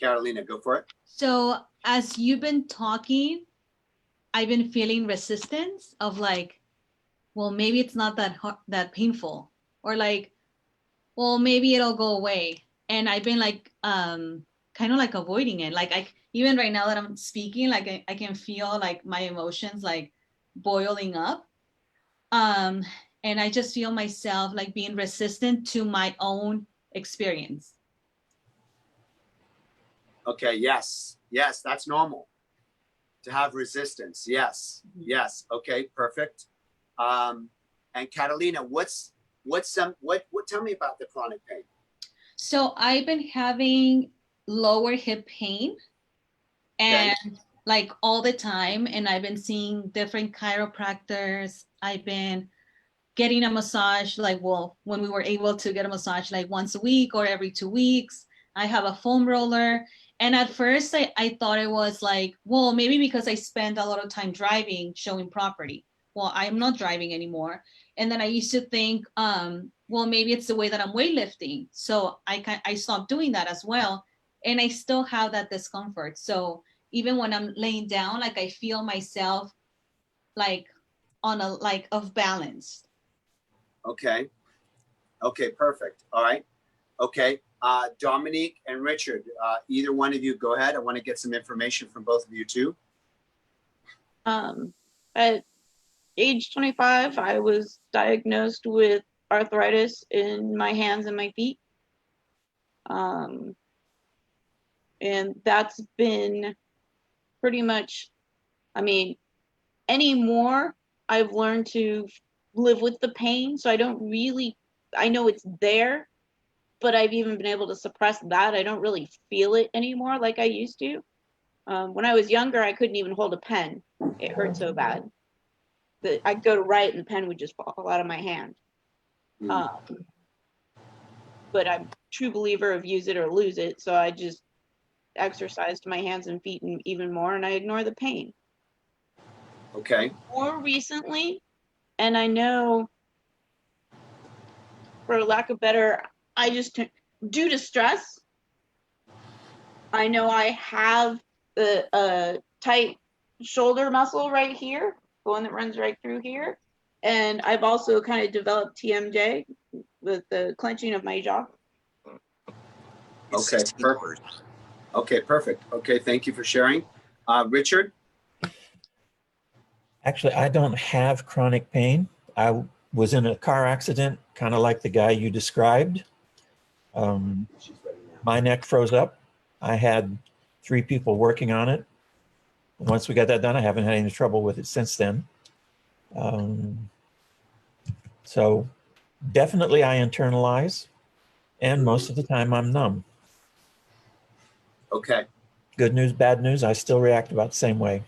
Carolina, go for it. So as you've been talking, I've been feeling resistance of like, well, maybe it's not that painful, or like, well, maybe it'll go away. And I've been like, kind of like avoiding it. Like even right now that I'm speaking, like I can feel like my emotions like boiling up. And I just feel myself like being resistant to my own experience. Okay, yes, that's normal to have resistance. Yes, okay, perfect. And Catalina, tell me about the chronic pain. So I've been having lower hip pain and like all the time, and I've been seeing different chiropractors. I've been getting a massage, like, well, when we were able to get a massage like once a week or every 2 weeks. I have a foam roller. And at first I thought it was like, well, maybe because I spend a lot of time driving, showing property. Well, I'm not driving anymore. And then I used to think, well, maybe it's the way that I'm weightlifting. So I stopped doing that as well. And I still have that discomfort. So even when I'm laying down, like I feel myself like on a, like off balance. Okay, perfect. All right. Okay. Dominique and Richard, either one of you, go ahead. I want to get some information from both of you too. At age 25, I was diagnosed with arthritis in my hands and my feet. And that's been pretty much, anymore, I've learned to live with the pain. So I know it's there, but I've even been able to suppress that. I don't really feel it anymore like I used to. When I was younger, I couldn't even hold a pen. It hurt so bad that I'd go to write and the pen would just fall out of my hand. But I'm a true believer of use it or lose it. So I just exercised my hands and feet even more, and I ignore the pain. Okay. More recently, and I know, for lack of better, due to stress, I know I have a tight shoulder muscle right here, the one that runs right through here. And I've also kind of developed TMJ with the clenching of my jaw. Okay, perfect. Okay, perfect. Okay, thank you for sharing. Richard? Actually, I don't have chronic pain. I was in a car accident, kind of like the guy you described. My neck froze up. I had 3 people working on it. Once we got that done, I haven't had any trouble with it since then. So definitely I internalize, and most of the time I'm numb. Okay. Good news, bad news, I still react about the same way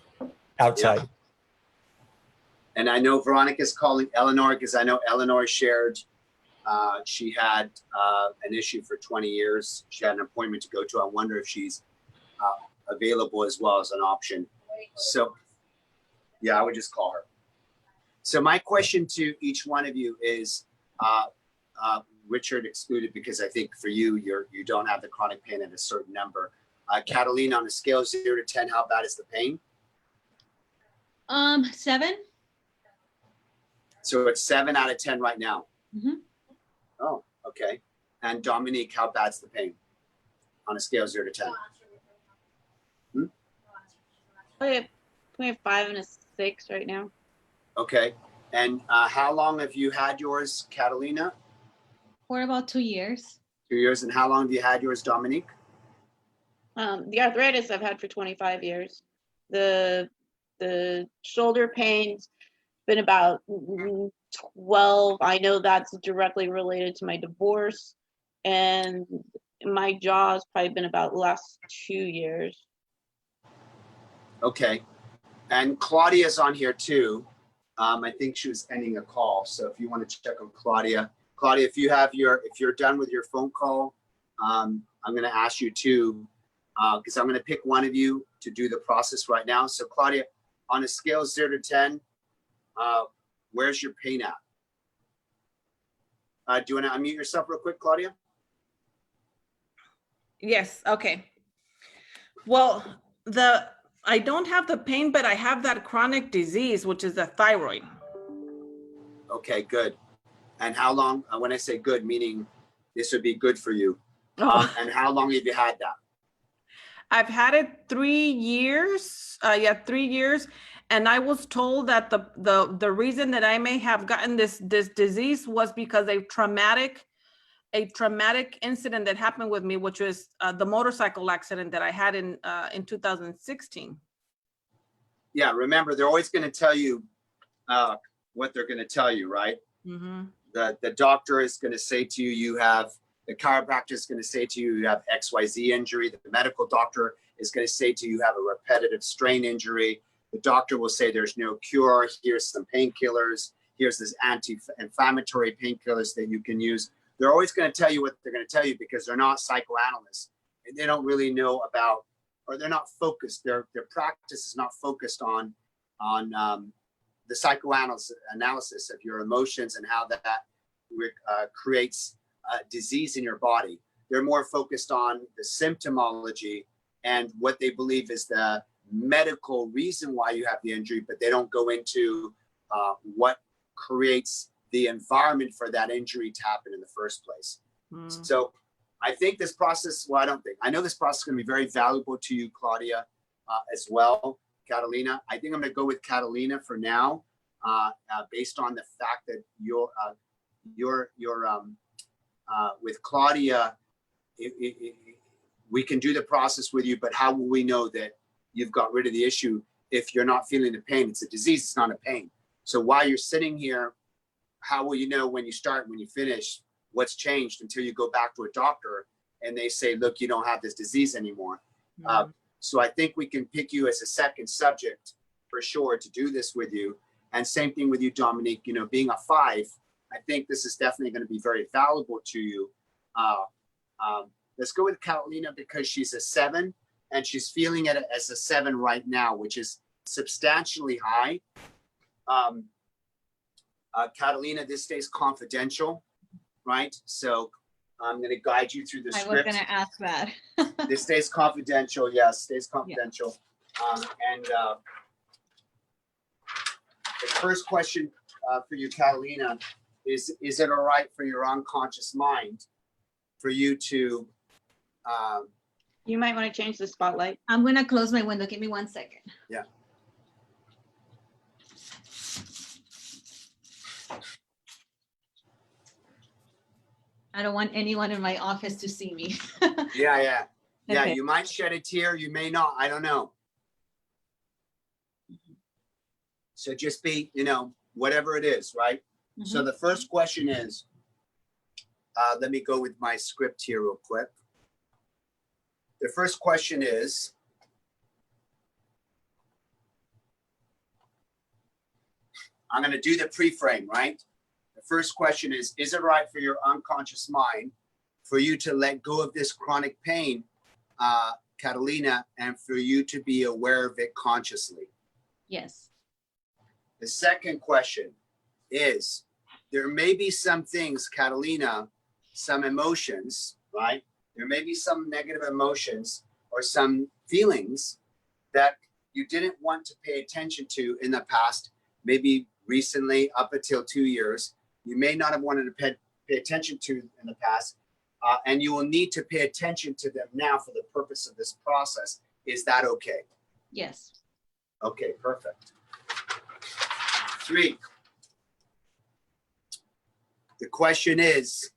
outside. Yeah. And I know Veronica's calling Eleanor because I know Eleanor shared she had an issue for 20 years. She had an appointment to go to. I wonder if she's available as well as an option. So yeah, I would just call her. So my question to each one of you is, Richard excluded because I think for you, you don't have the chronic pain at a certain number. Catalina, on a scale of 0 to 10, how bad is the pain? 7. So it's 7 out of 10 right now. Mm-hmm. Oh, okay. And Dominique, how bad's the pain on a scale of 0 to 10? We have 5 and a 6 right now. Okay. And how long have you had yours, Catalina? For about 2 years. 2 years. And how long have you had yours, Dominique? The arthritis I've had for 25 years. The shoulder pain's been about 12. I know that's directly related to my divorce. And my jaw's probably been about the last 2 years. Okay. And Claudia's on here too. I think she was ending a call. So if you want to check on Claudia, if you're done with your phone call, I'm going to ask you to, because I'm going to pick one of you to do the process right now. So Claudia, on a scale of 0 to 10, where's your pain at? Do you want to unmute yourself real quick, Claudia? Yes, okay. Well, I don't have the pain, but I have that chronic disease, which is the thyroid. Okay, good. And how long, when I say good, meaning this would be good for you. And how long have you had that? I've had it 3 years. 3 years. And I was told that the reason that I may have gotten this disease was because a traumatic incident that happened with me, which was the motorcycle accident that I had in 2016. Yeah, remember, they're always going to tell you what they're going to tell you, right? Mm-hmm. The doctor is going to say to you, the chiropractor is going to say to you, you have XYZ injury. The medical doctor is going to say to you, you have a repetitive strain injury. The doctor will say there's no cure. Here's some painkillers. Here's this anti-inflammatory painkillers that you can use. They're always going to tell you what they're going to tell you because they're not psychoanalysts and they don't really know about, or they're not focused. Their practice is not focused on the psychoanalysis of your emotions and how that creates disease in your body. They're more focused on the symptomology and what they believe is the medical reason why you have the injury, but they don't go into what creates the environment for that injury to happen in the first place. So I think this process, I know this process is going to be very valuable to you, Claudia, as well. Catalina, I think I'm going to go with Catalina for now, based on the fact that you're with Claudia, we can do the process with you, but how will we know that you've got rid of the issue if you're not feeling the pain? It's a disease, it's not a pain. So while you're sitting here, how will you know when you start, when you finish, what's changed until you go back to a doctor and they say, look, you don't have this disease anymore. Mm-hmm. So I think we can pick you as a second subject for sure to do this with you. And same thing with you, Dominique, being a 5, I think this is definitely going to be very valuable to you. Let's go with Catalina because she's a 7 and she's feeling it as a 7 right now, which is substantially high. Catalina, this stays confidential, right? So I'm going to guide you through the script. I was going to ask that. This stays confidential. Yes, stays confidential. The first question for you, Catalina, is it all right for your unconscious mind for you to, You might want to change the spotlight. I'm gonna close my window. Give me 1 second. Yeah. I don't want anyone in my office to see me. yeah, Okay. you might shed a tear, you may not, I don't know. So just be, whatever it is, right? So the first question is, let me go with my script here real quick. The first question is, I'm going to do the pre-frame, right? The first question is it right for your unconscious mind for you to let go of this chronic pain, Catalina, and for you to be aware of it consciously? Yes. The second question is, there may be some things, Catalina, some emotions, right? There may be some negative emotions or some feelings that you didn't want to pay attention to in the past, maybe recently, up until 2 years. You may not have wanted to pay attention to in the past, and you will need to pay attention to them now for the purpose of this process. Is that okay? Yes. Okay, perfect. 3. The question is,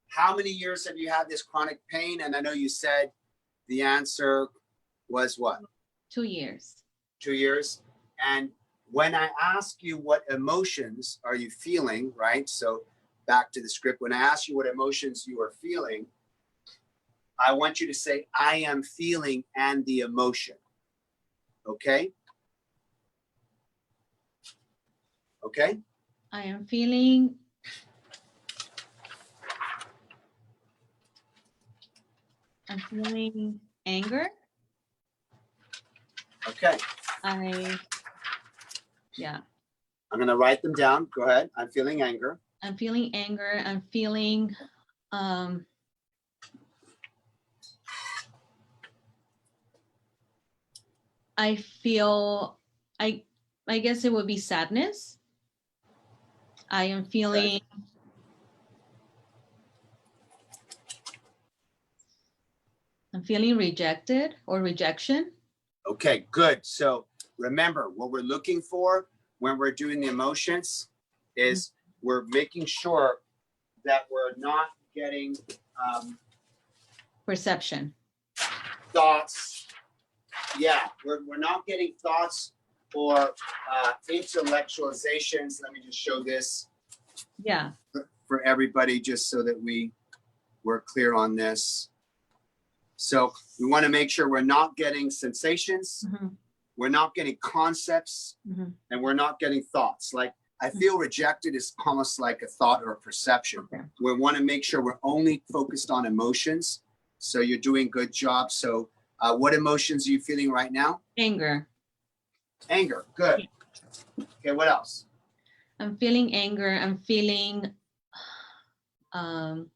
how many years have you had this chronic pain? And I know you said the answer was what? 2 years. 2 years. And when I ask you what emotions are you feeling, right? So back to the script, when I ask you what emotions you are feeling, I want you to say, I am feeling and the emotion. Okay? Okay? I am feeling anger. Okay. Yeah. I'm going to write them down. Go ahead. I'm feeling anger. I'm feeling anger. I'm feeling I feel I guess it would be sadness. I am feeling I'm feeling rejected or rejection. Okay, good. So remember, what we're looking for when we're doing the emotions is we're making sure that we're not getting Perception. thoughts. Yeah, we're not getting thoughts or intellectualizations. Let me just show this Yeah. for everybody, just so that we're clear on this. So we want to make sure we're not getting sensations, we're not getting concepts, and we're not getting thoughts. Like, I feel rejected is almost like a thought or a perception. Okay. We want to make sure we're only focused on emotions. So you're doing a good job. So what emotions are you feeling right now? Anger. Anger. Good. Okay, what else? I'm feeling anger. I'm feeling I'm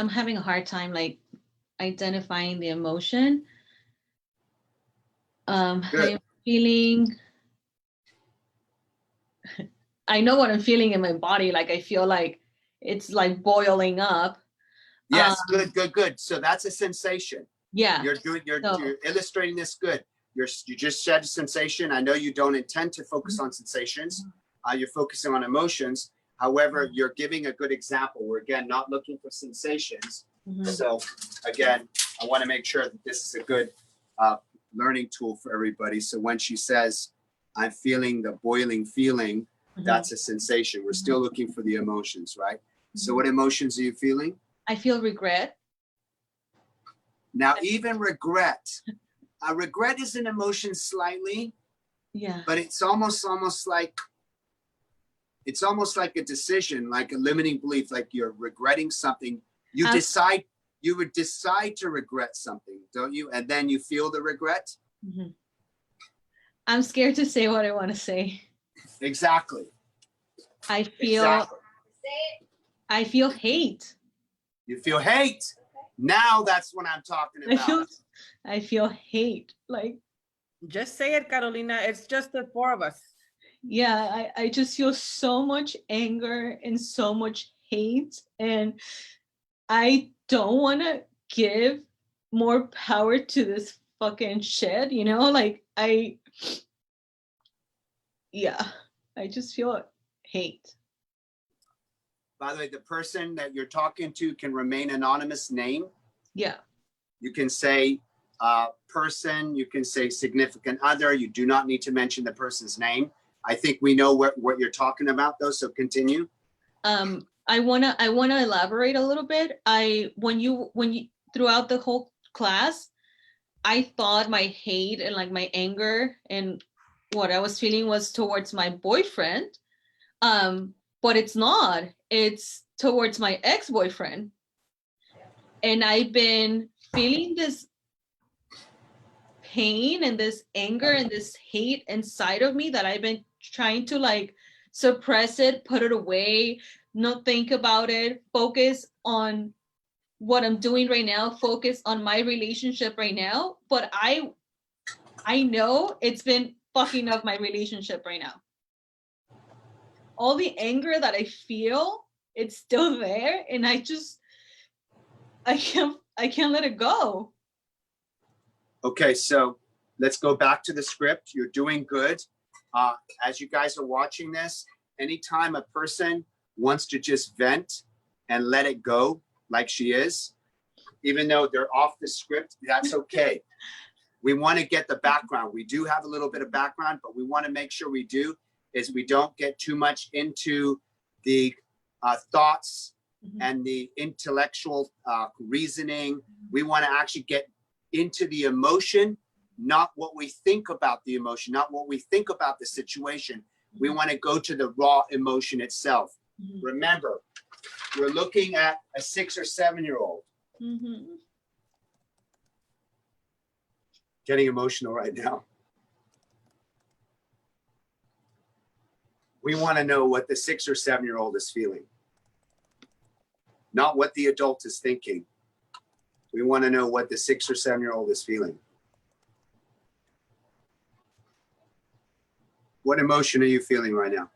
having a hard time like identifying the emotion. I'm feeling I know what I'm feeling in my body. Like I feel like it's like boiling up. Yes, good. So that's a sensation. Yeah. You're illustrating this good. You just said a sensation. I know you don't intend to focus on sensations. You're focusing on emotions. However, you're giving a good example. We're again not looking for sensations. So again, I want to make sure that this is a good learning tool for everybody. So when she says, I'm feeling the boiling feeling, that's a sensation. We're still looking for the emotions, right? So what emotions are you feeling? I feel regret. Now, even regret, regret is an emotion slightly, Yeah. but it's almost like a decision, like a limiting belief, like you're regretting something. You would decide to regret something, don't you? And then you feel the regret. I'm scared to say what I want to say. Exactly. I feel hate. You feel hate. Now that's what I'm talking about. I feel hate. Like, Just say it, Carolina. It's just the four of us. yeah, I just feel so much anger and so much hate. And I don't want to give more power to this fucking shit, you know? Like, yeah, I just feel hate. By the way, the person that you're talking to can remain anonymous name. Yeah. You can say person, you can say significant other. You do not need to mention the person's name. I think we know what you're talking about though, so continue. I wanna elaborate a little bit. When you throughout the whole class, I thought my hate and like my anger and what I was feeling was towards my boyfriend. But it's not. It's towards my ex-boyfriend. And I've been feeling this pain and this anger and this hate inside of me that I've been trying to like suppress it, put it away, not think about it, focus on what I'm doing right now, focus on my relationship right now. But I know it's been fucking up my relationship right now. All the anger that I feel, it's still there, and I can't let it go. Okay, so let's go back to the script. You're doing good. As you guys are watching this, anytime a person wants to just vent and let it go like she is, even though they're off the script, that's okay. We want to get the background. We do have a little bit of background, but we want to make sure we don't get too much into the thoughts and the intellectual reasoning. We want to actually get into the emotion, not what we think about the emotion, not what we think about the situation. We want to go to the raw emotion itself. Remember, we're looking at a 6 or 7-year-old. Getting emotional right now. We want to know what the 6 or 7-year-old is feeling, not what the adult is thinking. We want to know what the 6 or 7-year-old is feeling. What emotion are you feeling right now?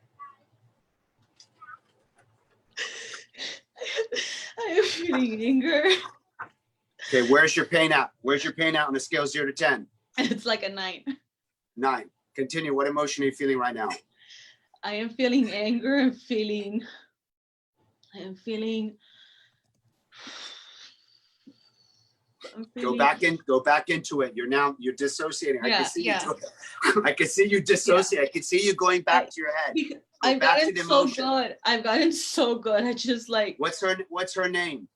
I am feeling anger. Okay, where's your pain at? Where's your pain at on a scale 0 to 10? It's like a 9. 9. Continue. What emotion are you feeling right now? I am feeling anger. I am feeling. Go back into it. You're dissociating. Yeah, I can see you dissociate. I can see you going back to your head. I've gotten so good. I've gotten so good. I just like. What's her name?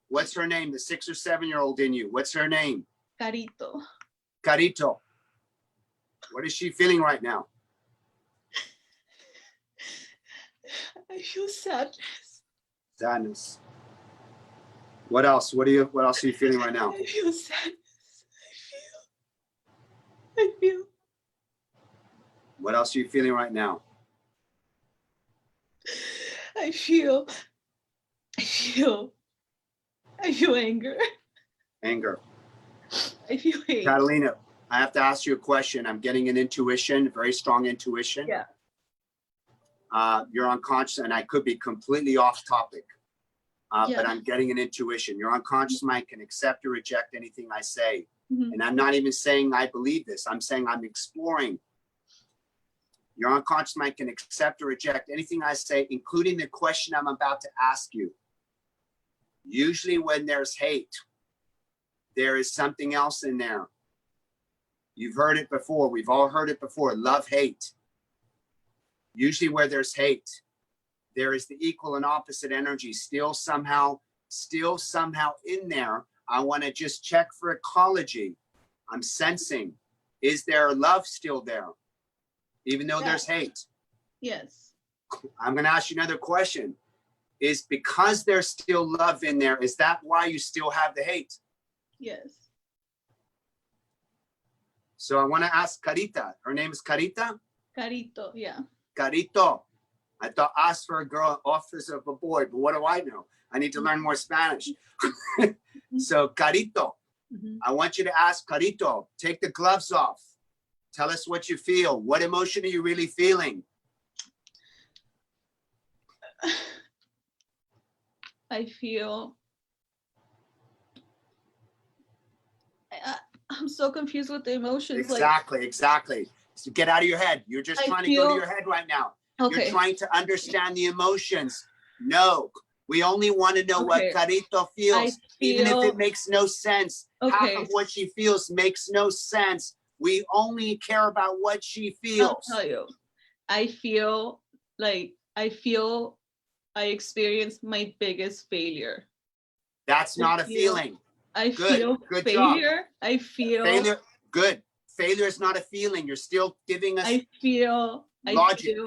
What's her name? The 6 or 7-year-old in you. What's her name? Carito. Carito. What is she feeling right now? I feel sadness. Sadness. What else? What else are you feeling right now? I feel sadness. I feel. What else are you feeling right now? I feel anger. Anger. I feel hate. Catalina, I have to ask you a question. I'm getting an intuition, very strong intuition. Yeah. You're unconscious, and I could be completely off topic, Yeah. but I'm getting an intuition. Your unconscious mind can accept or reject anything I say. Mhm. And I'm not even saying I believe this. I'm saying I'm exploring. Your unconscious mind can accept or reject anything I say, including the question I'm about to ask you. Usually when there's hate, there is something else in there. You've heard it before. We've all heard it before. Love, hate. Usually where there's hate, there is the equal and opposite energy still somehow in there. I want to just check for ecology. I'm sensing, is there love still there? Even though there's hate. Yes. I'm going to ask you another question. Is because there's still love in there, is that why you still have the hate? Yes. So I want to ask Carita. Her name is Carita? Carito, yeah. Carito, I thought ask for a girl, office of a boy, but what do I know? I need to learn more Spanish. So Carito, Mhm. I want you to ask Carito, take the gloves off. Tell us what you feel. What emotion are you really feeling? I feel. I'm so confused with the emotions. Exactly. So get out of your head. You're just I trying to go to feel- your head right now. Okay. You're trying to understand the emotions. No, we only want to know Okay. what Carito feels, even if feel- it makes no sense. Half Okay. of what she feels makes no sense. We only care about what she I'll feels. tell you. I feel I experienced my biggest failure. That's not a feel- feeling. I Good. feel Good job. failure. I feel Failure. Good. Failure is not a feeling. You're still giving us I feel logic.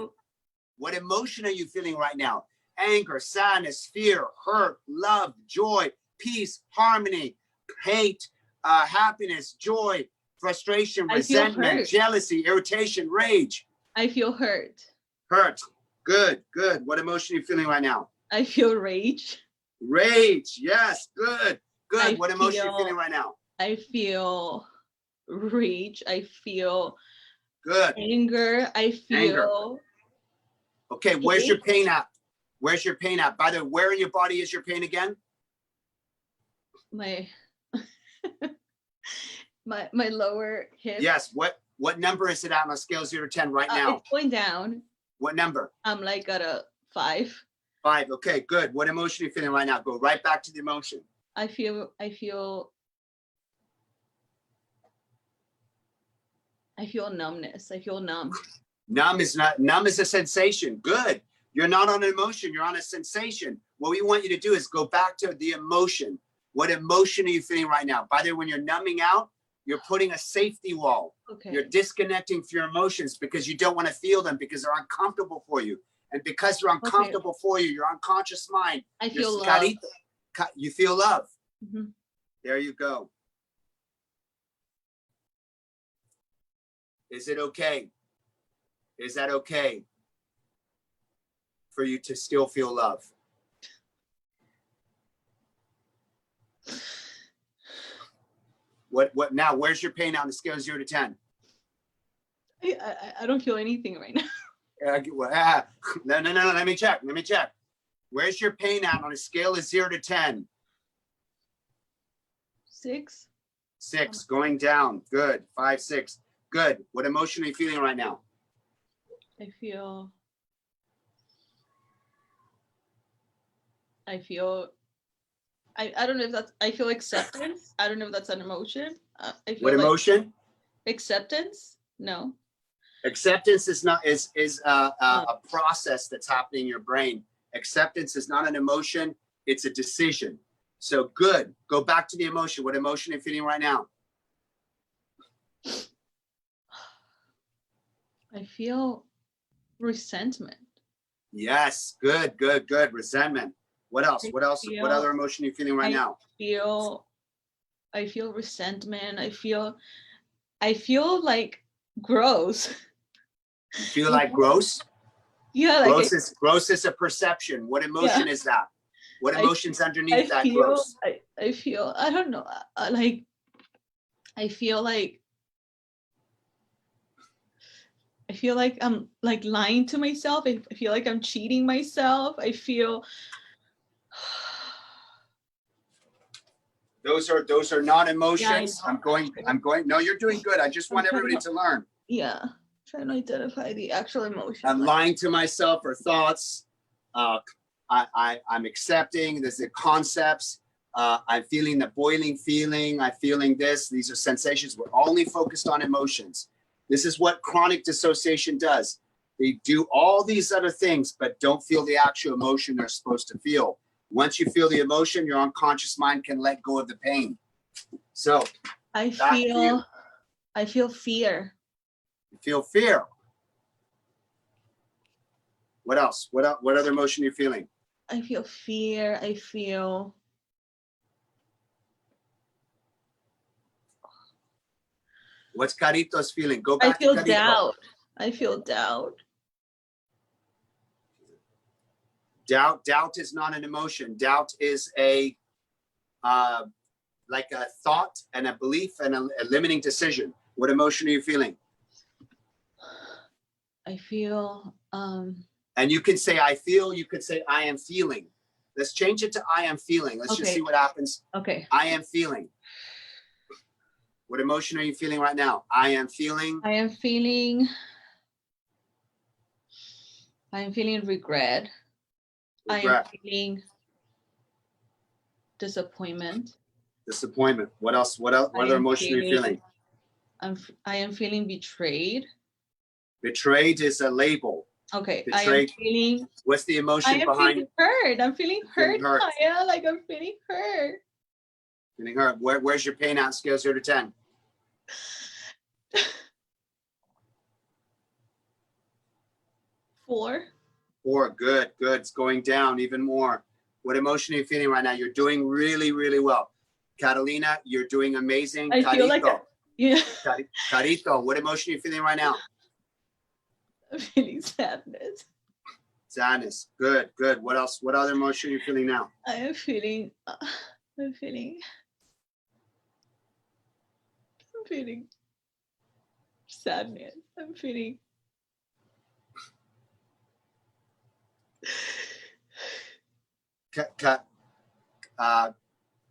What emotion are you feeling right now? Anger, sadness, fear, hurt, love, joy, peace, harmony, hate, happiness, joy, frustration, I feel resentment, hurt. jealousy, irritation, rage, I feel hurt. hurt. Good. What emotion are you feeling right now? I feel rage. Rage. Yes. Good. I What emotion are you feel- feeling right now? I feel rage. I feel Good. anger. I feel Okay. Where's your pain at? Where's your pain at? By the way, where in your body is your pain again? my my lower hip. Yes. What number is it at on a scale of 0 to 10 right now? It's going down. What number? I'm like at a 5. 5. Okay, good. What emotion are you feeling right now? Go right back to the emotion. I feel numbness. I feel numb. Numb is a sensation. Good. You're not on an emotion, you're on a sensation. What we want you to do is go back to the emotion. What emotion are you feeling right now? By the way, when you're numbing out, you're putting a safety wall. Okay. You're disconnecting from your emotions because you don't want to feel them because they're uncomfortable for you. And because they're uncomfortable for you, your unconscious mind, I your feel love. carita, you feel love. Mhm. There you go. Is it okay? Is that okay for you to still feel love? What now? Where's your pain on the scale of 0 to 10? I don't feel anything right now. No. Let me check. Where's your pain at on a scale of 0 to 10? 6. 6, going down. Good. 5, 6. Good. What emotion are you feeling right now? I feel I don't know if that's I feel acceptance. I don't know if that's an emotion. I feel What emotion? Acceptance? No. Acceptance is not is a process that's happening in your brain. Acceptance is not an emotion, it's a decision. So good. Go back to the emotion. What emotion are you feeling right now? I feel resentment. Yes. Good. Resentment. What else? What other emotion are you feeling right now? I feel resentment. I feel like gross. You feel like gross? Yeah, like Gross is a perception. What emotion is that? What emotion's underneath that gross? I feel I don't know. Like I feel like I'm like lying to myself. I feel like I'm cheating myself. I feel Those are not emotions. Yeah, I'm going. No, you're doing good. I just want everybody to learn. yeah. Trying to identify the actual emotion. I'm lying to myself or thoughts. I'm accepting. There's the concepts. I'm feeling the boiling feeling. I'm feeling this. These are sensations. We're only focused on emotions. This is what chronic dissociation does. They do all these other things, but don't feel the actual emotion they're supposed to feel. Once you feel the emotion, your unconscious mind can let go of the pain. So I back to you. feel fear. You feel fear. What else? What other emotion are you feeling? I feel fear. I feel What's Carito's feeling? Go back I feel to Carito. doubt. I feel doubt. Doubt is not an emotion. Doubt is a like a thought and a belief and a limiting decision. What emotion are you feeling? I feel And you can say I feel, you could say I am feeling. Let's change it to I am feeling. Let's just Okay. see what happens. okay. I am feeling. What emotion are you feeling right now? I am feeling. I am feeling regret. I am Regret. feeling disappointment. Disappointment. What else? What else? What I other am emotion are you feeling? I am feeling betrayed. Betrayed is a label. Okay, Betrayed. What's the I emotion am behind feeling hurt. I'm feeling hurt, Feeling hurt. Kaya. Like I'm feeling hurt. feeling hurt? Where's your pain out? Scale 0 to 10. 4. 4. Good. Good. It's going down even more. What emotion are you feeling right now? You're doing really, really well. Catalina, you're doing amazing. I feel like yeah, Carito, what emotion are you feeling right now? I'm feeling sadness. Sadness. Good, good. What else? What other emotion are you feeling now? I'm feeling sadness. I'm feeling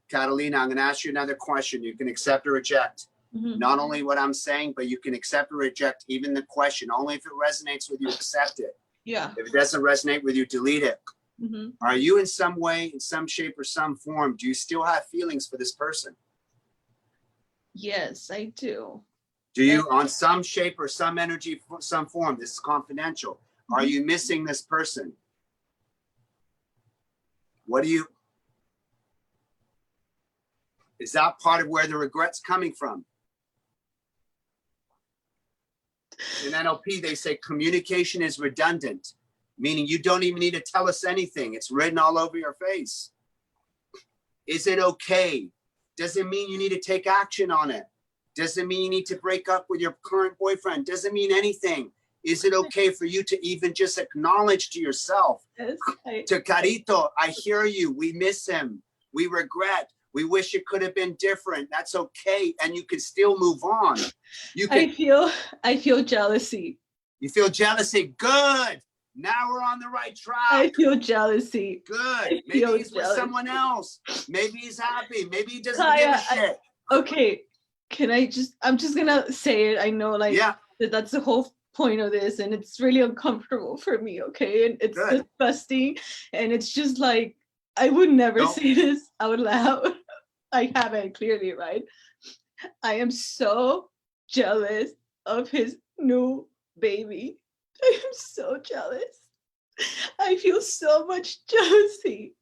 Catalina, I'm going to ask you another question. You can accept or reject. Mhm. Not only what I'm saying, but you can accept or reject even the question. Only if it resonates with you, accept it. yeah. If it doesn't resonate with you, delete it. hmm Are you in some way, in some shape or some form, do you still have feelings for this person? Yes, I do. Do you, on some shape or some energy, some form, this is confidential, are you missing this person? What do you, is that part of where the regret's coming from? In NLP, they say communication is redundant, meaning you don't even need to tell us anything. It's written all over your face. Is it okay? Doesn't mean you need to take action on it. Doesn't mean you need to break up with your current boyfriend. Doesn't mean anything. Is it okay for you to even just acknowledge to yourself, Yes, to Carito, I hear you. We miss him. We regret. We wish it could have been different. That's okay. And you can still move on. You can, I feel jealousy. you feel jealousy. Good. Now we're on the right I track. feel jealousy. Good. Maybe feel he's with jealous. someone else. Maybe he's happy. Maybe he doesn't Kaya, give a shit. Okay, I'm just gonna say it. I know like Yeah. that's the whole point of this and it's really uncomfortable for me, okay? And it's Good. disgusting and it's just like I would never No. say this out loud. I haven't clearly, right? I am so jealous of his new baby. I am so jealous. I feel so much jealousy.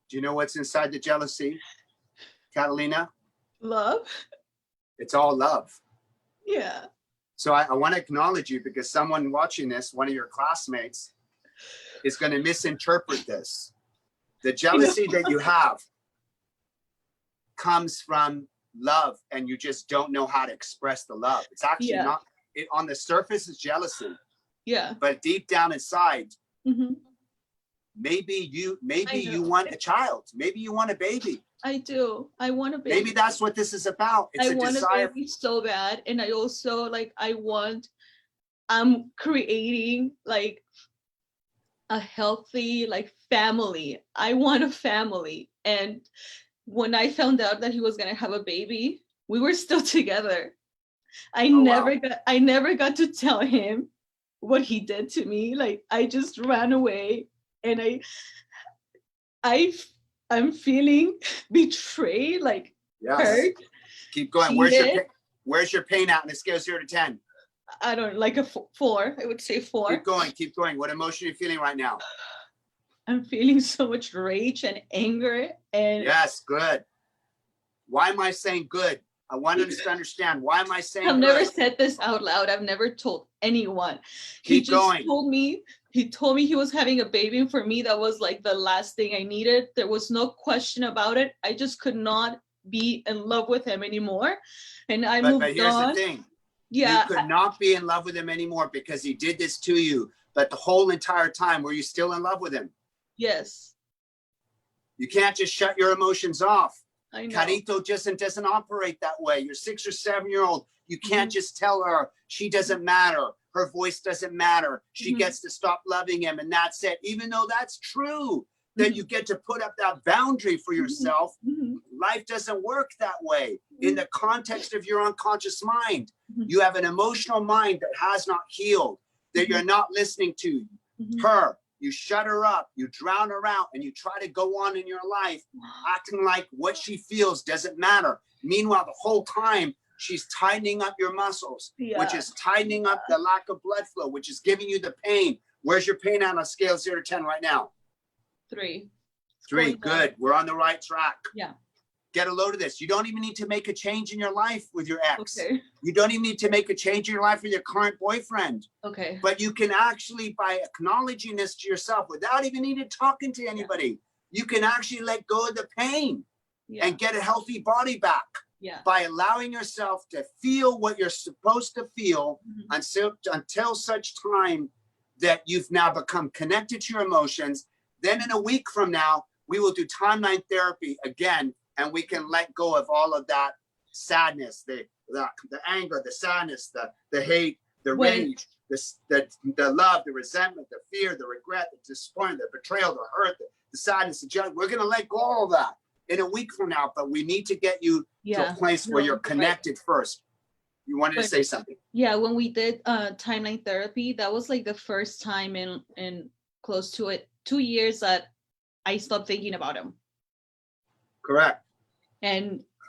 Do you know what's inside the jealousy, Catalina? Love? It's all love. Yeah. So I want to acknowledge you because someone watching this, one of your classmates, is going to misinterpret this. The jealousy that you have comes from love and you just don't know how to express the love. It's actually Yeah. not, on the surface it's jealousy, Yeah. but deep down inside, hmm maybe you know. want a child. Maybe you want a baby. I do. I want a baby. Maybe that's what this is about. It's I a want desire. a baby so bad. And I also I'm creating like a healthy like family. I want a family. And when I found out that he was gonna have a baby, we were still together. I never got to tell him what he did to me. Like I just ran away and I'm feeling betrayed, like Yes. hurt. Keep going. Where's your pain out in a scale 0 to 10? I don't like a 4. I would say 4. Keep going. Keep going. What emotion are you feeling right now? I'm feeling so much rage and anger and Yes, good. Why am I saying good? I want us to understand. Why am I saying I've good? never said this out loud. I've never told anyone. Keep going. He told me he was having a baby, and for me that was like the last thing I needed. There was no question about it. I just could not be in love with him anymore. And I moved But here's on. the thing. Yeah. You could not be in love with him anymore because he did this to you But the whole entire time, were you still in love with him? Yes, You can't just shut your emotions off. I know. Carito just doesn't operate that way. You're 6 or 7 year old. You can't just tell her she doesn't matter. Her voice doesn't matter. She gets to stop loving him and that's it. Even though that's true, that you get to put up that boundary for yourself. Life doesn't work that way. In the context of your unconscious mind, you have an emotional mind that has not healed, that you're not listening to her. You shut her up, you drown her out, and you try to go on in your life acting like what she feels doesn't matter. Meanwhile, the whole time, she's tightening up your muscles, which is tightening up the lack of blood flow, which is giving you the pain. Where's your pain on a scale of 0 to 10 right now? 3. 3, good. We're on the right track. Yeah. Get a load of this. You don't even need to make a change in your life with your ex. Okay. You don't even need to make a change in your life with your current boyfriend. Okay. But you can actually, by acknowledging this to yourself without even needing talking to anybody, you can actually let go of the pain and get a healthy body back by allowing yourself to feel what you're supposed to feel until such time that you've now become connected to your emotions. Then in a week from now, we will do timeline therapy again, and we can let go of all of that sadness, the anger, the sadness, the hate, the rage, the love, the resentment, the fear, the regret, the disappointment, the betrayal, the hurt, the sadness, the judgment. We're going to let go of all that in a week from now, but we need to get you to a place where you're connected first. You wanted to say something. Yeah, when we did timeline therapy, that was like the first time in close to 2 years that I stopped thinking about him. Correct.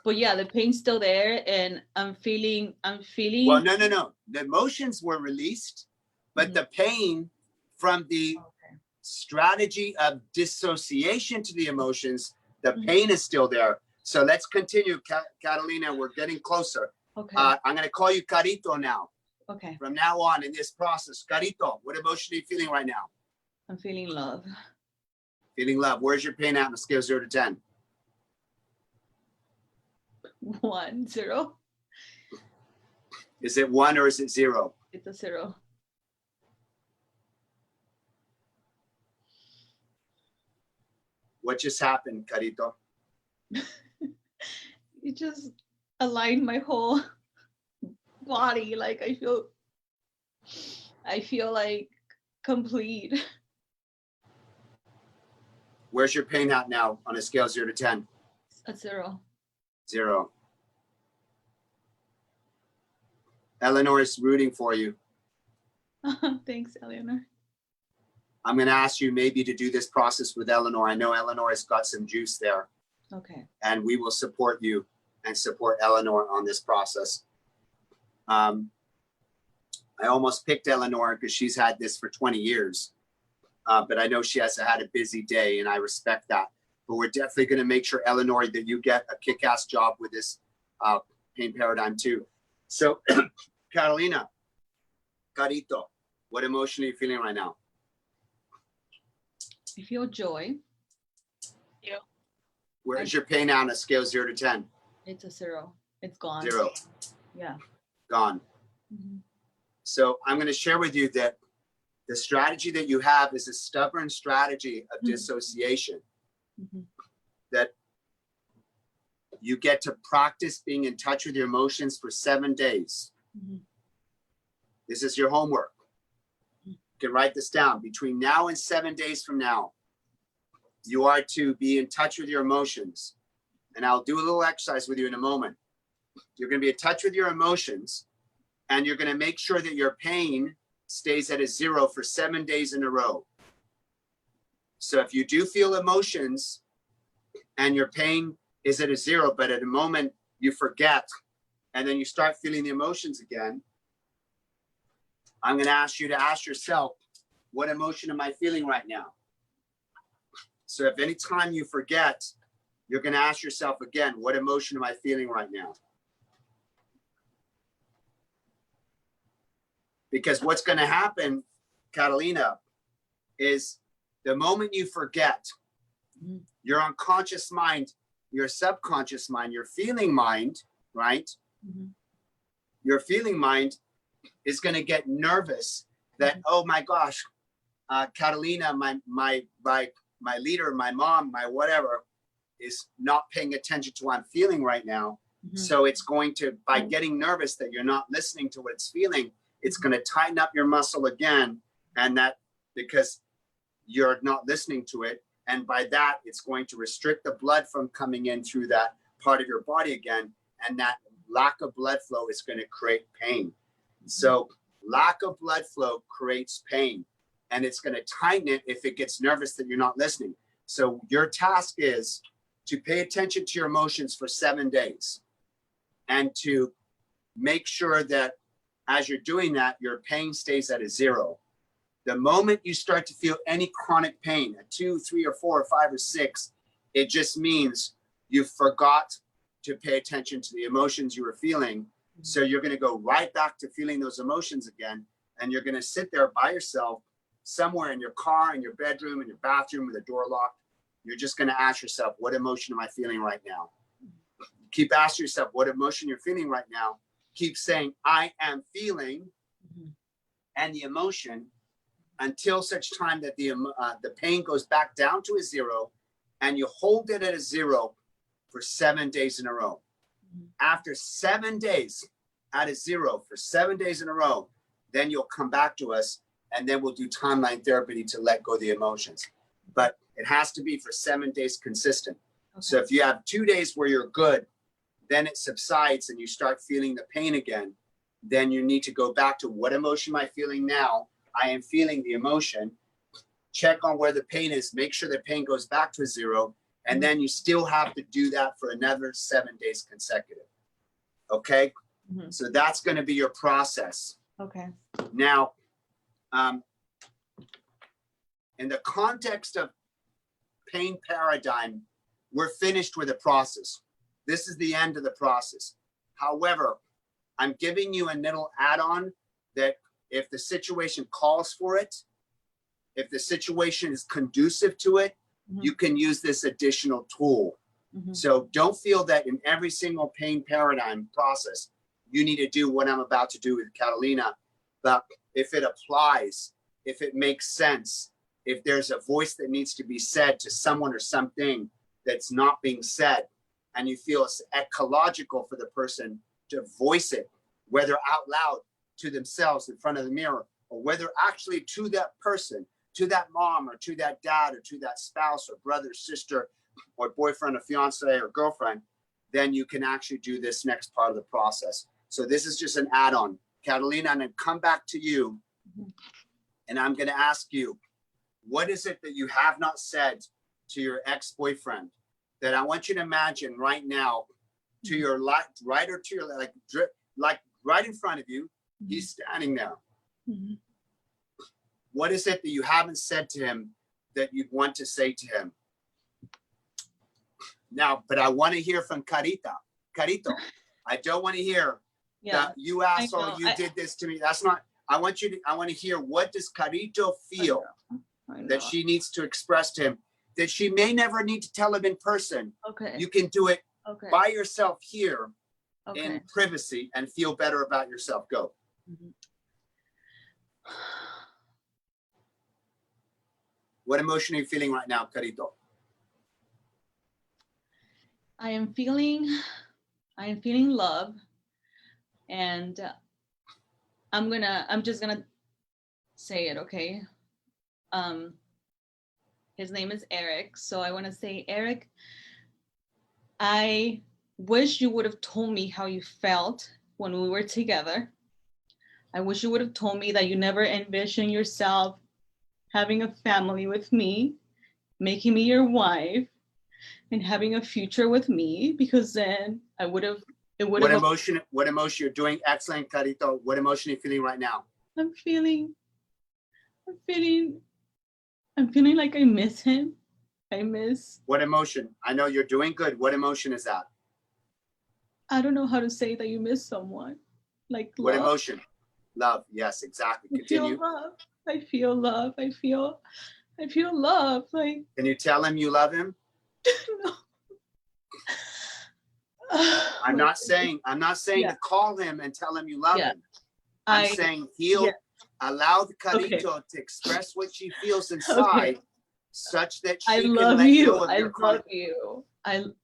But yeah, the pain's still there, and I'm feeling. Well, no. The emotions were released, but the pain from the strategy of dissociation to the emotions, the pain is still there. So let's continue, Catalina. We're getting closer. Okay. I'm going to call you Carito now. Okay. From now on in this process, Carito, what emotion are you feeling right now? I'm feeling love. Feeling love. Where's your pain at on a scale of 0 to 10? 1, 0. Is it 1 or is it 0? It's a 0. What just happened, Carito? It just aligned my whole body. Like I feel like complete. Where's your pain at now on a scale of 0 to 10? A 0. 0. Eleanor is rooting for you. Thanks, Eleanor. I'm going to ask you maybe to do this process with Eleanor. I know Eleanor has got some juice there. Okay. And we will support you and support Eleanor on this process. I almost picked Eleanor because she's had this for 20 years. But I know she has had a busy day, and I respect that. But we're definitely going to make sure, Eleanor, that you get a kick-ass job with this pain paradigm too. So, Carolina, Carito, what emotion are you feeling right now? I feel joy. Where's your pain on a scale of 0 to 10? It's a 0. It's gone. 0. Yeah. Gone. So I'm going to share with you that the strategy that you have is a stubborn strategy of dissociation. That you get to practice being in touch with your emotions for 7 days. This is your homework. You can write this down. Between now and 7 days from now, you are to be in touch with your emotions. And I'll do a little exercise with you in a moment. You're going to be in touch with your emotions, and you're going to make sure that your pain stays at a 0 for 7 days in a row. So if you do feel emotions and your pain is at a 0, but at a moment you forget, and then you start feeling the emotions again, I'm going to ask you to ask yourself, what emotion am I feeling right now? So if any time you forget, you're going to ask yourself again, what emotion am I feeling right now? Because what's going to happen, Catalina, is the moment you forget, your unconscious mind, your subconscious mind, your feeling mind, right? Your feeling mind is going to get nervous that, oh my gosh, Catalina, my leader, my mom, my whatever, is not paying attention to what I'm feeling right now. So it's going to, by getting nervous that you're not listening to what it's feeling, it's going to tighten up your muscle again. And that, because you're not listening to it. And by that, it's going to restrict the blood from coming in through that part of your body again. And that lack of blood flow is going to create pain. So lack of blood flow creates pain. And it's going to tighten it if it gets nervous that you're not listening. So your task is to pay attention to your emotions for 7 days and to make sure that as you're doing that, your pain stays at a 0. The moment you start to feel any chronic pain, a 2, 3, or 4, or 5, or 6, it just means you forgot to pay attention to the emotions you were feeling. So you're going to go right back to feeling those emotions again. And you're going to sit there by yourself somewhere in your car, in your bedroom, in your bathroom with the door locked. You're just going to ask yourself, what emotion am I feeling right now? Keep asking yourself what emotion you're feeling right now. Keep saying, I am feeling, and the emotion, until such time that the pain goes back down to a 0, and you hold it at a 0 for 7 days in a row. After 7 days at a 0 for 7 days in a row, then you'll come back to us, and then we'll do timeline therapy to let go of the emotions. But it has to be for 7 days consistent. So if you have 2 days where you're good, then it subsides and you start feeling the pain again, then you need to go back to what emotion am I feeling now? I am feeling the emotion. Check on where the pain is, make sure the pain goes back to a 0, and then you still have to do that for another 7 days consecutive. Okay? So that's going to be your process. Okay. Now, in the context of pain paradigm, we're finished with the process. This is the end of the process. However, I'm giving you a little add-on that if the situation calls for it, if the situation is conducive to it, you can use this additional tool. So don't feel that in every single pain paradigm process, you need to do what I'm about to do with Catalina. But if it applies, if it makes sense, if there's a voice that needs to be said to someone or something that's not being said, and you feel it's ecological for the person to voice it, whether out loud to themselves in front of the mirror, or whether actually to that person, to that mom, or to that dad, or to that spouse, or brother, sister, or boyfriend, or fiance, or girlfriend, then you can actually do this next part of the process. So this is just an add-on. Catalina, I'm going to come back to you, and I'm going to ask you, what is it that you have not said to your ex-boyfriend that I want you to imagine right now, to your left, right, or to your like right in front of you, he's standing there. What is it that you haven't said to him that you'd want to say to him? Now, but I want to hear from Carito. I don't want to hear that you asshole, you did this to me. That's not, I want to hear, what does Carito feel that she needs to express to him, that she may never need to tell him in person. Okay. You can do it Okay. by yourself here Okay. in privacy and feel better about yourself. Go. What emotion are you feeling right now, Carito? I am feeling love, and I'm just gonna say it, okay? His name is Eric, so I want to say, Eric, I wish you would have told me how you felt when we were together. I wish you would have told me that you never envisioned yourself having a family with me, making me your wife, and having a future with me, because then it would have. What emotion you're doing? Excellent, Carito. What emotion are you feeling right now? I'm feeling like I miss him. What emotion? I know you're doing good. What emotion is that? I don't know how to say that you miss someone. Like love. What emotion? Love. Yes, exactly. Continue. I feel love. I feel love. Like, can you tell him you love him? no. I'm not saying to call him and tell him you love him. I'm saying Allow the Carito to express what she feels inside, Okay. such that she I can love let you. go of I your love con- you.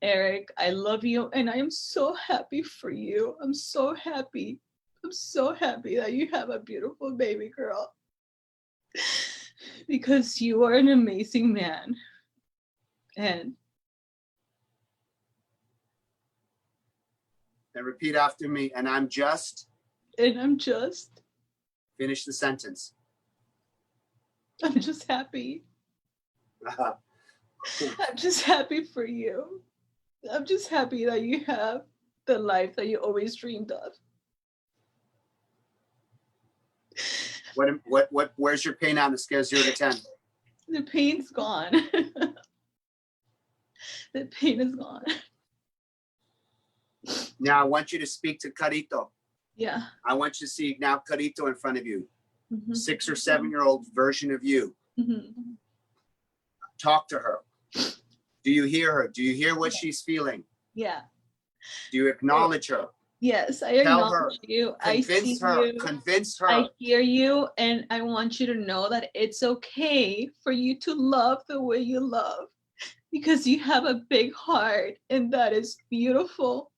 Eric, I love you. And I am so happy for you. I'm so happy. I'm so happy that you have a beautiful baby girl. Because you are an amazing man. And And repeat after me. And I'm just, I'm just finish the sentence. I'm just happy. I'm just happy for you. I'm just happy that you have the life that you always dreamed of. Where's your pain on the scale 0 to 10? The pain's gone. The pain is gone. Now I want you to speak to Carito. Yeah. I want you to see now Carito in front of you, Mhm. 6 or 7-year-old version of you. Mhm. Talk to her. Do you hear her? Do you hear what she's feeling? Yeah. Do you acknowledge her? Yes, I Tell her. acknowledge you. I see Convince her. you. Convince her. I hear you, and I want you to know that it's okay for you to love the way you love because you have a big heart, and that is beautiful.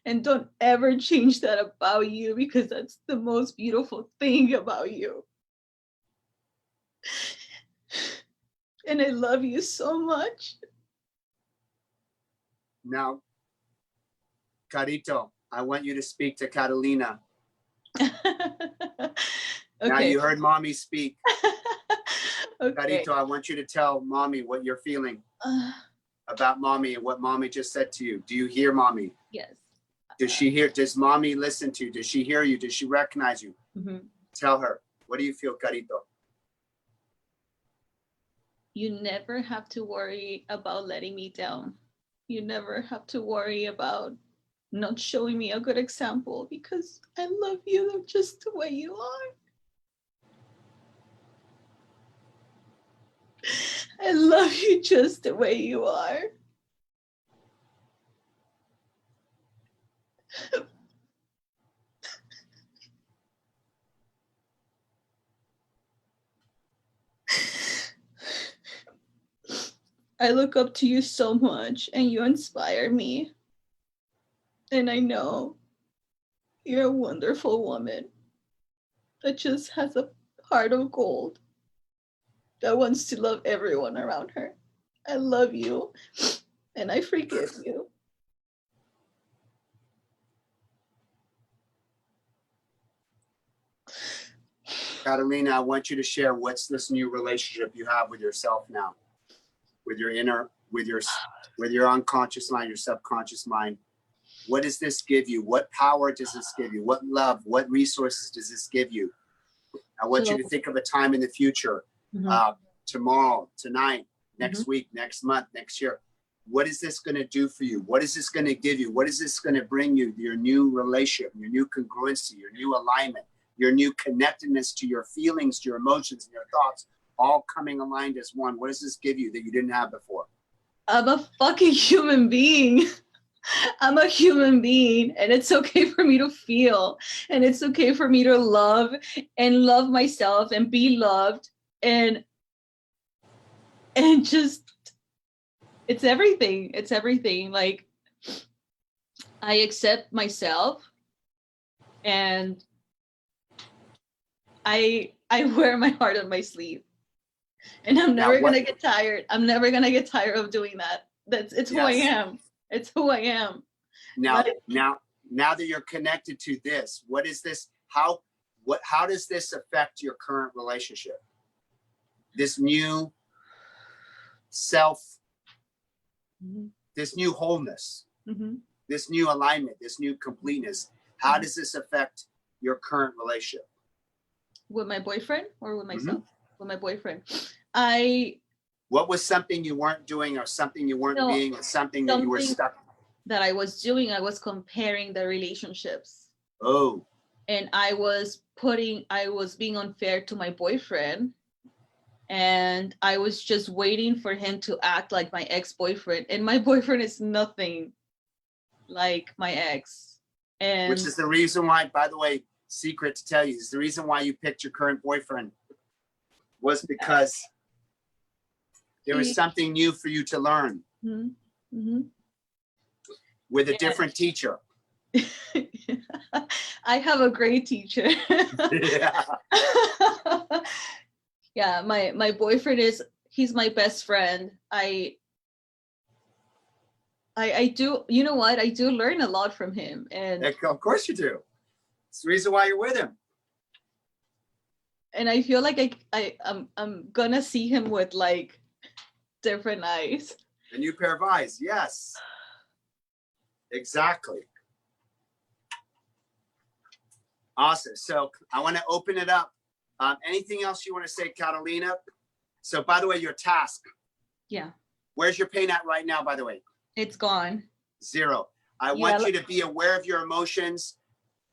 And don't ever change that about you because that's the most beautiful thing about you. And I love you so much. Now, Carito, I want you to speak to Catalina. Now Okay. you heard mommy speak. Okay. Carito, I want you to tell mommy what you're feeling about mommy and what mommy just said to you. Do you hear mommy? Yes. Does she hear? Does mommy listen to you? Does she hear you? Does she recognize you? Mhm. Tell her. What do you feel, Carito? You never have to worry about letting me down. You never have to worry about not showing me a good example because I love you just the way you are. I love you just the way you are. I look up to you so much and you inspire me. And I know you're a wonderful woman that just has a heart of gold that wants to love everyone around her. I love you and I forgive you. Catalina, I want you to share what's this new relationship you have with yourself now, with your inner, with your unconscious mind, your subconscious mind. What does this give you? What power does this give you? What love, what resources does this give you? I want you to think of a time in the future, tomorrow, tonight, next week, next month, next year. What is this going to do for you? What is this going to give you? What is this going to bring you? Your new relationship, your new congruency, your new alignment, your new connectedness to your feelings, to your emotions, and your thoughts, all coming aligned as one. What does this give you that you didn't have before? I'm a fucking human being. I'm a human being, and it's okay for me to feel, and it's okay for me to love and love myself and be loved, and just it's everything. It's everything. Like I accept myself, and I wear my heart on my sleeve, and I'm never gonna get tired. I'm never gonna get tired of doing that. It's who I am. It's who I am. Now that you're connected to this, what is this? How does this affect your current relationship? This new self, this new wholeness, this new alignment, this new completeness. How does this affect your current relationship? With my boyfriend or with myself? With my boyfriend. What was something you weren't doing or something you weren't being or something that you were stuck? That I was doing, I was comparing the relationships. Oh. And I was being unfair to my boyfriend. And I was just waiting for him to act like my ex-boyfriend. And my boyfriend is nothing like my ex. And which is the reason why, by the way, secret to tell you is the reason why you picked your current boyfriend was because there was something new for you to learn Mm-hmm. with a Yeah. different teacher. I have a great teacher. Yeah. Yeah, my boyfriend he's my best friend. I do, you know what? I do learn a lot from him, and Of course you do. It's the reason why you're with him. I feel like I'm gonna see him with like different eyes. A new pair of eyes. Yes. Exactly. Awesome. So I want to open it up. Anything else you want to say, Catalina? So by the way, your task, Yeah, where's your pain at right now, by the way? it's gone. 0. I want you to be aware of your emotions.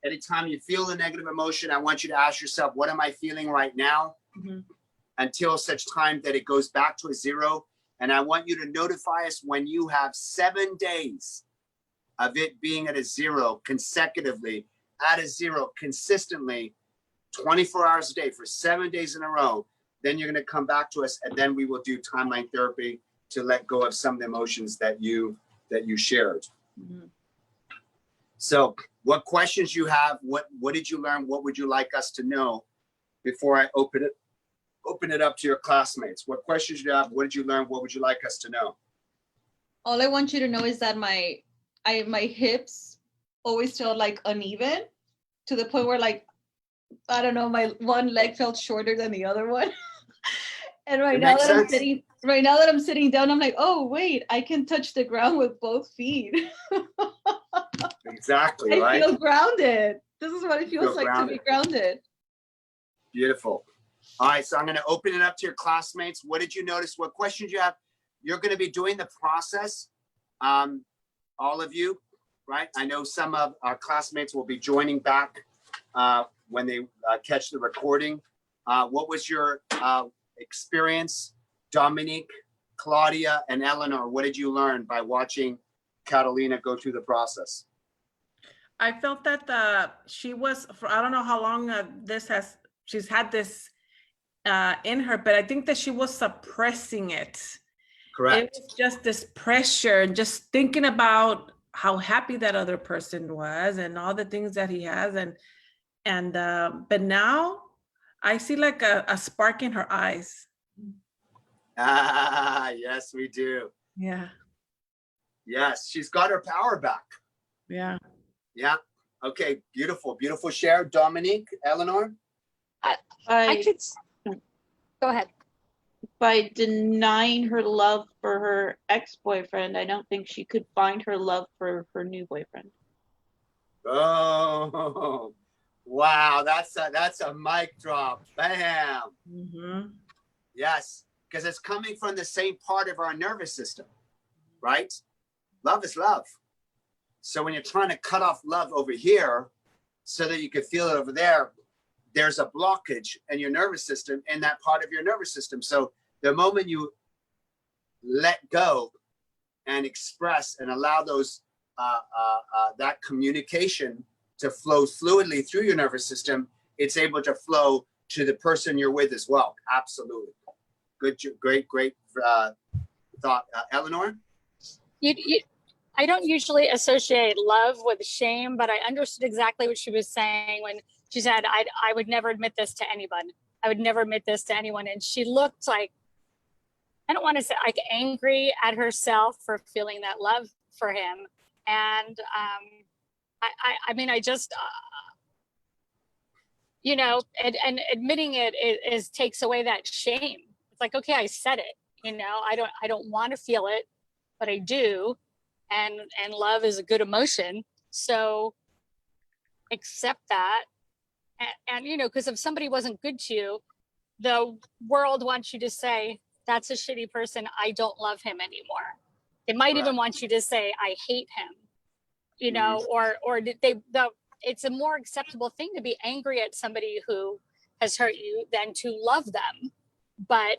Anytime you feel a negative emotion, I want you to ask yourself, what am I feeling right now? Mhm. Until such time that it goes back to a 0. And I want you to notify us when you have 7 days of it being at a 0 consecutively, at a 0 consistently, 24 hours a day for 7 days in a row. Then you're going to come back to us, and then we will do timeline therapy to let go of some of the emotions that you shared. Mhm. So what questions you have, what did you learn? What would you like us to know before I open it up to your classmates? What questions you have? What did you learn? What would you like us to know? All I want you to know is that my hips always felt like uneven, to the point where, like, I don't know, my one leg felt shorter than the other one. And It makes sense. right now that I'm sitting down, I'm like, oh wait, I can touch the ground with both feet. Exactly, I right? feel grounded. This is what it You feels feel like to be grounded. Beautiful. All right, so I'm going to open it up to your classmates. What did you notice? What questions you have? You're going to be doing the process, all of you, right? I know some of our classmates will be joining back when they catch the recording. What was your experience, Dominique, Claudia, and Eleanor? What did you learn by watching Catalina go through the process? I felt that she was, for I don't know how long she's had this in her, but I think that she was suppressing it. Correct. It was just this pressure, just thinking about how happy that other person was and all the things that he has, and but now I see like a spark in her eyes. Yes, we do. Yeah, Yes, she's got her power back. yeah. Yeah. Okay. Beautiful. Beautiful share. Dominique, Eleanor. I could, go ahead. By denying her love for her ex-boyfriend, I don't think she could find her love for her new boyfriend. Oh, wow. That's a mic drop. Bam. Mm-hmm. Yes. Because it's coming from the same part of our nervous system, right? Love is love. So when you're trying to cut off love over here so that you can feel it over there, there's a blockage in your nervous system, in that part of your nervous system. So the moment you let go and express and allow those that communication to flow fluidly through your nervous system, it's able to flow to the person you're with as well. Absolutely. Good, great thought. Eleanor? I don't usually associate love with shame, but I understood exactly what she was saying when she said, I would never admit this to anyone. I would never admit this to anyone. And she looked like, I don't want to say like angry at herself for feeling that love for him. And I mean, I just, and admitting it is takes away that shame. It's like, okay, I said it, I don't want to feel it, but I do. And love is a good emotion. So accept that. And because if somebody wasn't good to you, the world wants you to say, that's a shitty person. I don't love him anymore. They might even want you to say, I hate him, or it's a more acceptable thing to be angry at somebody who has hurt you than to love them. But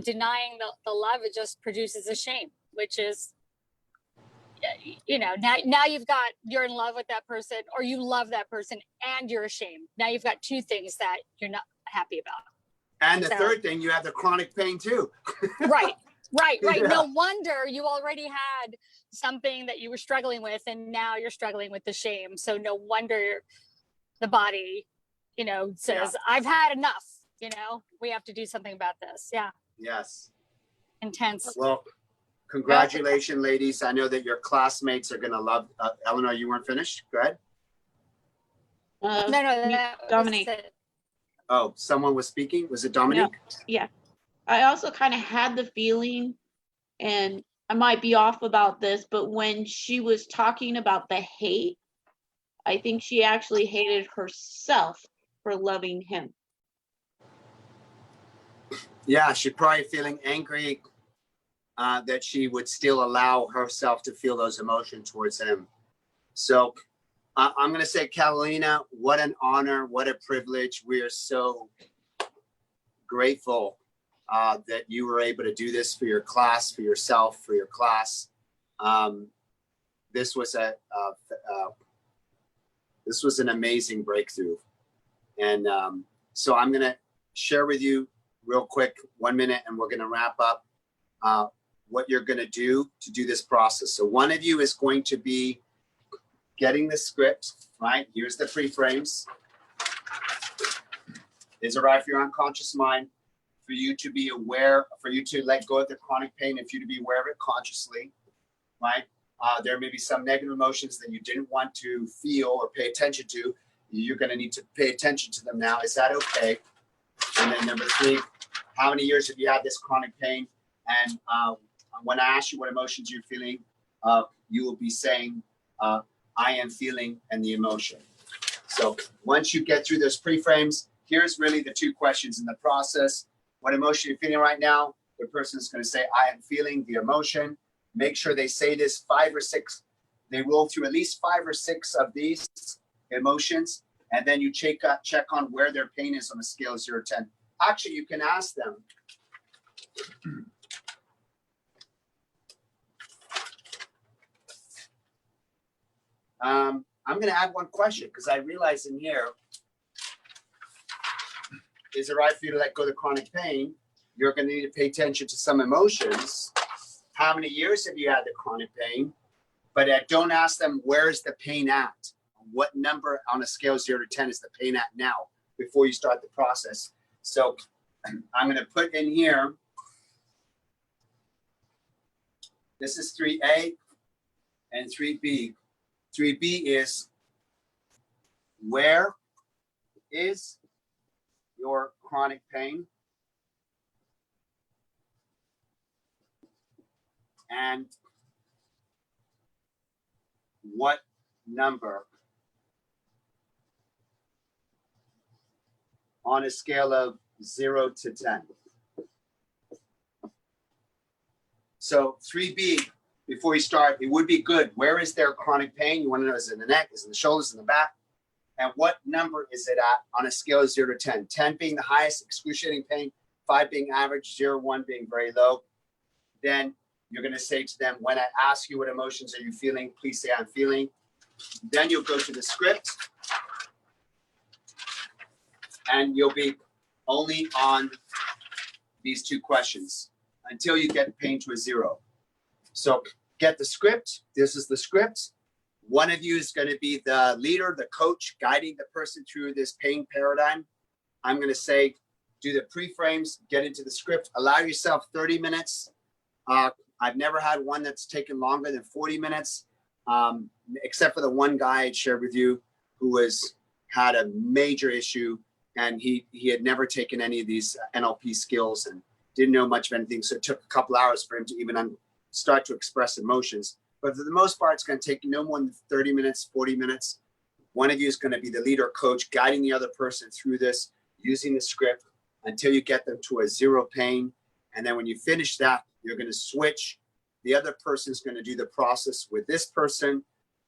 denying the love, it just produces a shame, which is, you know, now you're in love with that person, or you love that person and you're ashamed. Now you've got two things that you're not happy about. And the So- third thing, you have the chronic pain too. Right. Yeah. No wonder you already had something that you were struggling with, and now you're struggling with the shame. So no wonder the body, you know, says, I've had enough, you know, we have to do something about this. Yeah. Yes. Intense. Well, congratulations, ladies. I know that your classmates are going to love. Eleanor, you weren't finished. Go ahead. Uh, No, me- that was Dominique. it. Oh, someone was speaking. Was it Dominique? I also kind of had the feeling, and I might be off about this, but when she was talking about the hate, I think she actually hated herself for loving him. Yeah, she's probably feeling angry that she would still allow herself to feel those emotions towards him. So I'm going to say, Catalina, what an honor, what a privilege. We are so grateful that you were able to do this for your class, for yourself, for your class. This was an amazing breakthrough. And so I'm going to share with you real quick, 1 minute, and we're going to wrap up what you're going to do this process. So one of you is going to be getting the script, right? Here's the pre-frames. Is it right for your unconscious mind, for you to be aware, for you to let go of the chronic pain, and for you to be aware of it consciously, right? There may be some negative emotions that you didn't want to feel or pay attention to. You're going to need to pay attention to them now. Is that okay? And then number 3, how many years have you had this chronic pain? And when I ask you what emotions you're feeling, you will be saying, I am feeling, and the emotion. So once you get through those pre-frames, here's really the 2 questions in the process. What emotion you're feeling right now? The person is going to say, I am feeling the emotion. Make sure they say this 5 or 6. They roll through at least 5 or 6 of these emotions. And then you check on where their pain is on a scale of 0 to 10. Actually, you can ask them. I'm going to add one question because I realize in here, is it right for you to let go of the chronic pain? You're going to need to pay attention to some emotions. How many years have you had the chronic pain? But don't ask them, where's the pain at? What number on a scale of 0 to 10 is the pain at now before you start the process? So I'm going to put in here, this is 3A and 3B. 3B is, where is your chronic pain? And what number on a scale of 0 to 10? So 3B, before you start, it would be good. Where is their chronic pain? You want to know, is it in the neck, is it in the shoulders, in the back? And what number is it at on a scale of 0 to 10? 10 being the highest, excruciating pain, 5 being average, 0, 1 being very low. Then you're going to say to them, when I ask you what emotions are you feeling, please say I'm feeling. Then you'll go to the script. And you'll be only on these 2 questions until you get pain to a 0. So get the script. This is the script. One of you is going to be the leader, the coach, guiding the person through this pain paradigm. I'm going to say, do the pre-frames, get into the script, allow yourself 30 minutes. I've never had one that's taken longer than 40 minutes, except for the one guy I shared with you who had a major issue, and he had never taken any of these NLP skills and didn't know much of anything. So it took a couple hours for him to even start to express emotions. But for the most part, it's going to take no more than 30 minutes, 40 minutes. One of you is going to be the leader coach, guiding the other person through this, using the script until you get them to a 0 pain. And then when you finish that, you're going to switch. The other person is going to do the process with this person,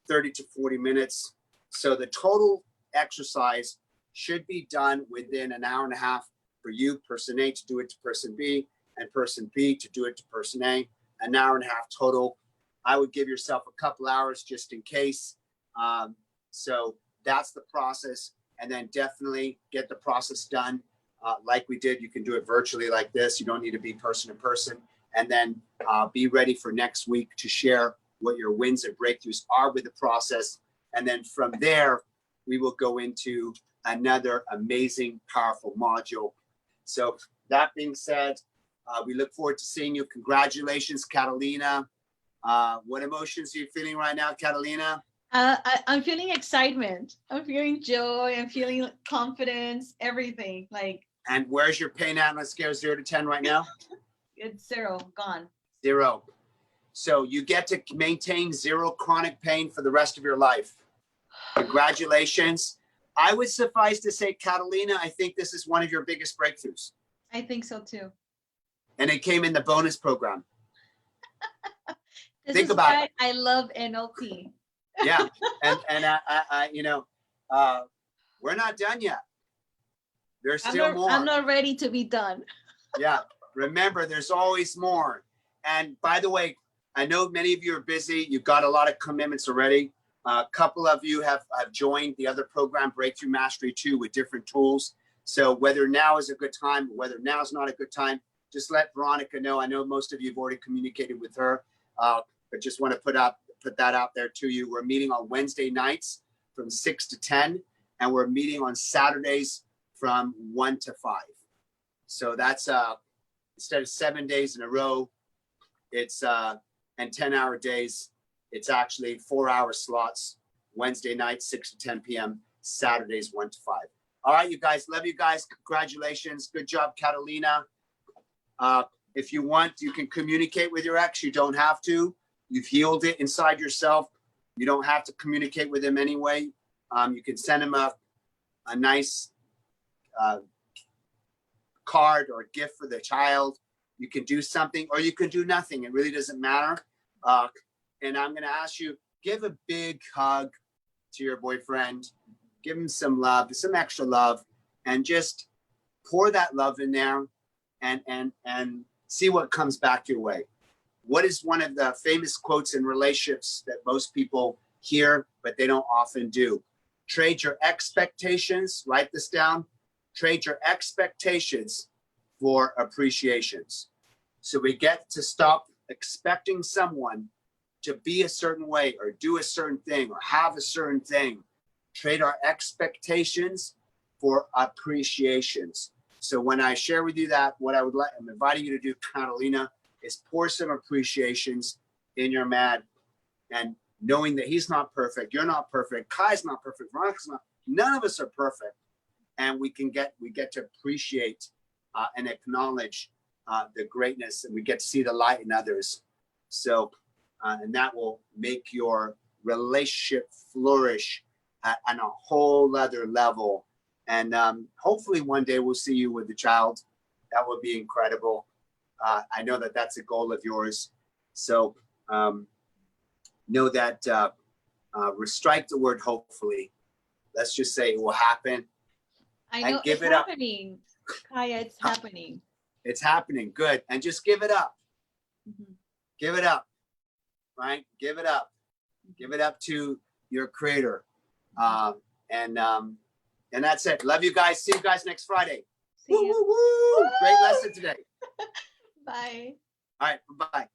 30 to 40 minutes. So the total exercise should be done within an hour and a half for you, person A, to do it to person B, and person B to do it to person A. An hour and a half total. I would give yourself a couple hours just in case. So that's the process. And then definitely get the process done like we did. You can do it virtually like this. You don't need to be person to person. And then be ready for next week to share what your wins and breakthroughs are with the process. And then from there, we will go into another amazing, powerful module. So that being said, we look forward to seeing you. Congratulations, Catalina. What emotions are you feeling right now, Catalina? I'm feeling excitement. I'm feeling joy. I'm feeling confidence, everything. Like, And where's your pain at on a scale of 0 to 10 right now? it's 0, gone. 0. So you get to maintain 0 chronic pain for the rest of your life. Congratulations. I would suffice to say, Catalina, I think this is one of your biggest breakthroughs. I think so too. And it came in the bonus program. This Think is about why I love NLP. Yeah. And I you know, we're not done yet. There's still more. I'm not ready to be done. Yeah. Remember, there's always more. And by the way, I know many of you are busy. You've got a lot of commitments already. A couple of you have joined the other program, Breakthrough Mastery 2, with different tools. So whether now is a good time, whether now is not a good time, just let Veronica know. I know most of you have already communicated with her, but just want to put that out there to you. We're meeting on Wednesday nights from 6 to 10, and we're meeting on Saturdays from 1 to 5. So that's instead of 7 days in a row, it's and 10-hour days. It's actually 4-hour slots. Wednesday night, 6 to 10 p.m. Saturdays, 1 to 5. All right, you guys. Love you guys. Congratulations. Good job, Catalina. If you want, you can communicate with your ex. You don't have to. You've healed it inside yourself. You don't have to communicate with him anyway. You can send him a nice card or a gift for the child. You can do something or you can do nothing. It really doesn't matter. And I'm going to ask you, give a big hug to your boyfriend. Give him some love, some extra love, and just pour that love in there and see what comes back your way. What is one of the famous quotes in relationships that most people hear, but they don't often do? Trade your expectations, write this down. Trade your expectations for appreciations. So we get to stop expecting someone to be a certain way or do a certain thing or have a certain thing. Trade our expectations for appreciations. So when I share with you that, what I'm inviting you to do, Catalina, is pour some appreciations in your man, and knowing that he's not perfect, you're not perfect, Kai's not perfect, Veronica's not, none of us are perfect. And we get to appreciate and acknowledge the greatness, and we get to see the light in others. So, and that will make your relationship flourish on a whole other level. And hopefully one day we'll see you with the child. That would be incredible. I know that that's a goal of yours. So know that strike the word hopefully. Let's just say it will happen. I know give it's it up. happening. Kaya, it's happening. It's happening. Good. And just give it up. Mhm. Give it up. Right? Give it up. Give it up to your creator. And that's it. Love you guys. See you guys next Friday. See you. Woo, woo, woo. Great lesson today. Bye. All right. Bye-bye.